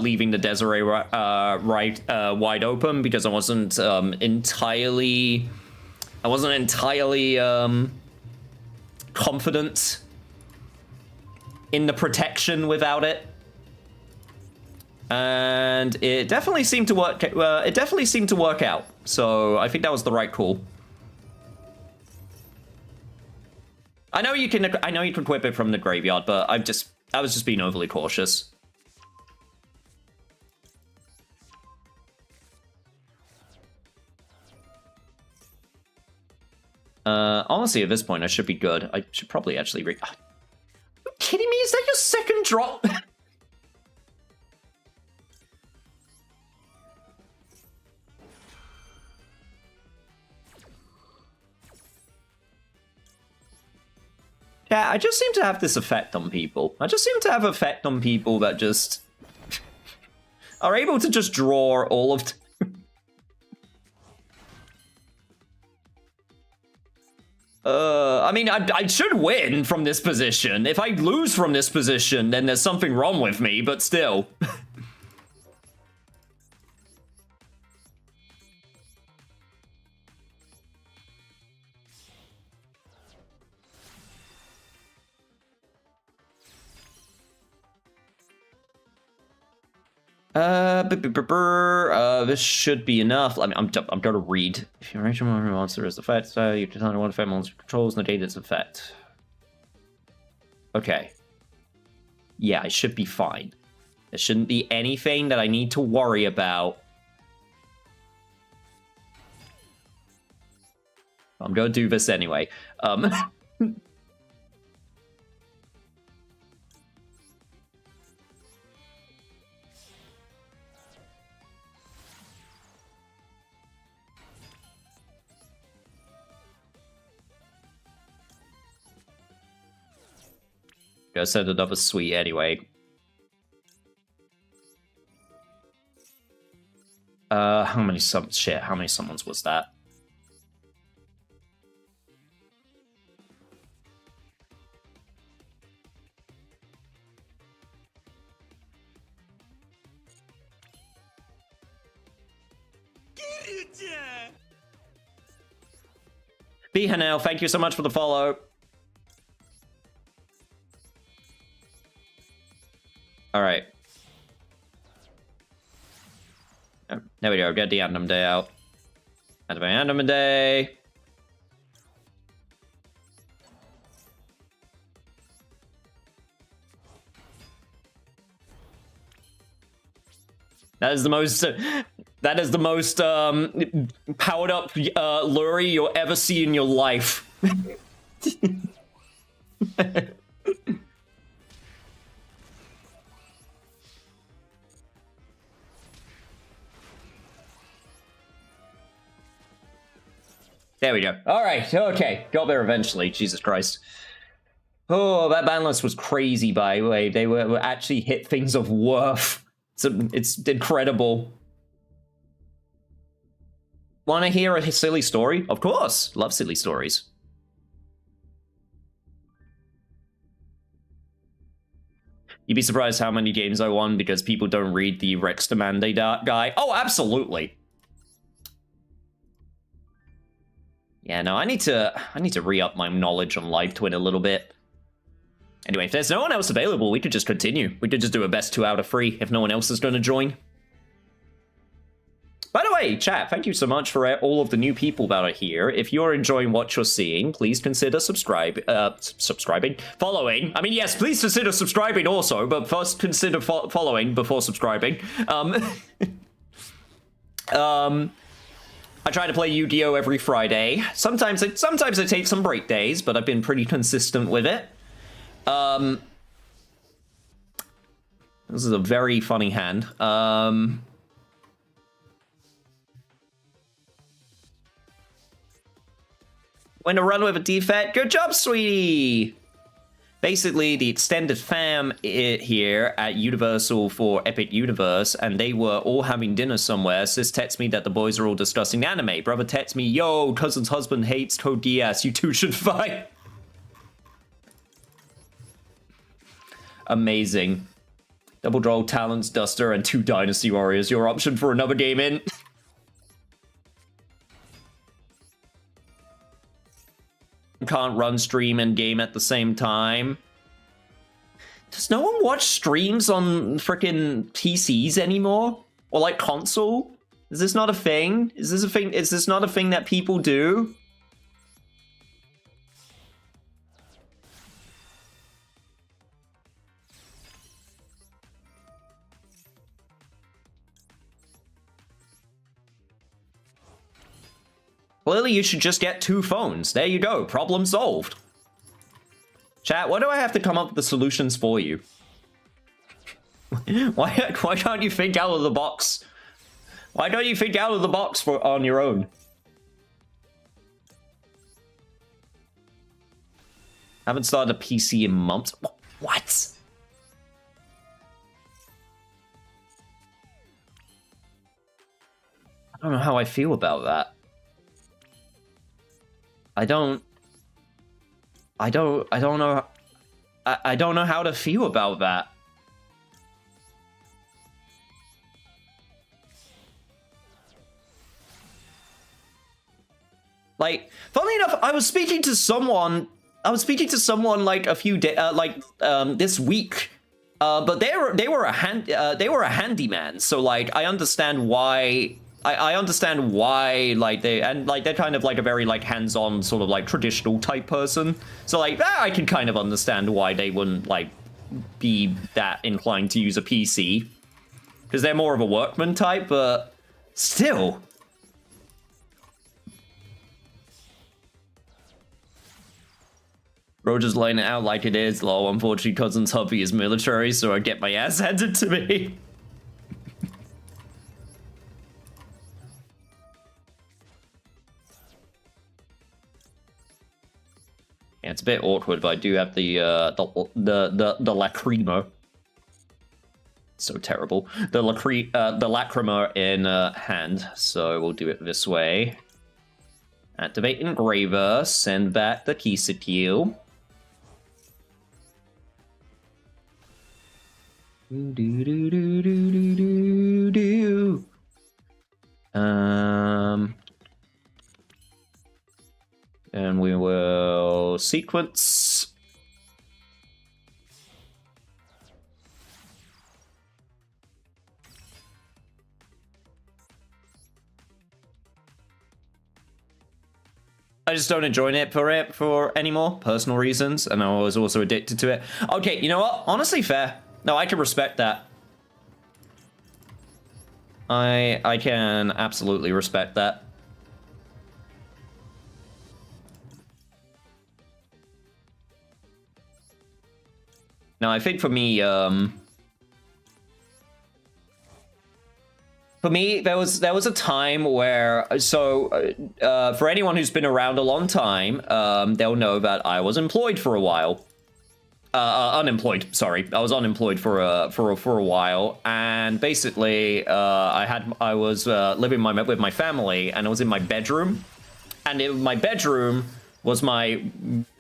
leaving the Desiree wide open, because I wasn't entirely confident in the protection without it. And it definitely seemed to work. It definitely seemed to work out. So I think that was the right call. I know you can equip it from the graveyard, but I was just being overly cautious. Honestly, at this point, I should be good. I should probably actually Are you kidding me? Is that your second drop? Yeah, I just seem to have this effect on people. I just seem to have an effect on people that just are able to just draw all of... I mean, I should win from this position. If I lose from this position, then there's something wrong with me, but still. This should be enough. I mean, I'm gonna read. If you arrange a monster as effect, you determine what effect monster controls, negate its effect. Okay. Yeah, I should be fine. There shouldn't be anything that I need to worry about. I'm gonna do this anyway. Gonna send another suite anyway. How many summons was that? B Hanel, thank you so much for the follow. All right. Oh, there we go. Get the Agnum Day out. Activate Agnum Day. That is the most. That is the most powered up Lurie you'll ever see in your life. There we go. All right. Okay. Got there eventually. Jesus Christ. Oh, that ban list was crazy, by the way. They were actually hit things of worth. It's incredible. Want to hear a silly story? Of course. Love silly stories. You'd be surprised how many games I won because people don't read the Rex Demande guy. Oh, absolutely. Yeah, no, I need to re-up my knowledge on Live Twin a little bit. Anyway, if there's no one else available, we could just continue. We could just do a best 2 out of 3 if no one else is going to join. By the way, chat, thank you so much for all of the new people that are here. If you're enjoying what you're seeing, please consider subscribing. Following. I mean, yes, please consider subscribing also, but first consider following before subscribing. I try to play Yu-Gi-Oh! Every Friday. Sometimes I take some break days, but I've been pretty consistent with it. This is a very funny hand. Win a run with a defect. Good job, sweetie! Basically, the extended fam here at Universal for Epic Universe, and they were all having dinner somewhere. Sis texts me that the boys are all discussing anime. Brother texts me, yo, cousin's husband hates Code Geass. You two should fight. Amazing. Double draw, Talents, Duster, and 2 Dynasty Warriors. Your option for another game in. Can't run stream and game at the same time. Does no one watch streams on frickin' PCs anymore? Or like console? Is this not a thing? Is this a thing? Is this not a thing that people do? Clearly, you should just get 2 phones. There you go. Problem solved. Chat, why do I have to come up with the solutions for you? Why can't you think out of the box? Why don't you think out of the box on your own? Haven't started a PC in months. What? I don't know how I feel about that. I don't know. I don't know how to feel about that. Like, funnily enough, I was speaking to someone like a few days, this week. But they were a handyman. So like, I understand why. I understand why, like, they're kind of like a very, like, hands-on sort of, like, traditional type person. So, like, I can kind of understand why they wouldn't, like, be that inclined to use a PC. Because they're more of a workman type, but still. Roger's laying it out like it is, lol. Unfortunately, cousin's hubby is military, so I get my ass handed to me. Yeah, it's a bit awkward, but I do have the lacrima. So terrible. The lacrima in hand. So we'll do it this way. Activate engraver. Send back the key skill. And we will sequence. I just don't enjoy it for anymore, personal reasons, and I was also addicted to it. Okay, you know what? Honestly, fair. No, I can respect that. I can absolutely respect that. Now, I think for me, there was a time where, for anyone who's been around a long time, they'll know that I was employed for a while. Unemployed, sorry. I was unemployed for a while, and basically, I was living with my family, and I was in my bedroom, and my bedroom was my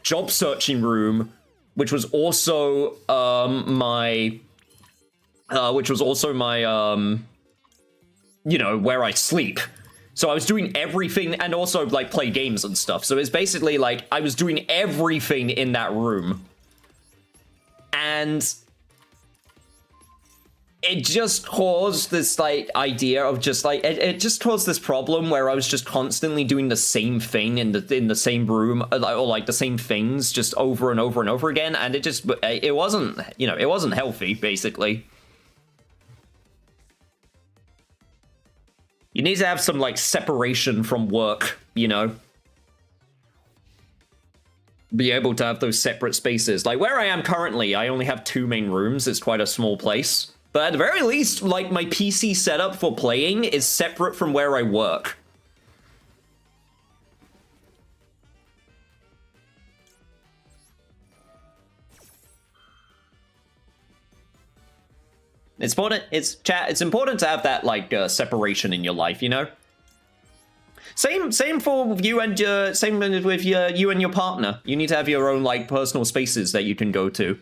job searching room, which was also my you know, where I sleep. So I was doing everything and also like play games and stuff. So it's basically like I was doing everything in that room. And it just caused this like idea of just like it just caused this problem where I was just constantly doing the same thing in the same room, or like the same things just over and over and over again, and it wasn't, you know, it wasn't healthy basically. You need to have some like separation from work, you know. Be able to have those separate spaces. Like where I am currently, I only have 2 main rooms. It's quite a small place. But at the very least, like my PC setup for playing is separate from where I work. It's important. It's important to have that like separation in your life, you know. Same for you and same with you and your partner. You need to have your own like personal spaces that you can go to.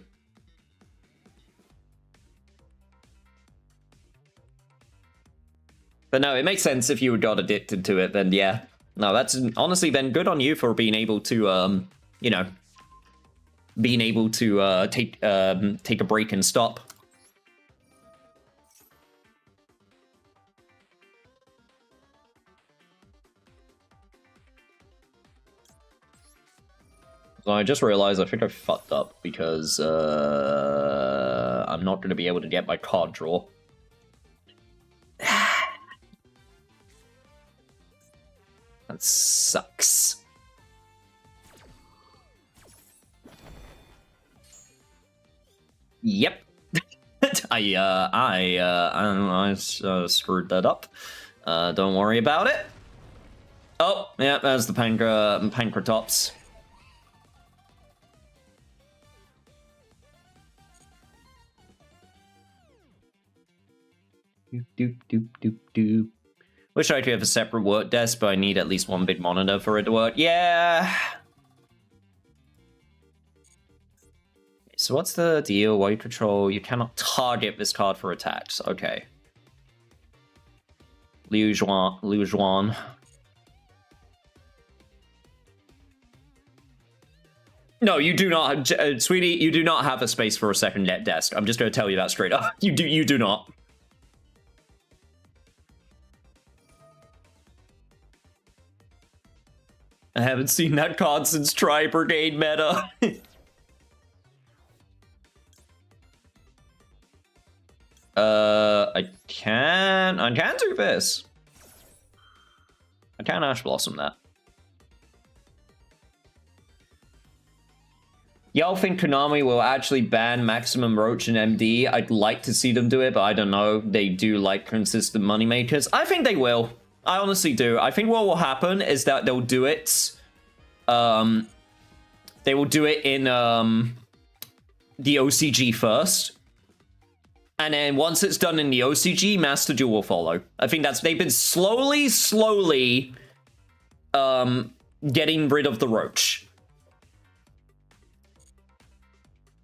But no, it makes sense if you got addicted to it. Then yeah, no, that's honestly then good on you for being able to you know, being able to take a break and stop. So I just realized I think I fucked up because I'm not going to be able to get my card draw. That sucks. Yep. I screwed that up. Don't worry about it. Oh, yeah, there's the Pancratops. Doop, doop, doop, doop. Wish I could have a separate work desk, but I need at least one big monitor for it to work. Yeah. So what's the deal? While you control, you cannot target this card for attacks. Okay. Liu Zhuan. No, you do not, sweetie. You do not have a space for a second net desk. I'm just going to tell you that straight up. You do not. I haven't seen that card since Tri-Brigade meta. I can do this. I can Ash Blossom that. Y'all think Konami will actually ban Maximum Roach and MD? I'd like to see them do it, but I don't know. They do like consistent moneymakers. I think they will. I honestly do. I think what will happen is that they'll do it. They will do it in the OCG first, and then once it's done in the OCG, Master Duel will follow. I think they've been slowly getting rid of the Roach.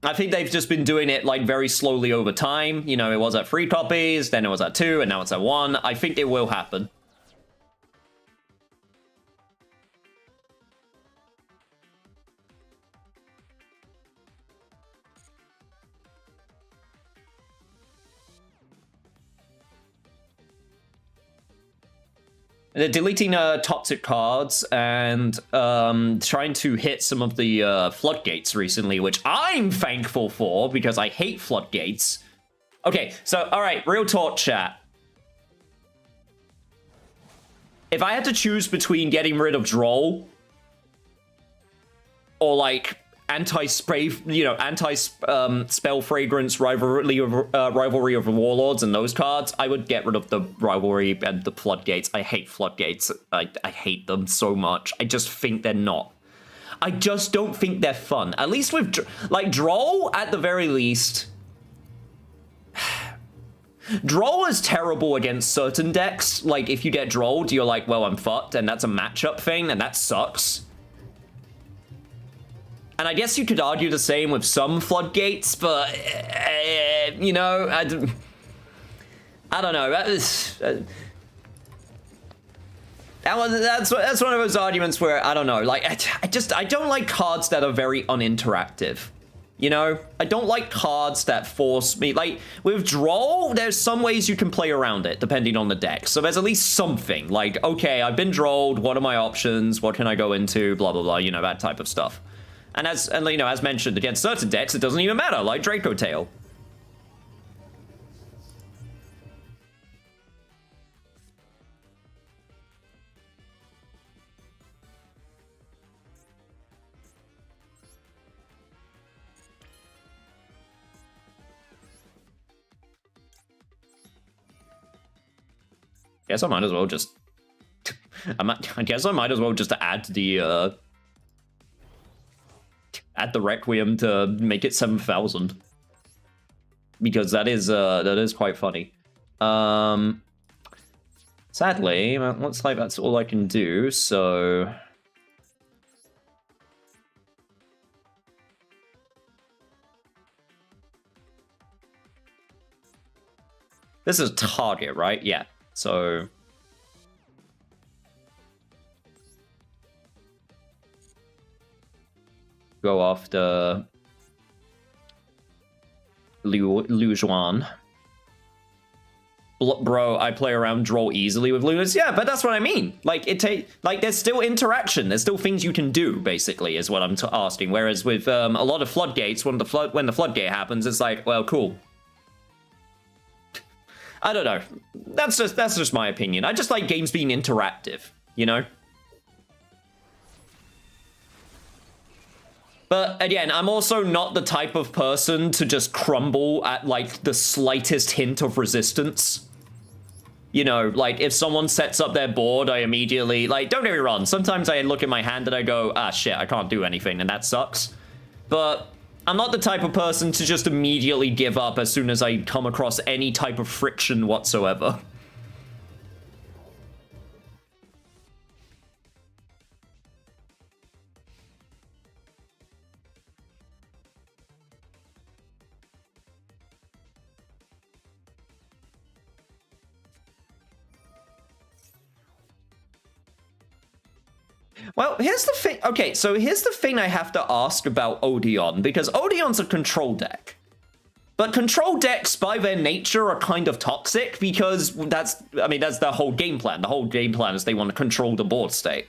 I think they've just been doing it like very slowly over time. You know, it was at 3 copies, then it was at 2, and now it's at 1. I think it will happen. They're deleting toxic cards and trying to hit some of the floodgates recently, which I'm thankful for because I hate floodgates. Okay, so, all right, real talk, chat. If I had to choose between getting rid of Droll or, like, anti-spray, you know, anti-spell fragrance rivalry of the Warlords and those cards, I would get rid of the rivalry and the floodgates. I hate floodgates. I hate them so much. I just think they're not. I just don't think they're fun. At least with, like, Droll, at the very least. Droll is terrible against certain decks. Like, if you get Drolled, you're like, well, I'm fucked, and that's a matchup thing, and that sucks. And I guess you could argue the same with some floodgates, but, you know, I don't know. That's one of those arguments where I don't know. Like I don't like cards that are very uninteractive. You know, I don't like cards that force me. Like with draw, there's some ways you can play around it depending on the deck. So there's at least something like, okay, I've been drawed. What are my options? What can I go into? Blah blah blah. You know, that type of stuff. And you know, as mentioned, against certain decks, it doesn't even matter. Like Draco Tail. Guess I might as well just. I guess I might as well just add the Requiem to make it 7,000 because that is quite funny. Sadly, it looks like that's all I can do. So. This is target, right? Yeah. So go after Liu Zhuan. Bro, I play around draw easily with Lunas. Yeah, but that's what I mean. Like there's still interaction. There's still things you can do. Basically, is what I'm asking. Whereas with a lot of floodgates, when the floodgate happens, it's like, well, cool. I don't know. That's just my opinion. I just like games being interactive, you know? But again, I'm also not the type of person to just crumble at like the slightest hint of resistance. You know, like if someone sets up their board, I immediately, like, don't get me wrong. Sometimes I look at my hand and I go, ah, shit, I can't do anything, and that sucks. But I'm not the type of person to just immediately give up as soon as I come across any type of friction whatsoever. Well, here's the thing. Okay, so here's the thing I have to ask about Odeon, because Odeon's a control deck. But control decks, by their nature, are kind of toxic, because that's the whole game plan. The whole game plan is they want to control the board state.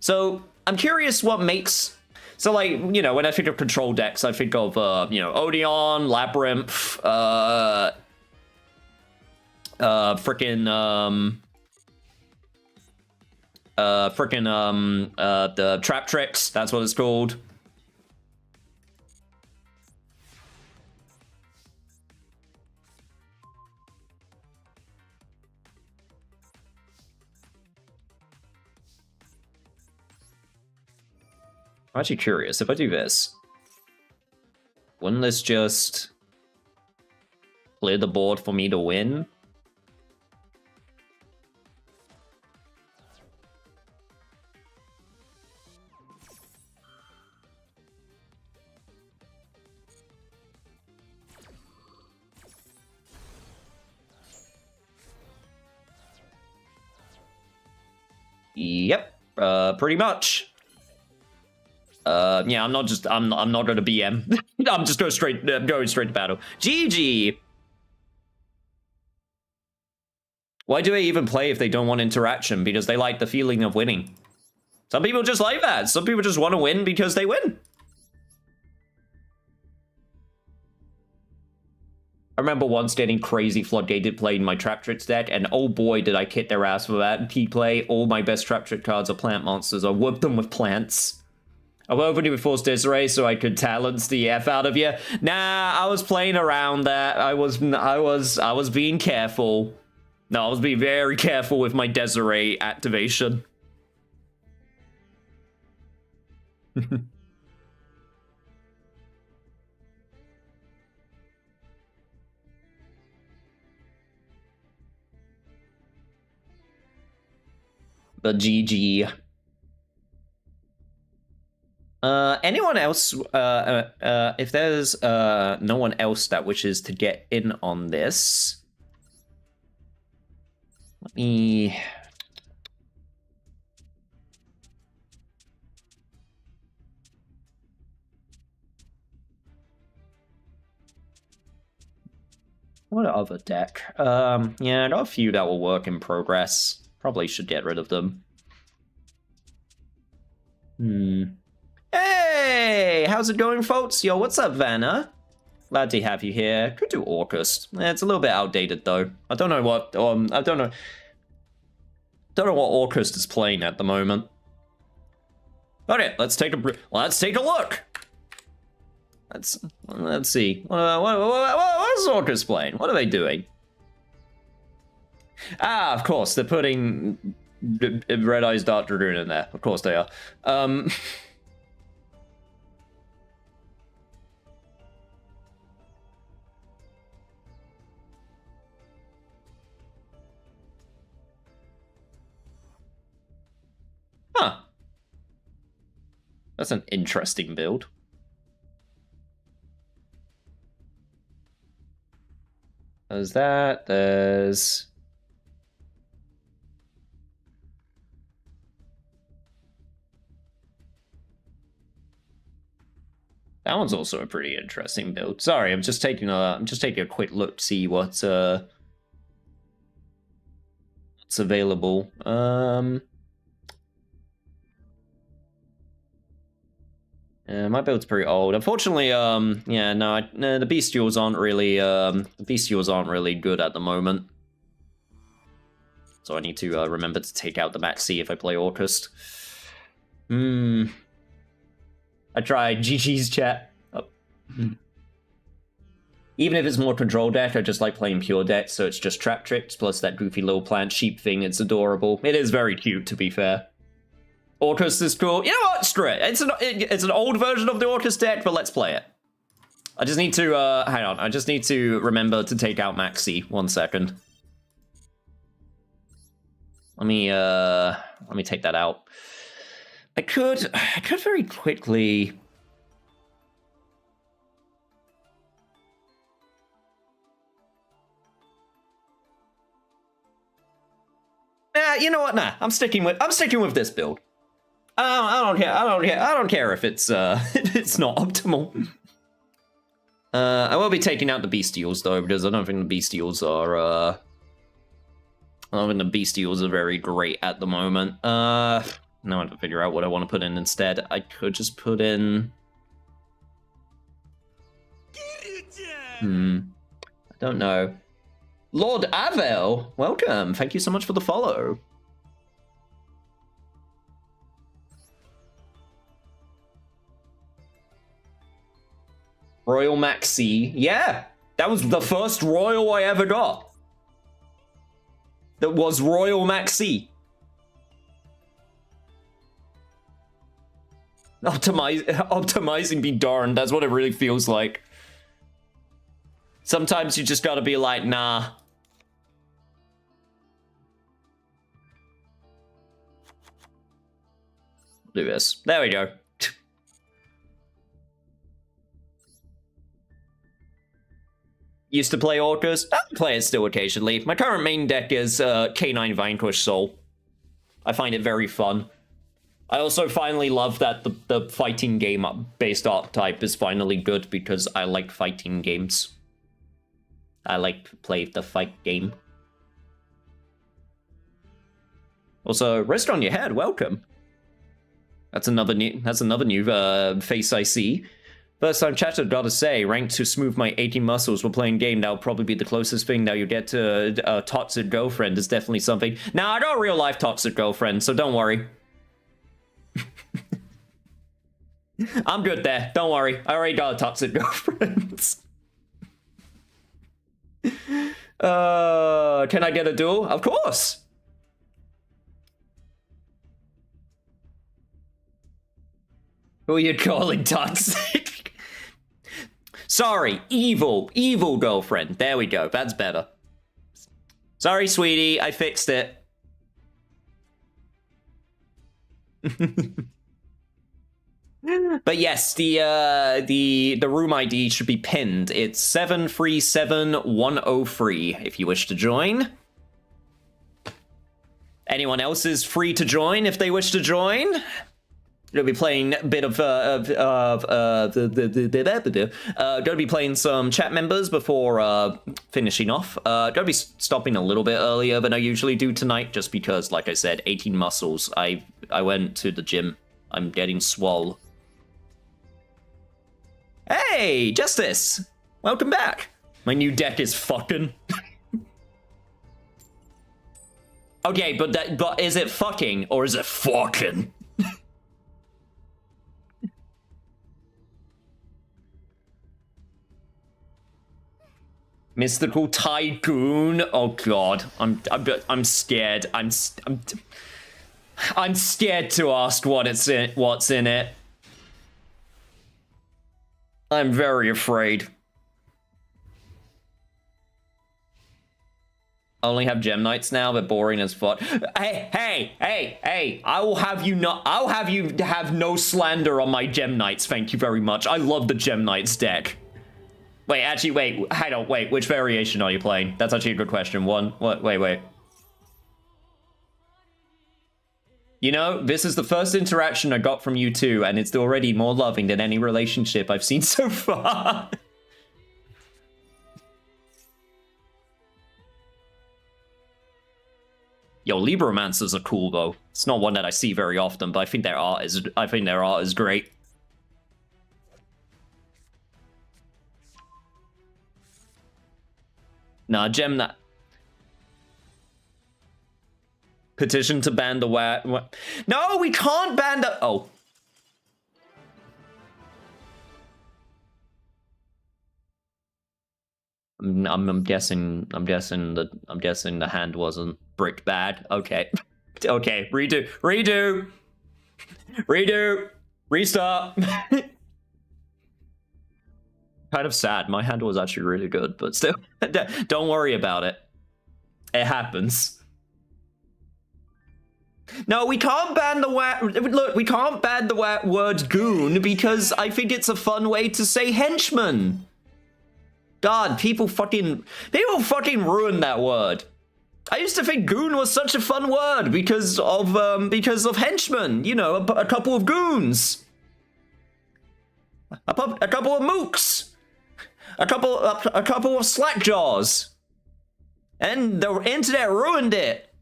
So, I'm curious what makes... So, like, you know, when I think of control decks, I think of, you know, Odeon, Labyrinth, the Trap Tricks, that's what it's called. I'm actually curious, if I do this, wouldn't this just clear the board for me to win? Yep, pretty much. Yeah, I'm not gonna BM. I'm just going straight to battle. GG. Why do they even play if they don't want interaction? Because they like the feeling of winning. Some people just like that. Some people just want to win because they win. I remember once getting crazy floodgated play in my Trap Tricks deck, and oh boy did I kit their ass for that. P-play, all my best Trap Trick cards are plant monsters. I whooped them with plants. I opened it with Force Disarray so I could talents the F out of you. Nah, I was playing around that. I was being careful. No, I was being very careful with my Desiree activation. But GG. Anyone else, if there's no one else that wishes to get in on this, let me what other deck? Yeah, I got a few that will work in progress. Probably should get rid of them. Hey, how's it going, folks? Yo, what's up, Vanna? Glad to have you here. Could do Orcust. It's a little bit outdated though. I don't know what. I don't know. Don't know what Orcust is playing at the moment. Okay, let's take a look. Let's see. What is Orcust playing? What are they doing? Ah, of course, they're putting Red Eyes Dark Dragoon in there. Of course they are. Huh. That's an interesting build. There's that. There's... That one's also a pretty interesting build. Sorry, I'm just taking a quick look to see what's available. My build's pretty old. Unfortunately, yeah, no, the bestials aren't really good at the moment. So I need to remember to take out the Maxi if I play Orcust. I tried. GG's chat. Oh. Even if it's more control deck, I just like playing pure deck, so it's just trap tricks plus that goofy little plant sheep thing. It's adorable. It is very cute, to be fair. Orcust is cool. You know what? Screw it. It's an old version of the Orcust deck, but let's play it. I just need to hang on. I just need to remember to take out Maxi. 1 second. Let me take that out. I could very quickly. You know what? Nah, I'm sticking with this build. I don't care if it's if it's not optimal. I will be taking out the bestials though, because I don't think the bestials are very great at the moment. Now I have to figure out what I want to put in instead. I could just put in... I don't know. Lord Avel, welcome. Thank you so much for the follow. Royal Maxi. Yeah, that was the first Royal I ever got. That was Royal Maxi. Optimizing be darned, that's what it really feels like. Sometimes you just gotta be like, nah. Do this. There we go. Used to play Orcust. I play it still occasionally. My current main deck is K9 Vanquish Soul. I find it very fun. I also finally love that the fighting game based archetype is finally good because I like fighting games. I like to play the fight game. Also, rest on your head, welcome. That's another new face I see. First time chatter, gotta say, ranked to smooth my 80 muscles while playing game. That'll probably be the closest thing that you get to a toxic girlfriend is definitely something. Now, I got a real life toxic girlfriend, so don't worry. I'm good there. Don't worry. I already got a toxic girlfriend. Can I get a duel? Of course. Who are you calling toxic? Sorry, evil girlfriend. There we go. That's better. Sorry, sweetie. I fixed it. But yes, the room ID should be pinned. It's 737103 if you wish to join. Anyone else is free to join if they wish to join. Gonna be playing a bit of gonna be playing some chat members before finishing off. Gonna be stopping a little bit earlier than I usually do tonight, just because, like I said, 18 muscles. I went to the gym. I'm getting swole. Hey, Justice! Welcome back. My new deck is fucking. Okay, but is it fucking or is it fucking? Mystical Tycoon. Oh god, I'm scared. I'm scared to ask what's in it. I'm very afraid. I only have gem knights now. They're boring as fuck. Hey! I'll have you have no slander on my gem knights. Thank you very much. I love the gem knights deck. Wait, actually, wait. Hang on, wait. Which variation are you playing? That's actually a good question. Wait. You know, this is the first interaction I got from you two, and it's already more loving than any relationship I've seen so far. Yo, Libromancers are cool though. It's not one that I see very often, but I think their art is great. Nah, gem that. Petition to ban the what? No, we can't ban the. Oh. I'm guessing the hand wasn't bricked bad. Okay. Okay, redo. Restart. Kind of sad. My hand was actually really good, but still, don't worry about it. It happens. No, we can't ban the look, we can't ban the word goon because I think it's a fun way to say henchman. God, people fucking ruined that word. I used to think goon was such a fun word because of henchmen, you know, a couple of goons. A couple of mooks. A couple of slackjaws. And the internet ruined it.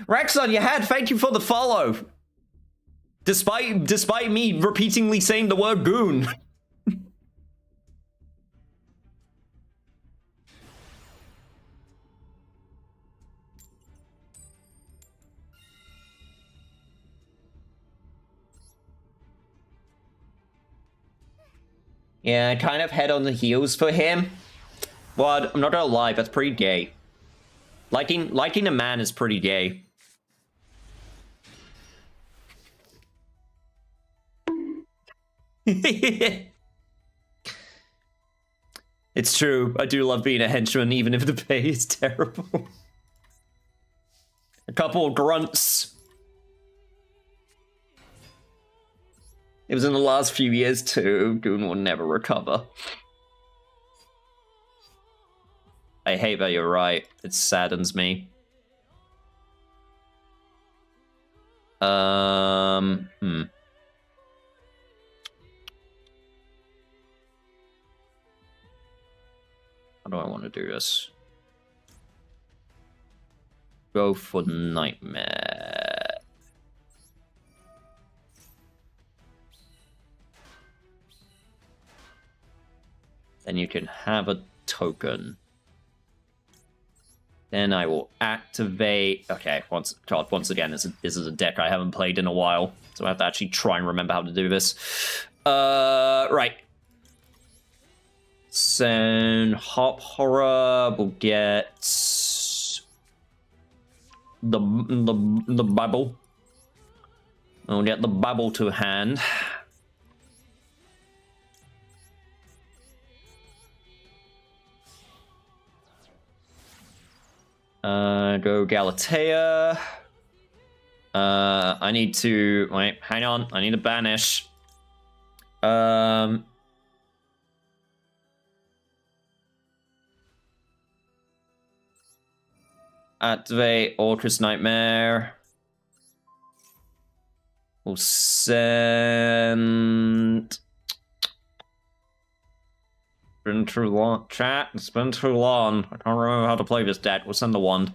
Rex on your head, thank you for the follow. Despite me repeatedly saying the word goon. Yeah, kind of head on the heels for him. Well, I'm not gonna lie, that's pretty gay. Liking a man is pretty gay. It's true. I do love being a henchman, even if the pay is terrible. A couple of grunts. It was in the last few years too. Goon will never recover. I hate that you're right. It saddens me. How do I want to do this? Go for Nightmare. Then you can have a token. Then I will activate. Okay, once again, this is a deck I haven't played in a while, so I have to actually try and remember how to do this. Right. So Hop Horror will get the bubble. We'll get the bubble to hand. Go Galatea. I need to wait. Hang on. I need to banish. Activate Orcus Nightmare. We'll send... Been too long. Chat, it's been too long. I don't remember how to play this deck. We'll send the wand.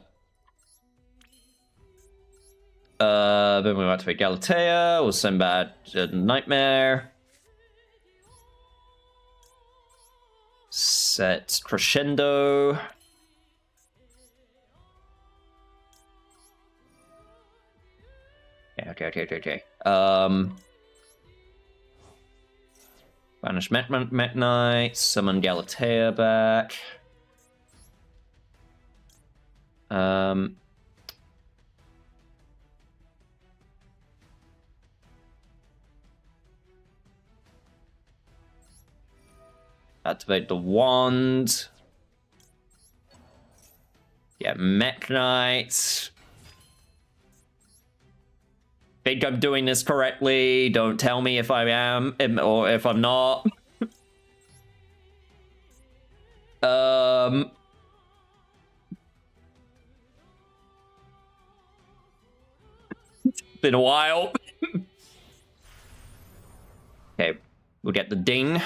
Then we activate Galatea. We'll send back Nightmare. Set Crescendo. Okay. Banish Met Knight. Summon Galatea back. Activate the wand. Yeah, Mech Knight. Think I'm doing this correctly. Don't tell me if I am or if I'm not. It's been a while. Okay, we'll get the ding.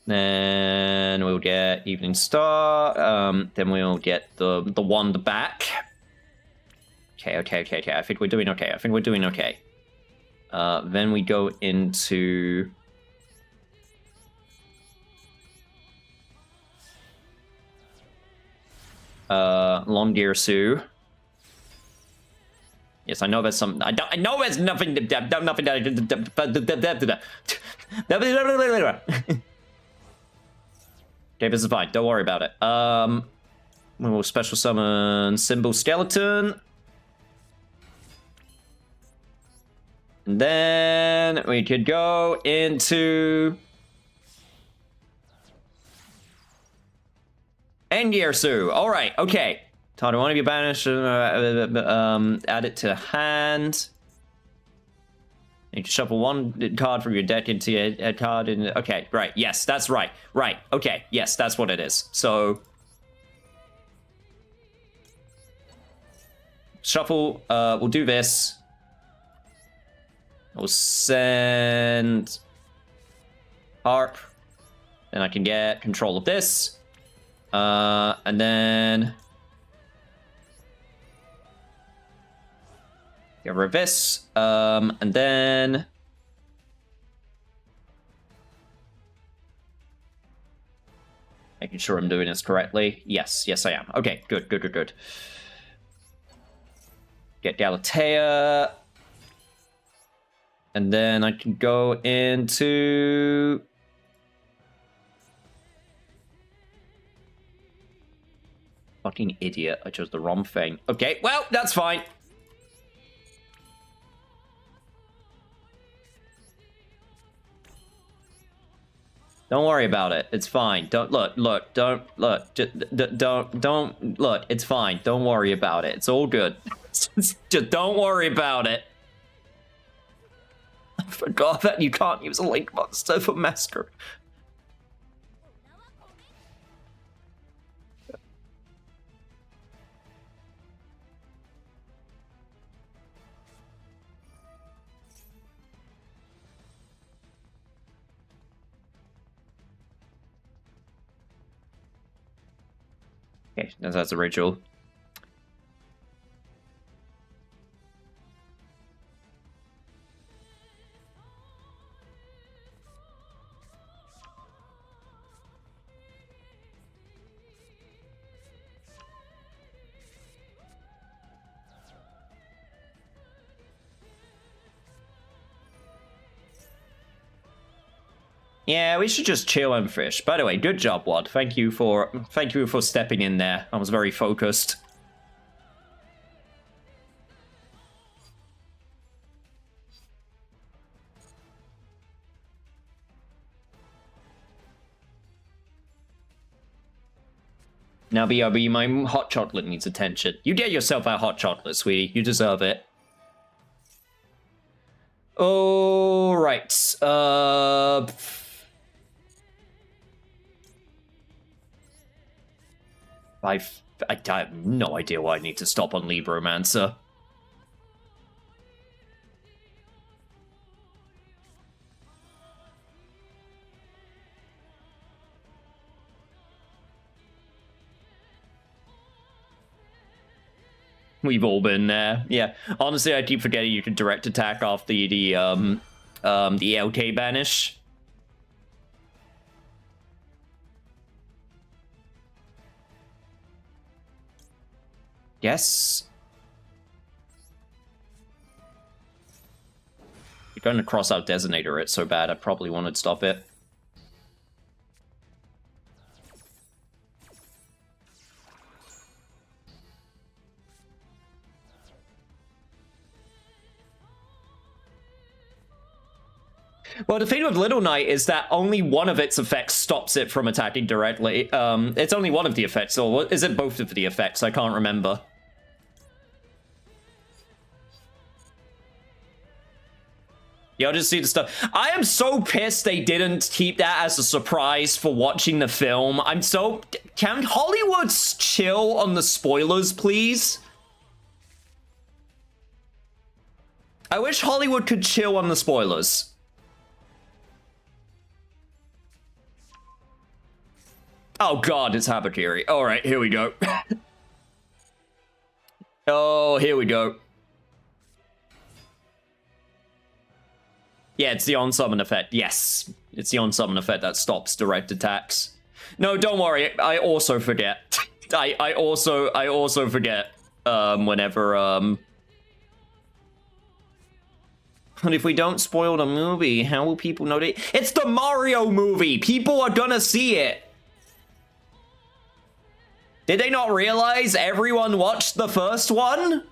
Then we'll get Evening Star. Then we'll get the wand back. Okay. I think we're doing okay. Then we go into... Longirsu. Yes, I know there's some... I know there's nothing... Okay, this is fine. Don't worry about it. We will special summon Symbol Skeleton. And then we could go into... Engirsu. All right, okay. Todd, one of you banish, add it to hand. You can shuffle one card from your deck into a card. Okay, right. Yes, that's right. Right. Okay. Yes, that's what it is. So shuffle. We'll do this. We'll send Harp. Then I can get control of this. And then get rid of this. And then making sure I'm doing this correctly. Yes, I am. Okay, good. Get Galatea. And then I can go into... Fucking idiot. I chose the wrong thing. Okay, well, that's fine. Don't worry about it. It's fine. Don't look. Don't look. Don't look. It's fine. Don't worry about it. It's all good. Just don't worry about it. I forgot that you can't use a link monster for Masker. Okay, that's a ritual. Yeah, we should just chill and fish. By the way, good job, Wad. Thank you for stepping in there. I was very focused. Now, BRB, my hot chocolate needs attention. You get yourself a hot chocolate, sweetie. You deserve it. All right. I have no idea why I need to stop on Libromancer. We've all been there. Yeah. Honestly, I keep forgetting you can direct attack off the LK banish. Yes. You're going to cross out Designator it so bad, I probably wanted to stop it. Well, the thing with Little Knight is that only one of its effects stops it from attacking directly. It's only one of the effects, or is it both of the effects? I can't remember. You'll just see the stuff. I am so pissed they didn't keep that as a surprise for watching the film. I'm so... Can Hollywood chill on the spoilers, please? I wish Hollywood could chill on the spoilers. Oh god, it's Habakiri. Alright, here we go. Oh, here we go. Yeah, it's the on-summon effect. Yes, it's the on-summon effect that stops direct attacks. No, don't worry. I also forget. I also forget. Whenever And if we don't spoil the movie, how will people know that? It's the Mario movie. People are gonna see it. Did they not realize everyone watched the first one?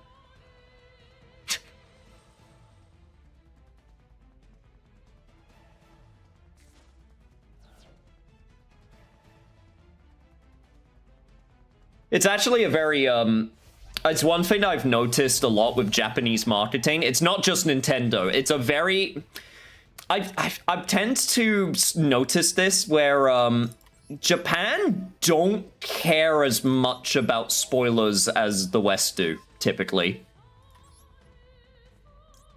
It's actually a very, it's one thing I've noticed a lot with Japanese marketing. It's not just Nintendo. It's a very... I tend to notice this where, Japan don't care as much about spoilers as the West do, typically.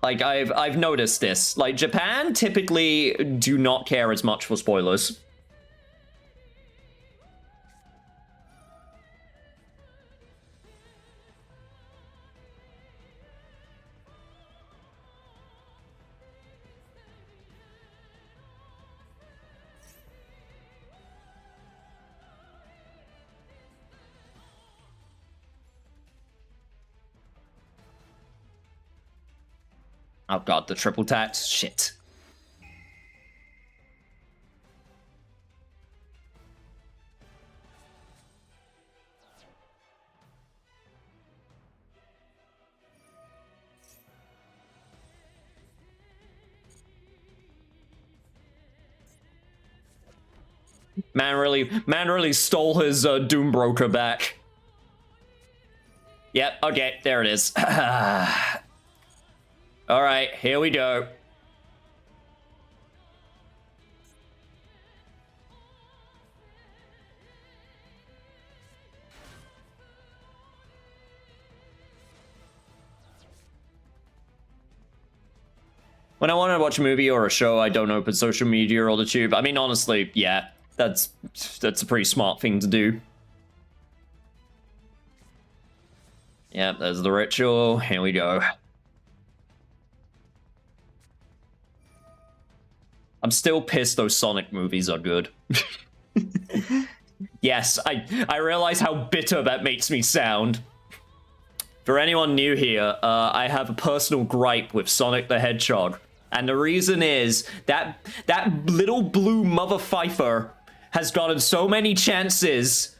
Like, I've noticed this. Like, Japan typically do not care as much for spoilers. Oh god, the triple tax? Shit. Man really stole his Doombroker back. Yep, okay, there it is. Alright, here we go. When I want to watch a movie or a show, I don't open social media or the tube. I mean, honestly, yeah, that's a pretty smart thing to do. Yep, there's the ritual. Here we go. I'm still pissed those Sonic movies are good. Yes, I realize how bitter that makes me sound. For anyone new here, I have a personal gripe with Sonic the Hedgehog. And the reason is that little blue mother fifer has gotten so many chances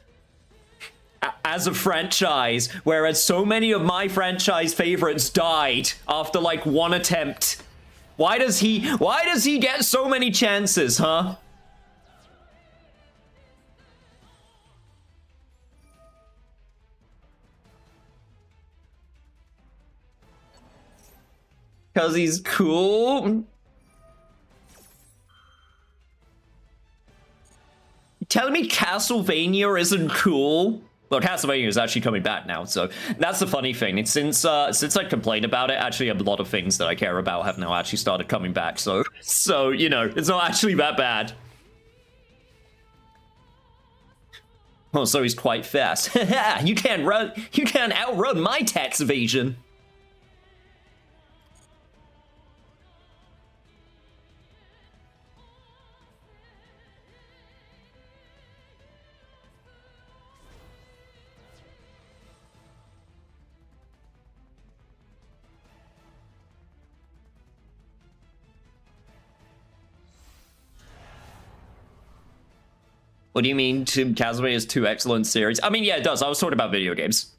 as a franchise, whereas so many of my franchise favorites died after like one attempt. Why does he get so many chances, huh? Because he's cool? You telling me Castlevania isn't cool? Well, Castlevania is actually coming back now, so that's the funny thing. It's since I complained about it, actually a lot of things that I care about have now actually started coming back, so you know, it's not actually that bad. Oh, so he's quite fast. You can't outrun my tax evasion. What do you mean Castlevania is 2 excellent series? I mean, yeah, it does. I was talking about video games.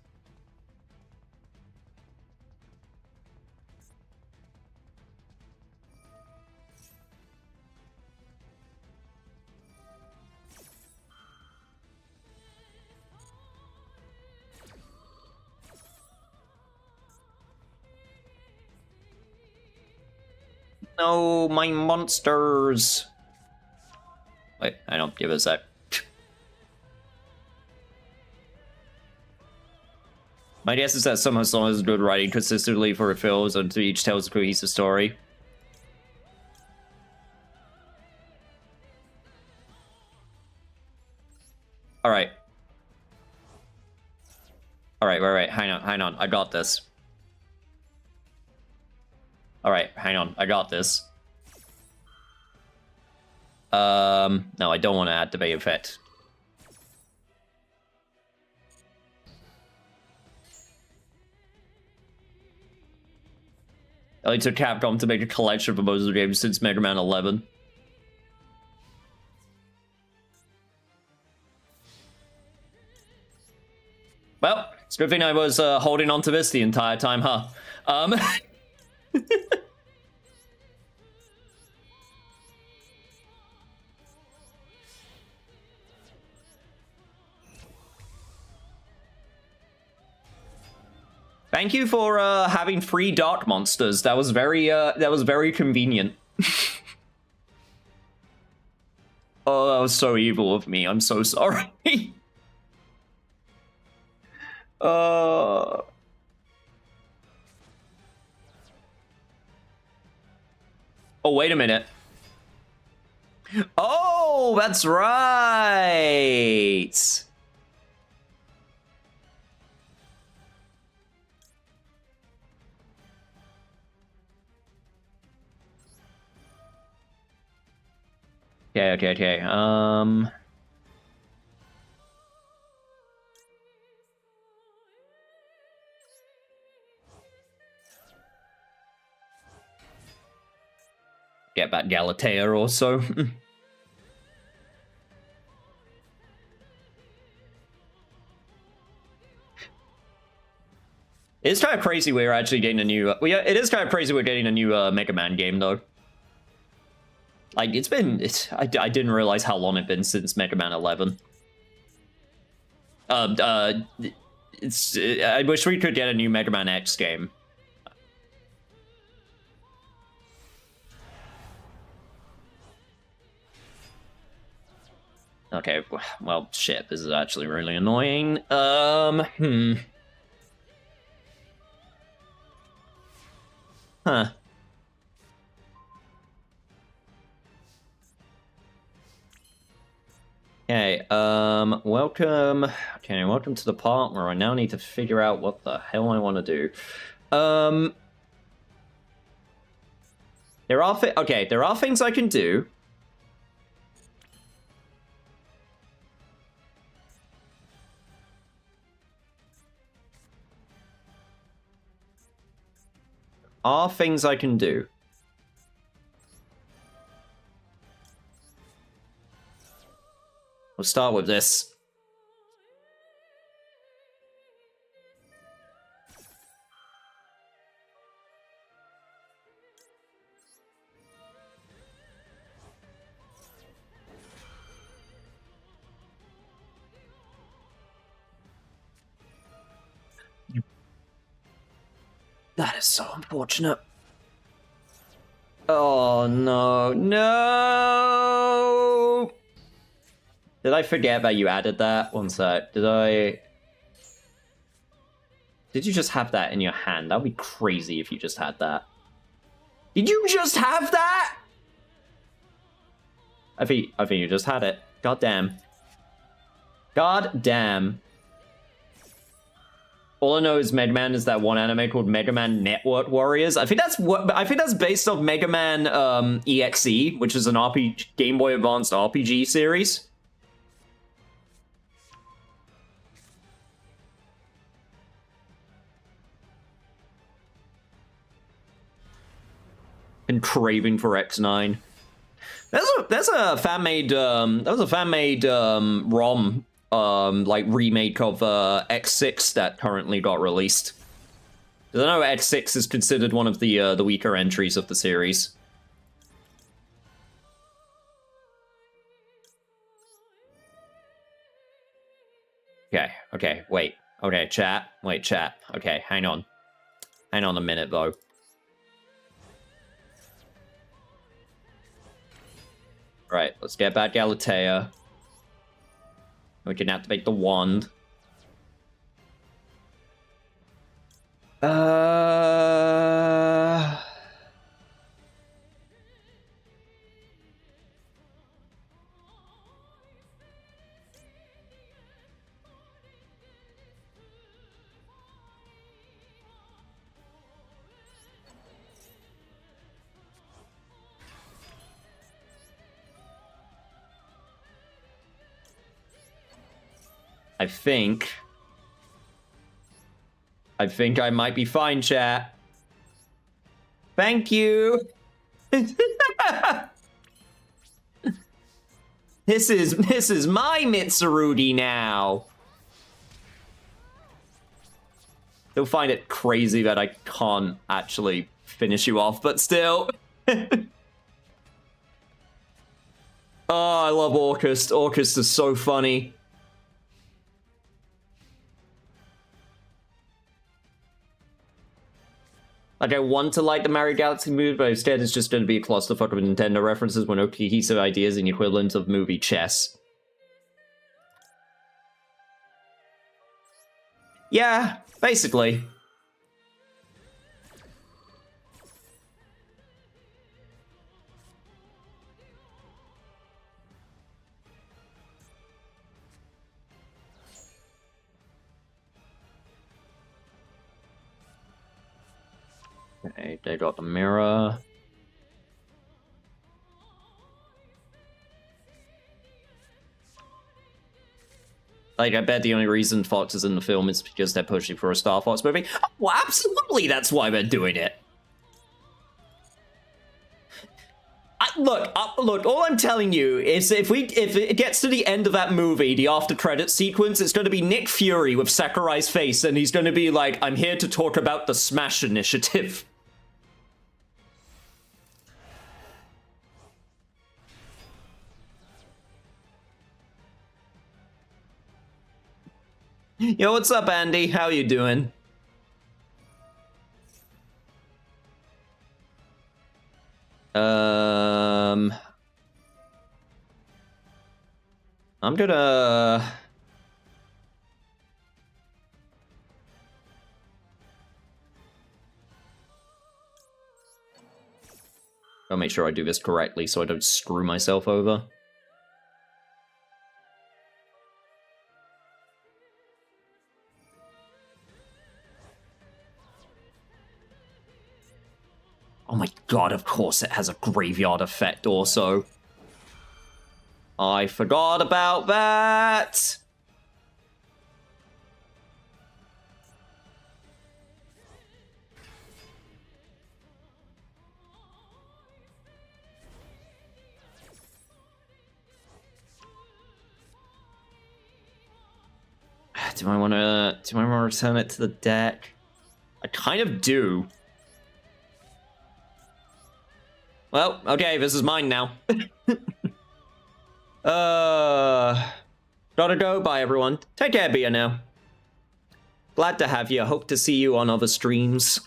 No, my monsters. Wait, I don't give it a sec. My guess is that some of songs is good writing consistently for films and to each tells a cohesive story. Alright. Alright, hang on, I got this. Alright, hang on, I got this. No, I don't want to activate effect. It took Capcom to make a collection of most of the games since Mega Man 11. Well, it's a good thing I was holding on to this the entire time, huh? Thank you for having 3 dark monsters. That was very convenient. Oh, that was so evil of me. I'm so sorry. Oh, wait a minute. Oh, that's right. Okay. Get back Galatea also. It's kind of crazy we're actually getting a new... it is kind of crazy we're getting a new Mega Man game, though. Like, I didn't realize how long it'd been since Mega Man 11. I wish we could get a new Mega Man X game. Okay, well, shit, this is actually really annoying. Huh. Okay, welcome to the part where I now need to figure out what the hell I want to do. There are things I can do. We'll start with this. That is so unfortunate. Oh, no. No! Did I forget that you added that? One sec. Did you just have that in your hand? That would be crazy if you just had that. Did you just have that? I think you just had it. God damn. God damn. All I know is Mega Man is that one anime called Mega Man Network Warriors. I think that's based off Mega Man EXE, which is an RPG, Game Boy Advanced RPG series. Been craving for X9. There's a fan-made ROM like remake of X6 that currently got released. I know X6 is considered one of the weaker entries of the series. Okay, wait. Okay, chat. Wait, chat. Okay, hang on. Hang on a minute, though. Right, let's get back Galatea. We can activate the wand. I think I might be fine, chat. Thank you. This is my Mitsurugi now. They'll find it crazy that I can't actually finish you off, but still. Oh, I love Orcust. Orcust is so funny. Like, I want to like the Mario Galaxy movie, but instead it's just going to be a clusterfuck of Nintendo references with no cohesive ideas and the equivalent of movie chess. Yeah, basically. Okay, they got the mirror. Like, I bet the only reason Fox is in the film is because they're pushing for a Star Fox movie. Oh, well, absolutely, that's why they're doing it. Look, all I'm telling you is if it gets to the end of that movie, the after credit sequence, it's going to be Nick Fury with Sakurai's face, and he's going to be like, I'm here to talk about the Smash Initiative. Yo, what's up, Andy? How you doing? I'm gonna... I'll make sure I do this correctly so I don't screw myself over. Oh my god, of course it has a graveyard effect also. I forgot about that! Do I want to return it to the deck? I kind of do. Well, okay, this is mine now. Gotta go. Bye, everyone. Take care, Bia, now. Glad to have you. Hope to see you on other streams.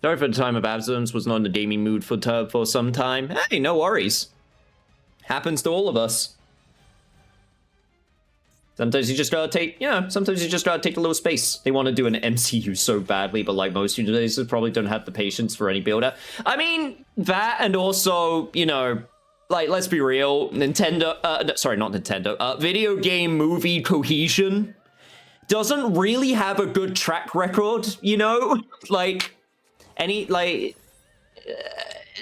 Sorry for the time of absence. Was not in the gaming mood for some time. Hey, no worries. Happens to all of us. Sometimes you just gotta take, sometimes you just gotta take a little space. They want to do an MCU so badly, but like most users probably don't have the patience for any builder. I mean, that and also, like, let's be real, sorry, not Nintendo, video game movie cohesion doesn't really have a good track record, Like,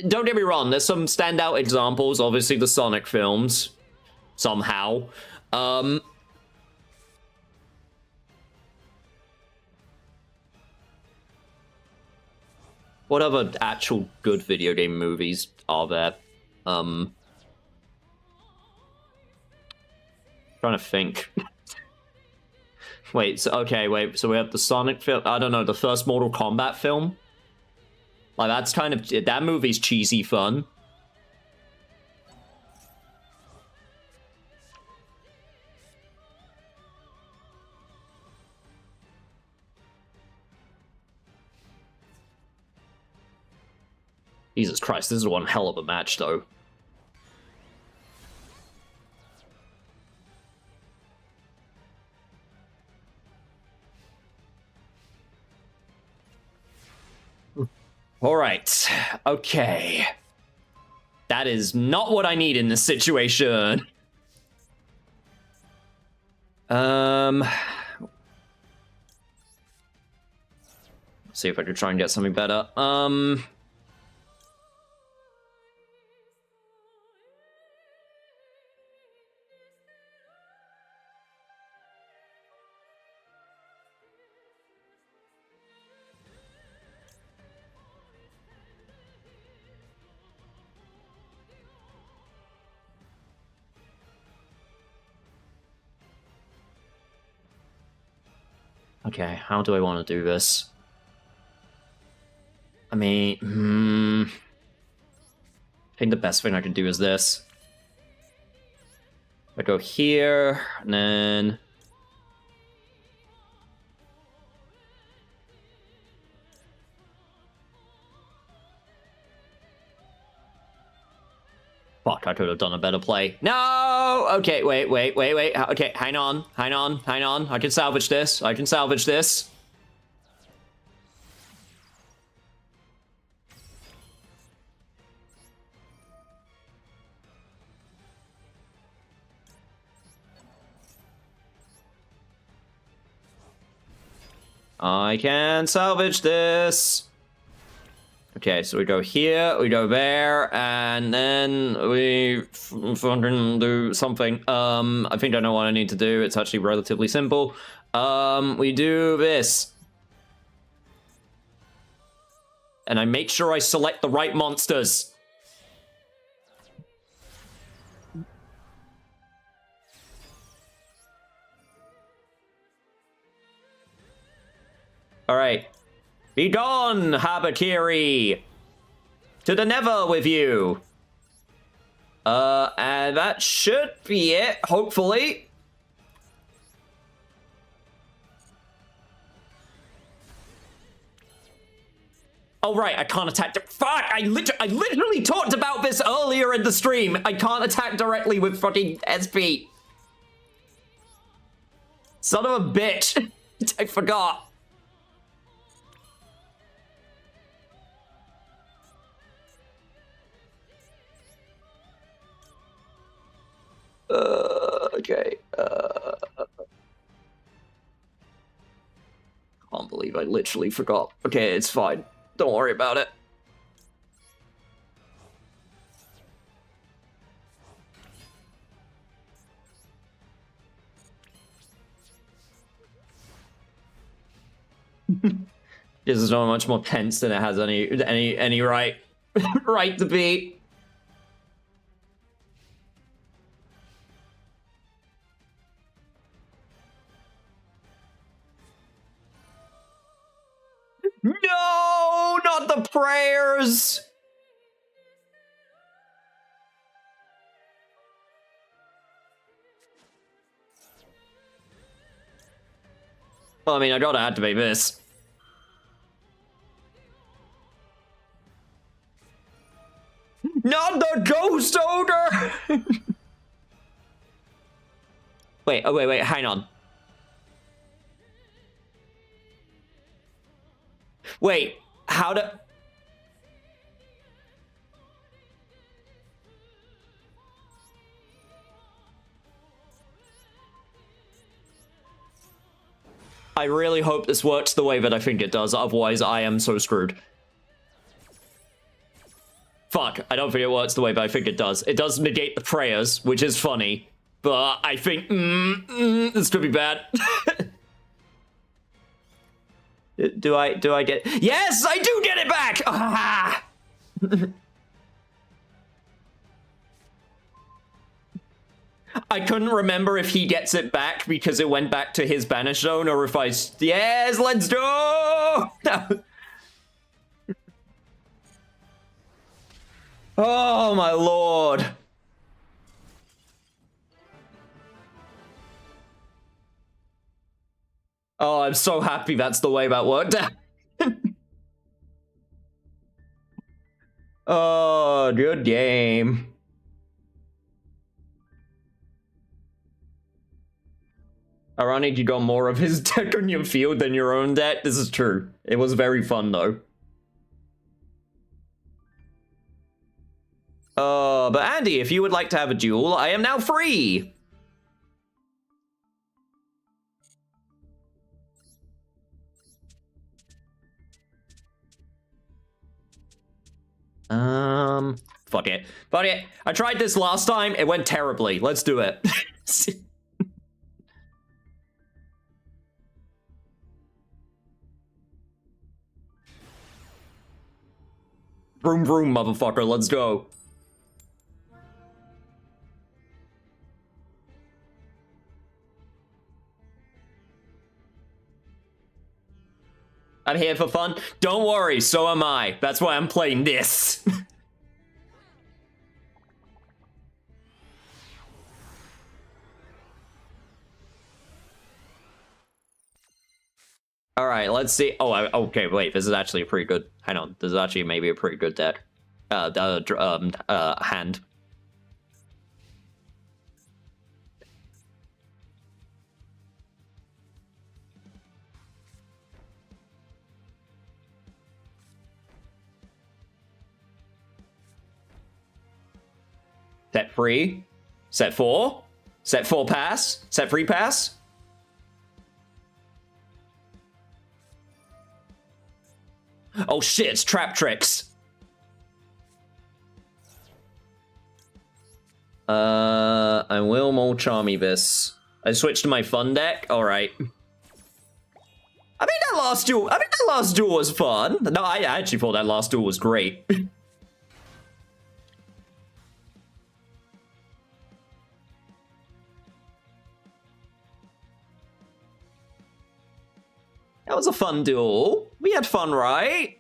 don't get me wrong, there's some standout examples, obviously the Sonic films, somehow. What other actual good video game movies are there? Trying to think. Wait, so we have the Sonic film, I don't know, the first Mortal Kombat film? Like, that's kind of, that movie's cheesy fun. Jesus Christ, this is one hell of a match, though. All right. Okay. That is not what I need in this situation. Let's see if I could try and get something better. Okay, how do I want to do this? I mean, I think the best thing I can do is this. I go here, and then... Fuck, I could have done a better play. No! Okay, wait. Okay, hang on. I can salvage this. I can salvage this. Okay, so we go here, we go there, and then we fucking do something. I think I know what I need to do. It's actually relatively simple. We do this. And I make sure I select the right monsters. All right. Be gone, Habakiri! To the Nether with you! And that should be it, hopefully. Oh, right, I can't attack. Fuck! I literally talked about this earlier in the stream. I can't attack directly with fucking SP. Son of a bitch. I forgot. Okay. Can't believe I literally forgot. Okay, it's fine. Don't worry about it. This is not much more tense than it has any right right to be. No, not the prayers. Well, I mean, I gotta activate this. Not the ghost ogre! Wait, oh, wait, hang on. Wait, how do... I really hope this works the way that I think it does, otherwise I am so screwed. Fuck, I don't think it works the way that I think it does. It does negate the prayers, which is funny, but I think, this could be bad. Do I get... Yes, I do get it back! Ah! I couldn't remember if he gets it back because it went back to his banish zone, or if I... Yes, let's go! Oh, my lord. Oh, I'm so happy that's the way that worked out. Oh, good game. Ironic, you got more of his deck on your field than your own deck. This is true. It was very fun, though. But Andy, if you would like to have a duel, I am now free. Fuck it. Fuck it. I tried this last time. It went terribly. Let's do it. Vroom vroom, motherfucker. Let's go. I'm here for fun. Don't worry, so am I. That's why I'm playing this. All right, let's see. Oh, okay, wait. This is actually a pretty good. Hang on. This is actually maybe a pretty good deck. Hand. Set 3. Set 4. Set 4 pass. Set 3 pass. Oh shit, it's trap tricks. I will more charmy this. I switched to my fun deck. All right. I mean, that last duel was fun. No, I actually thought that last duel was great. That was a fun duel. We had fun, right?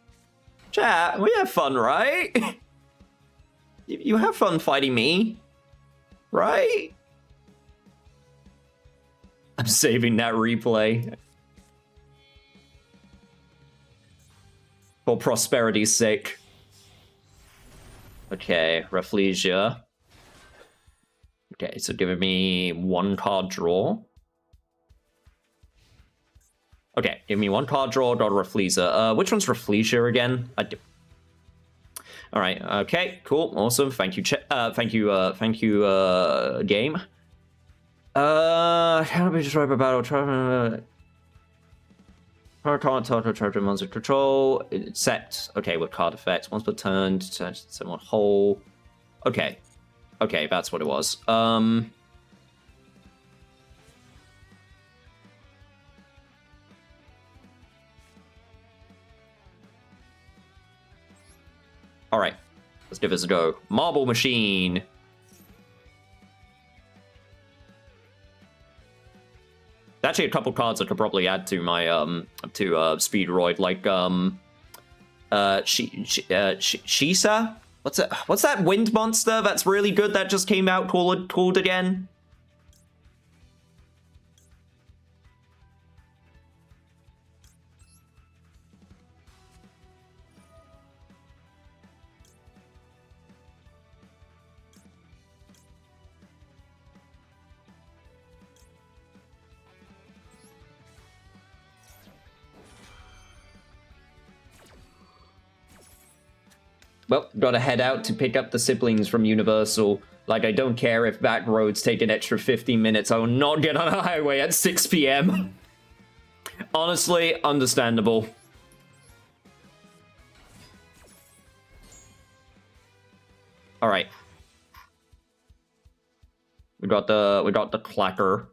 Chat, we had fun, right? You have fun fighting me, right? I'm saving that replay. For prosperity's sake. Okay, Rafflesia. Okay, so giving me 1 card draw. Okay, give me 1 card draw, got Rafflesia. Which one's Rafflesia again? All right, okay, cool, awesome. Thank you, thank you, game. How do we destroy by battle? Charge monster control. Set. Okay, with card effects. Once per turn, someone whole. Okay. Okay, that's what it was. All right, let's give this a go. Marble Machine. Actually, a couple cards I could probably add to my Speedroid, like Shisa. What's that wind monster that's really good that just came out called again? Well, gotta head out to pick up the siblings from Universal. Like, I don't care if back roads take an extra 15 minutes. I will not get on a highway at 6 p.m. Honestly, understandable. All right. We got the clacker.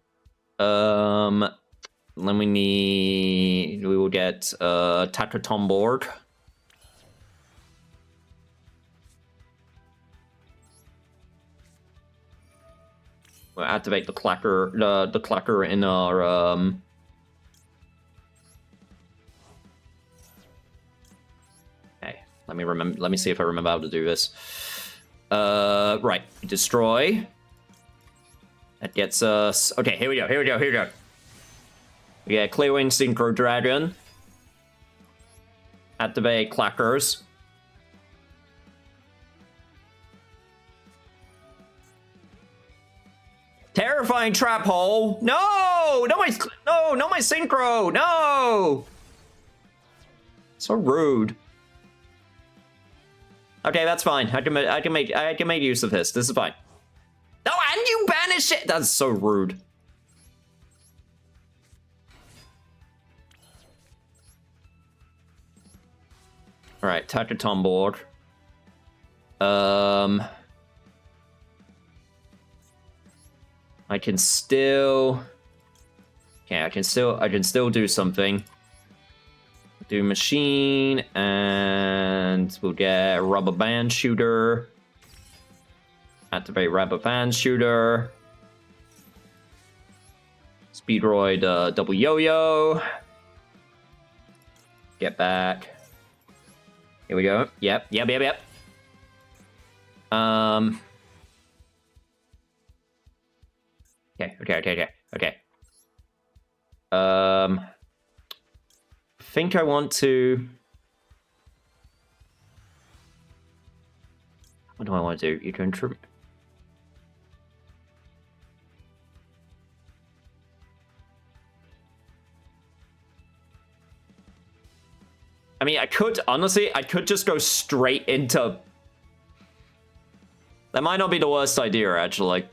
Then we will get Tackaton board. We'll activate the clacker in our Okay, let me see if I remember how to do this. Right, destroy. That gets us. Okay, here we go. We get Clearwing Synchro Dragon. Activate clackers. Terrifying trap hole. No, not my synchro. No. So rude. Okay, that's fine. I can make use of this. This is fine. No, and you banish it. That's so rude. All right, Tackaton board. I can still. Okay, I can still do something. Do machine, and we'll get rubber band shooter. Activate rubber band shooter. Speedroid double yo-yo. Get back. Here we go. Yep. Okay. I think I want to. What do I want to do? You can trim. I mean, I could just go straight into. That might not be the worst idea, actually.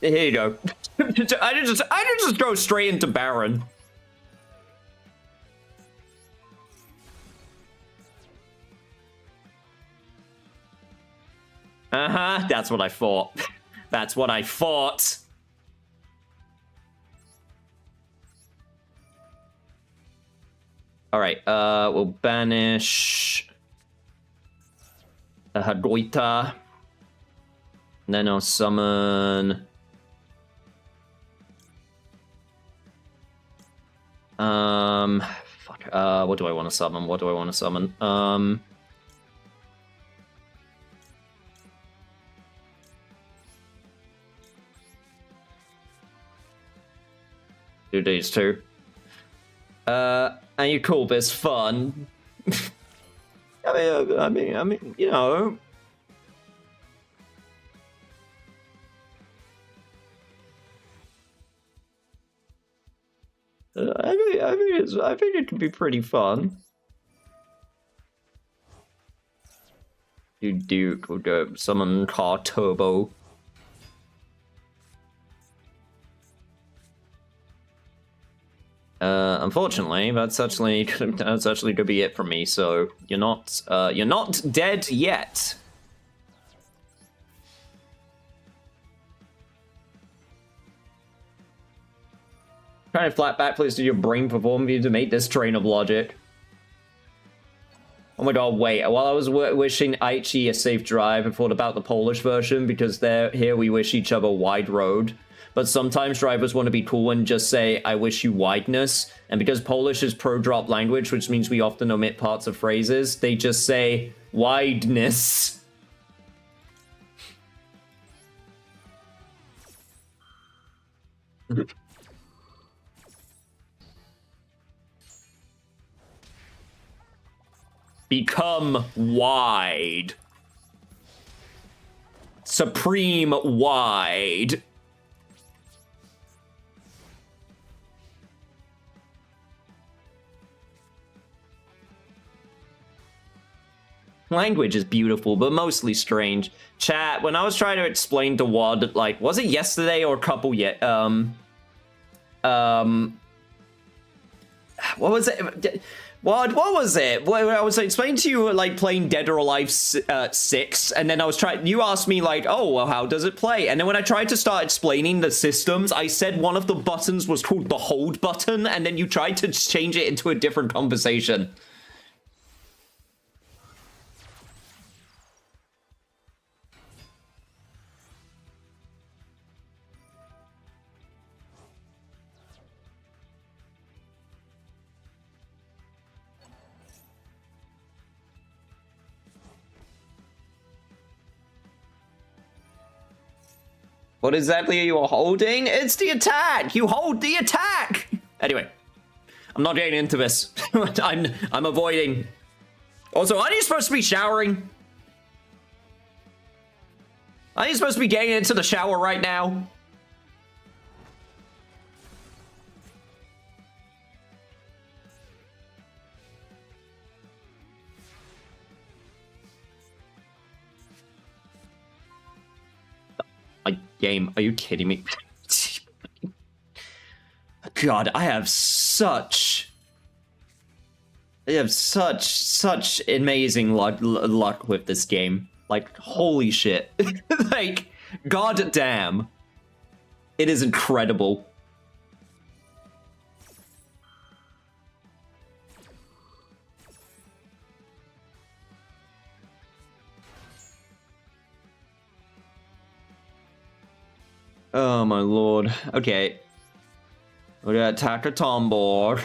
Here you go. I did just go straight into Baron. That's what I thought. That's what I thought. All right. We'll banish the Hagoita. And then I'll summon. Fuck. What do I want to summon? Do these two. And you call this fun? I mean, you know. I think it could be pretty fun. Duke will go summon Car Turbo. Unfortunately, that's actually gonna be it for me. So you're not dead yet. Kind of flat back, please. Did your brain perform for you to make this train of logic? Oh my god, wait. While I was wishing Aichi a safe drive, I thought about the Polish version, because here we wish each other wide road. But sometimes drivers want to be cool and just say, I wish you wideness. And because Polish is pro-drop language, which means we often omit parts of phrases, they just say, wideness. Become wide. supreme wide. Language is beautiful, but mostly strange. Chat, when I was trying to explain to Wad, like, was it yesterday or a couple yet? What was it? What was it? Well, I was explaining to you, like, playing Dead or Alive 6, and then I was trying, you asked me, like, oh, well, how does it play? And then when I tried to start explaining the systems, I said one of the buttons was called the hold button, and then you tried to change it into a different conversation. What exactly are you holding? It's the attack! You hold the attack! Anyway, I'm not getting into this. I'm avoiding. Also, aren't you supposed to be showering? Aren't you supposed to be getting into the shower right now? Game, are you kidding me? God, I have such amazing luck with this game. Like, holy shit. Like, god damn. It is incredible. Oh my lord. Okay. We got attacker Tom board.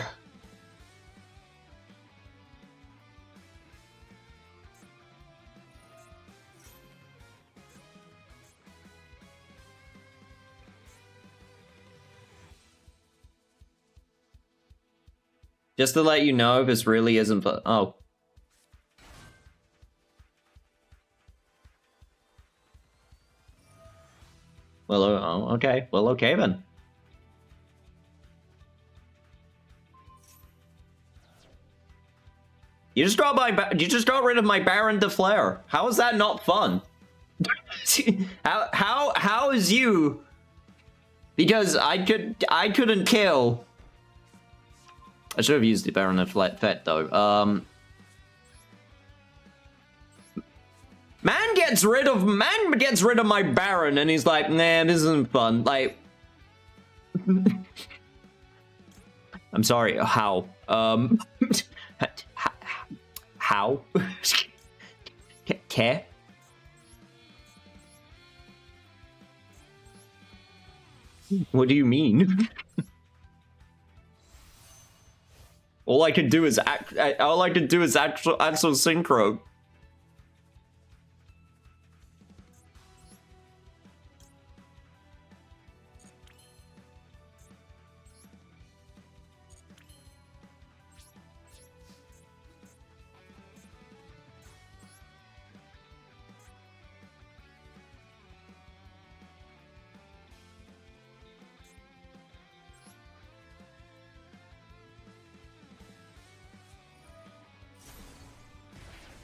Just to let you know, this really isn't. Oh. Well, okay. Well, okay then. You just got rid of my Baron de Flare. How is that not fun? how is you? Because I couldn't kill. I should have used the Baron de Flare though. Man gets rid of my Baron and he's like, nah, this isn't fun. Like, I'm sorry. How? How? Care? What do you mean? All I can do is actual synchro.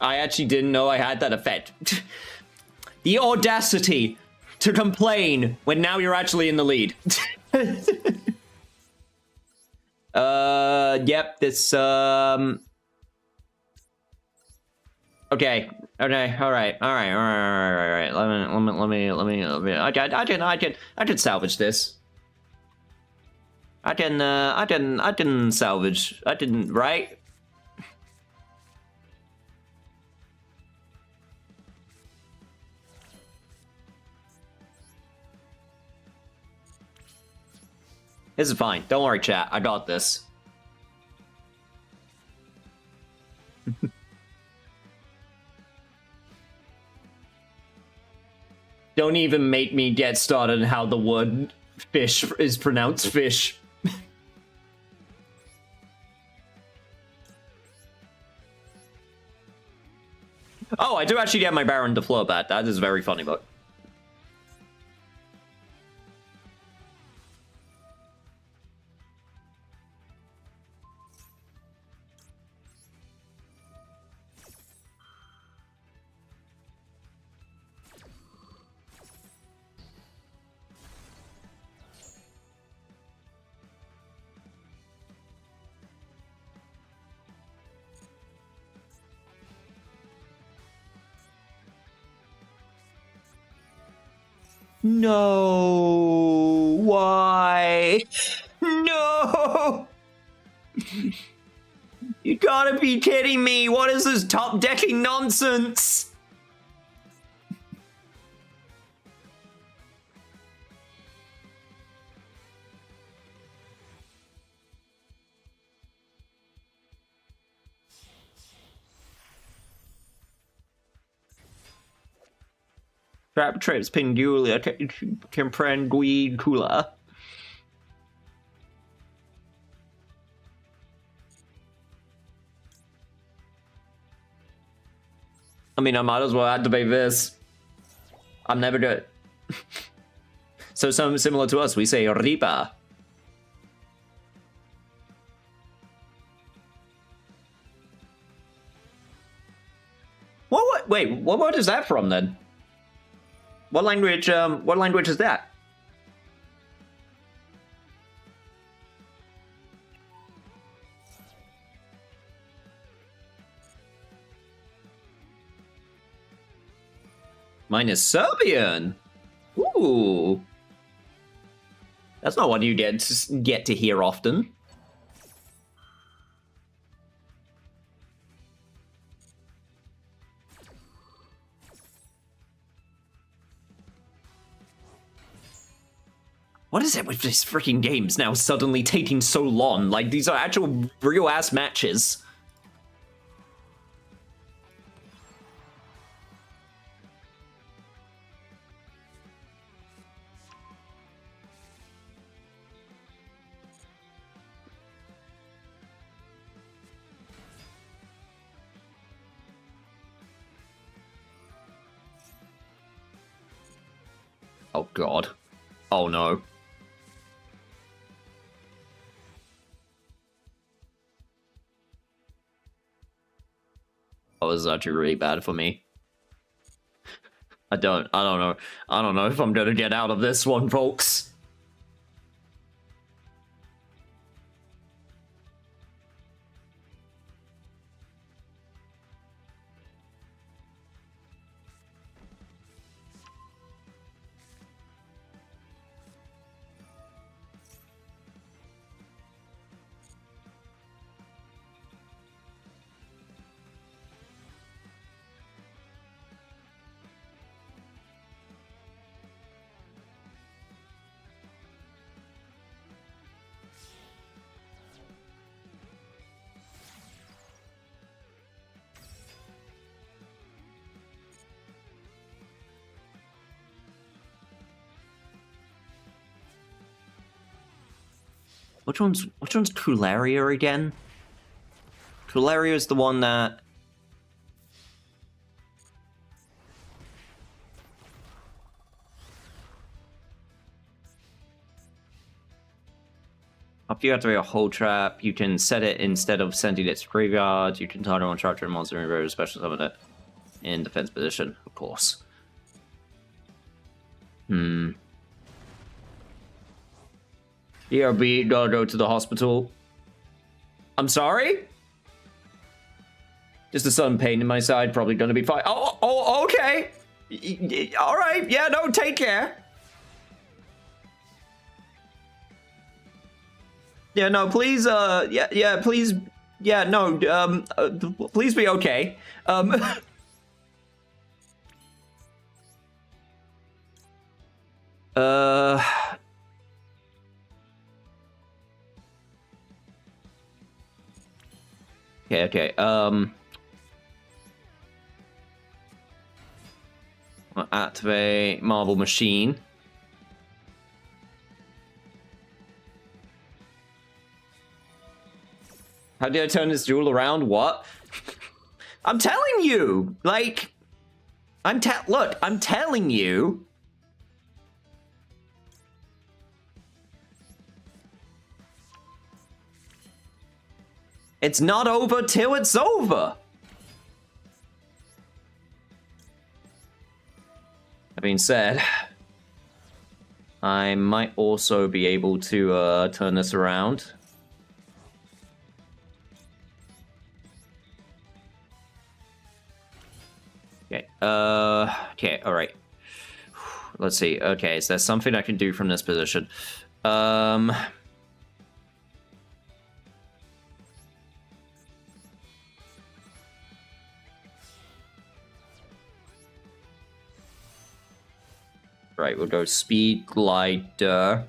I actually didn't know I had that effect. The audacity to complain when now you're actually in the lead. Yep, this, okay. Okay, all right. Let me, I can salvage this. I can salvage, right? This is fine. Don't worry, chat. I got this. Don't even make me get started on how the word fish is pronounced fish. Oh, I do actually get my Baron de Fleur back. That is very funny, but No. Why? No. You gotta be kidding me. What is this top decking nonsense? Trap trips Pingulia Comprendguicula. I mean, I might as well activate this. I'm never good. So something similar to us, we say Reaper. What? Wait, what word is that from then? What language is that? Mine is Serbian. Ooh. That's not what you get to hear often. What is it with these freaking games now suddenly taking so long? Like, these are actual real-ass matches. Oh, God. Oh, no. Oh, this is actually really bad for me. I don't know if I'm gonna get out of this one, folks. Which one's Cularia again? Cularia is the one that... After you activate a hold trap, you can set it instead of sending it to graveyard. You can target one character and monster and very special summon it in defense position, of course. ERB, gotta go to the hospital. I'm sorry? Just a sudden pain in my side, probably gonna be fine. Oh, okay. All right, yeah, no, take care. Yeah, no, please, yeah, please, yeah, no, please be okay. Okay, I'll activate Marble Machine. How did I turn this duel around? What? I'm telling you! Like, look, I'm telling you. It's not over till it's over. That being said, I might also be able to turn this around. Okay, okay, all right. let's see. Okay, is there something I can do from this position? Right, we'll go speed glider.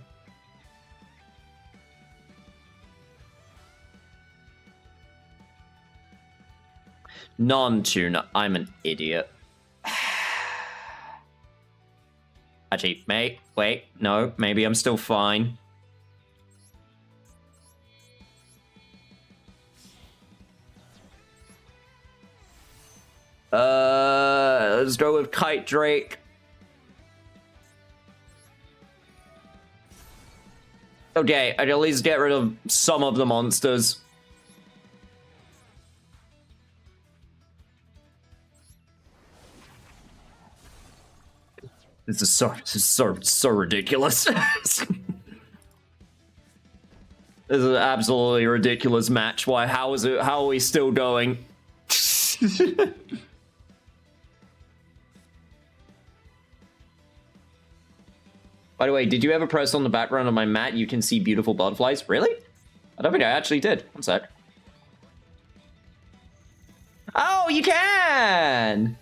Non-tuner. I'm an idiot. Actually, wait, no, maybe I'm still fine. Let's go with Kite Drake. Okay, I'd at least get rid of some of the monsters. This is so ridiculous. This is an absolutely ridiculous match. Why? How are we still going? By the way, did you ever press on the background of my mat? You can see beautiful butterflies. Really? I don't think I actually did. One sec. Oh, you can!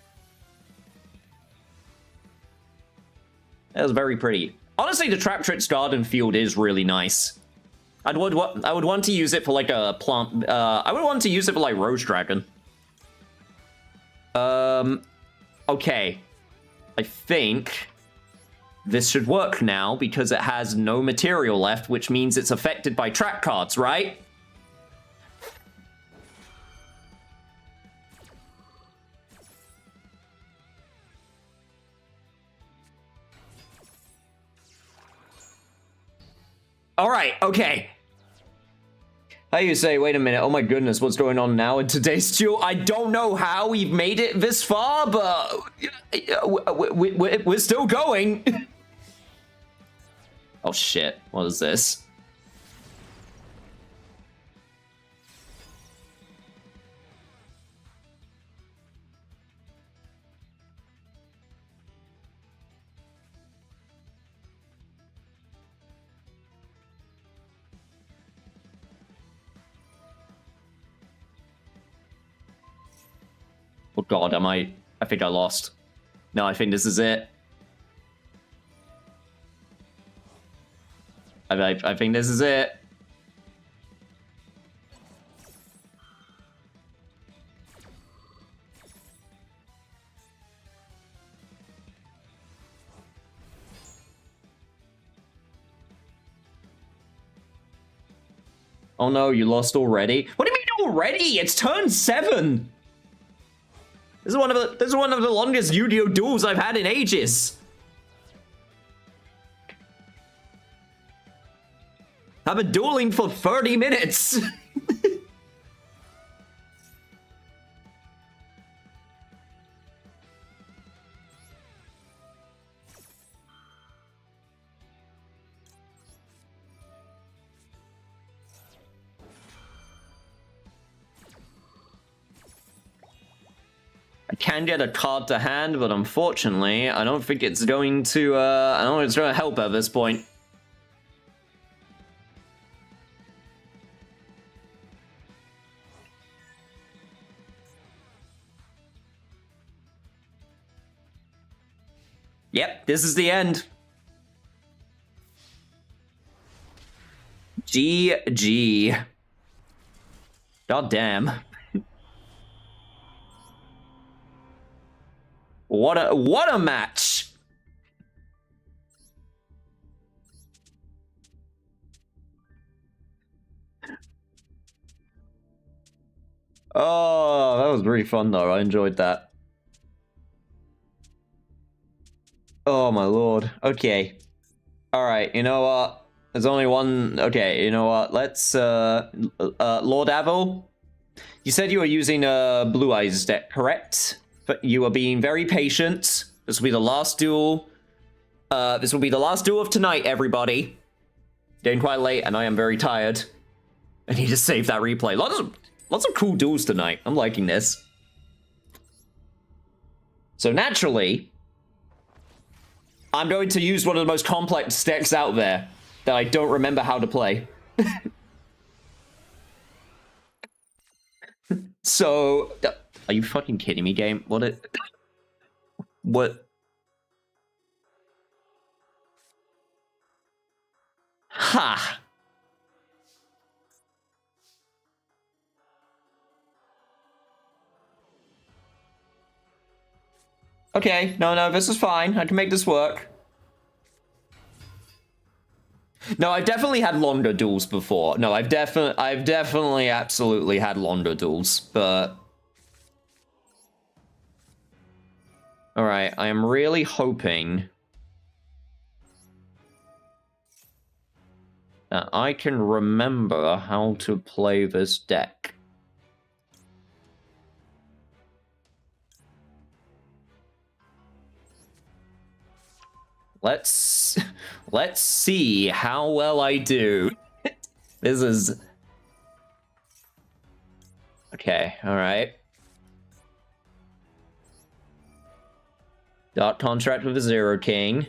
That was very pretty. Honestly, the Traptrix Garden Field is really nice. I would want to use it for like a plant. I would want to use it for like Rose Dragon. Okay. I think this should work now because it has no material left, which means it's affected by track cards, right? All right, okay. How you say, wait a minute, oh my goodness, what's going on now in today's duel? I don't know how we've made it this far, but we're still going. Oh shit, what is this? Oh god, I think I lost. No, I think this is it. I think this is it. Oh no, you lost already? What do you mean already? It's turn 7! This is one of the longest Yu-Gi-Oh! Duels I've had in ages. I've been dueling for 30 minutes. I can get a card to hand, but unfortunately, I don't think it's going to, I don't think it's going to help at this point. Yep, this is the end. GG. God damn. What a match. Oh, that was really fun though. I enjoyed that. Oh my lord. Okay. All right, you know what? There's only one. Okay, you know what? Let's Lord Avil, you said you were using Blue Eyes deck, correct? But you are being very patient. This will be the last duel. This will be the last duel of tonight, everybody. Getting quite late, and I am very tired. I need to save that replay. Lots of cool duels tonight. I'm liking this. So naturally, I'm going to use one of the most complex decks out there that I don't remember how to play. So, are you fucking kidding me, game? What? Ha! Okay, no, this is fine. I can make this work. No, I've definitely had longer duels before. No, I've definitely absolutely had longer duels, but... Alright, I am really hoping that I can remember how to play this deck. Let's see how well I do. This is... Okay, alright. Dark Contract with a Zero King.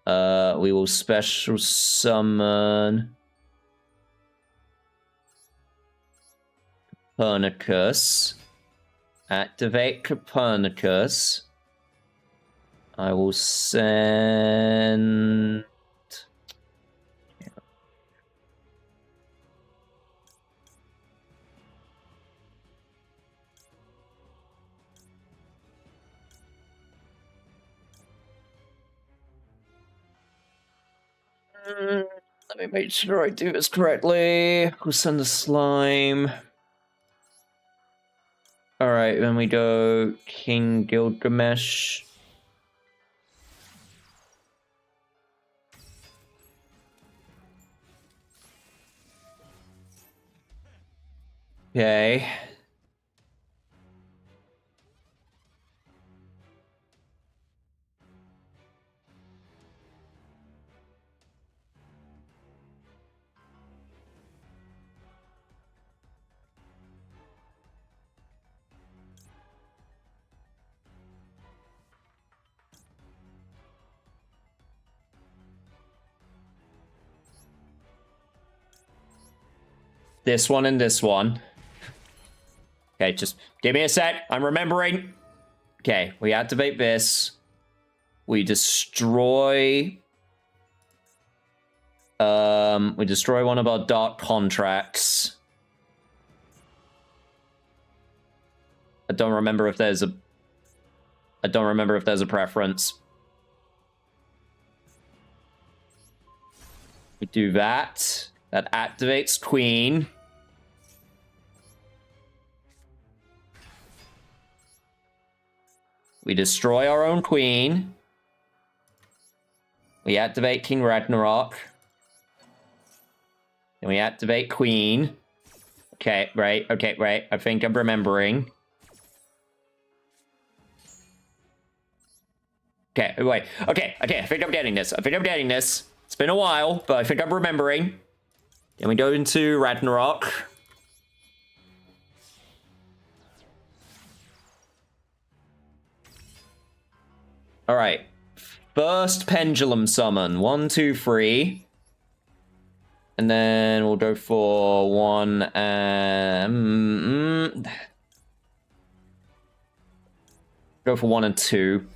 We will special summon Copernicus. Activate Copernicus. I will send... Let me make sure I do this correctly. We'll send the slime. Alright, then we go King Gilgamesh. Okay. This one and this one. Okay, just give me a sec. I'm remembering. Okay, we activate this. We destroy... we destroy one of our dark contracts. I don't remember if there's a preference. We do that. That activates Queen. We destroy our own Queen. We activate King Ragnarok. And we activate Queen. Okay, right. Okay, right. I think I'm remembering. Okay, wait. Okay, I think I'm getting this. It's been a while, but I think I'm remembering. Then we go into Ragnarok. All right. First pendulum summon. 1, 2, 3. And then we'll go for 1 and... Go for 1 and 2.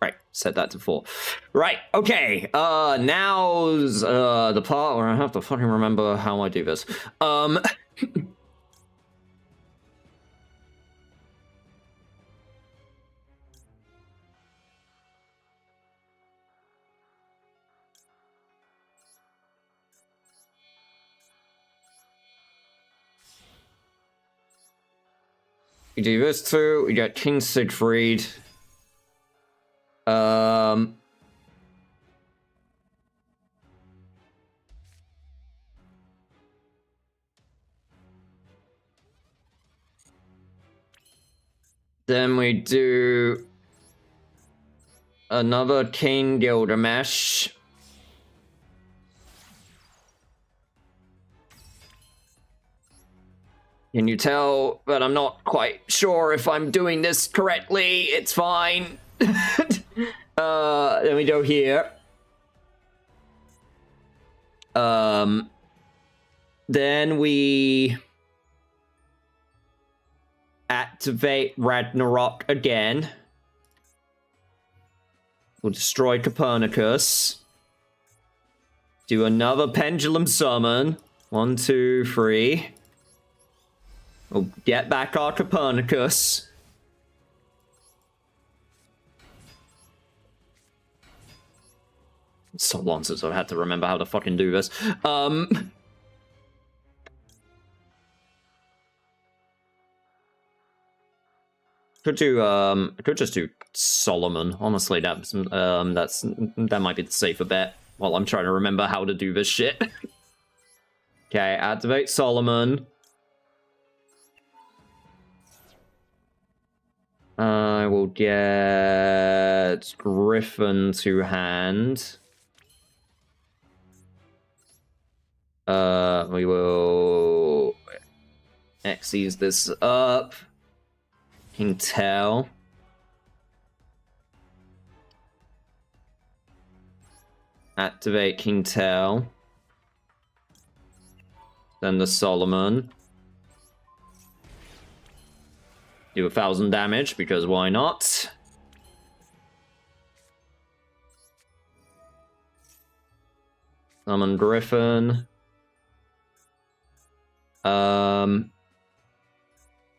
Right, set that to 4. Right, okay. Now's the part where I have to fucking remember how I do this. We do this too. We got King Siegfried. Then we do another King Gilgamesh. Can you tell that I'm not quite sure if I'm doing this correctly? It's fine. Then we go here. Then we activate Ragnarok again. We'll destroy Copernicus. Do another pendulum summon. 1, 2, 3. We'll get back our Copernicus. It's so long since I've had to remember how to fucking do this. Could just do Solomon. Honestly, that might be the safer bet. While I'm trying to remember how to do this shit. Okay, activate Solomon. I will get Griffin to hand. We will Xyz this up. King Tell. Activate King Tell. Then the Solomon. Do 1,000 damage, because why not? Summon Griffin.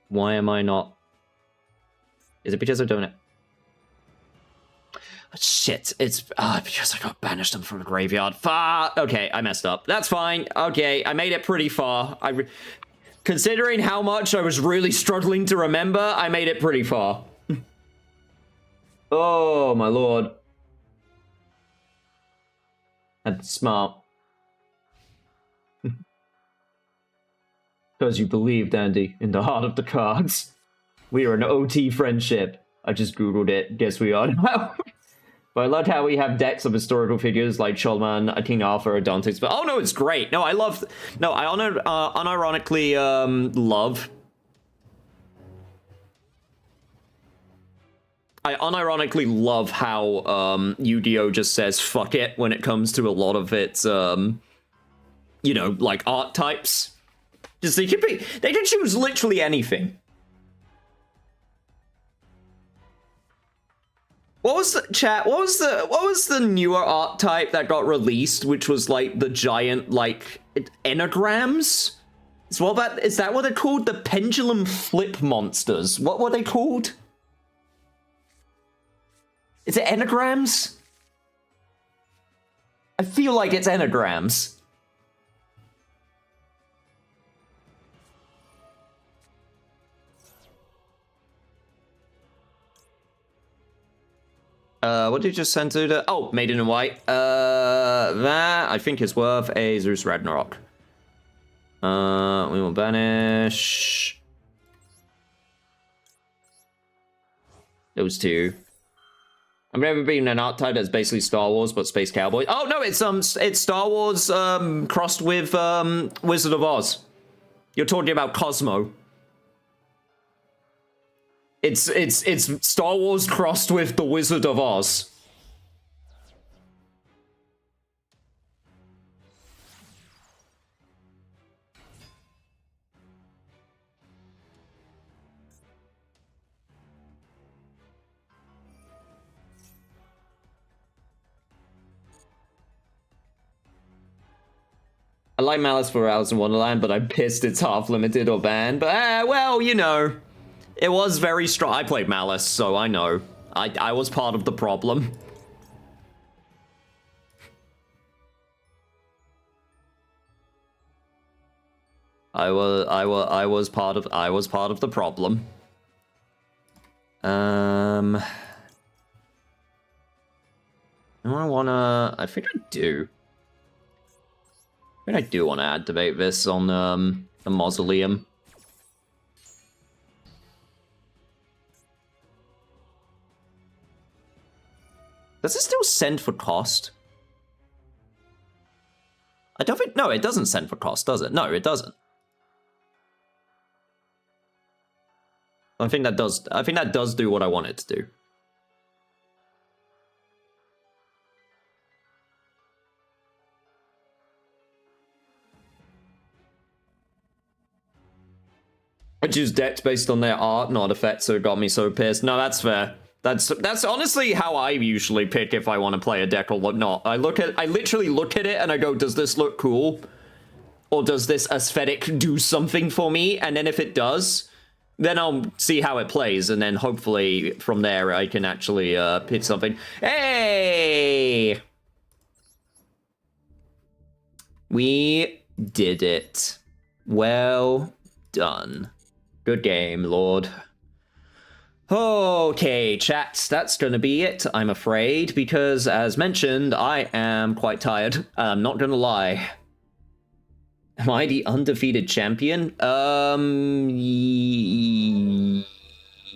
Why am I not... Is it because I don't... Shit, it's because I got banished them from the graveyard. Okay, I messed up. That's fine. Okay, I made it pretty far. Considering how much I was really struggling to remember, I made it pretty far. Oh, my lord. That's smart. Because you believed, Andy, in the heart of the cards. We are an OT friendship. I just googled it. Guess we are now. But I love how we have decks of historical figures like Charlemagne, King Arthur, Dante's. But oh no, it's great. No, I love. No, I unironically love. I unironically love how Yu-Gi-Oh just says fuck it when it comes to a lot of its you know, like art types. Just they can choose literally anything. What was the chat? What was the newer art type that got released, which was like the giant like enagrams? Is that what they're called? The pendulum flip monsters. What were they called? Is it enagrams? I feel like it's enagrams. What did you just send to the... Oh, Maiden in White. That, I think, is worth a Zeus Ragnarok. We will banish... those two. I've never been an art type that's basically Star Wars, but Space Cowboy. Oh, no, it's Star Wars, crossed with, Wizard of Oz. You're talking about Cosmo. It's Star Wars crossed with the Wizard of Oz. I like Malice for Alice in Wonderland, but I'm pissed it's half limited or banned. But, well, you know. It was very strong. I played Malice, so I know. I was part of the problem. I was part of the problem. I think I do. I think I do want to activate this on the Mausoleum. Does it still send for cost? I don't think... No, it doesn't send for cost, does it? No, it doesn't. I think that does do what I want it to do. I choose decks based on their art, not effects, so it got me so pissed. No, that's fair. That's honestly how I usually pick if I want to play a deck or not. I literally look at it and I go, does this look cool? Or does this aesthetic do something for me? And then if it does, then I'll see how it plays, and then hopefully from there I can actually pick something. Hey! We did it. Well done. Good game, Lord. Okay, chat, that's gonna be it, I'm afraid, because as mentioned, I am quite tired. I'm not gonna lie. Am I the undefeated champion?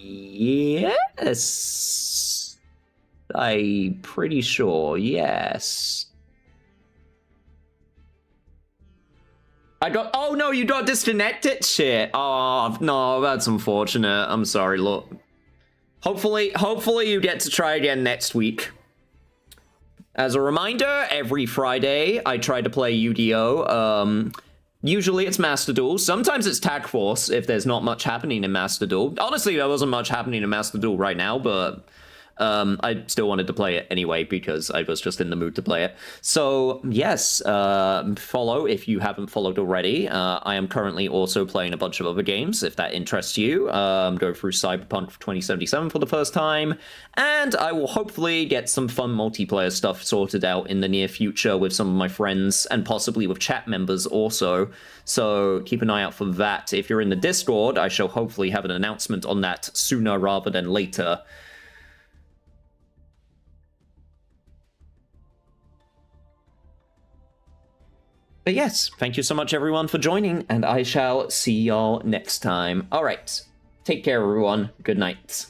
Yes. I'm pretty sure, yes. Oh no, you got disconnected? Shit. Oh, no, that's unfortunate. I'm sorry, look. Hopefully you get to try again next week. As a reminder, every Friday, I try to play Yu-Gi-Oh! Usually it's Master Duel. Sometimes it's Tag Force if there's not much happening in Master Duel. Honestly, there wasn't much happening in Master Duel right now, but I still wanted to play it anyway because I was just in the mood to play it. So, yes, follow if you haven't followed already. I am currently also playing a bunch of other games, if that interests you. Go through Cyberpunk 2077 for the first time, and I will hopefully get some fun multiplayer stuff sorted out in the near future with some of my friends, and possibly with chat members also. So keep an eye out for that. If you're in the Discord, I shall hopefully have an announcement on that sooner rather than later. But yes, thank you so much everyone for joining, and I shall see y'all next time. Alright, take care everyone, good night.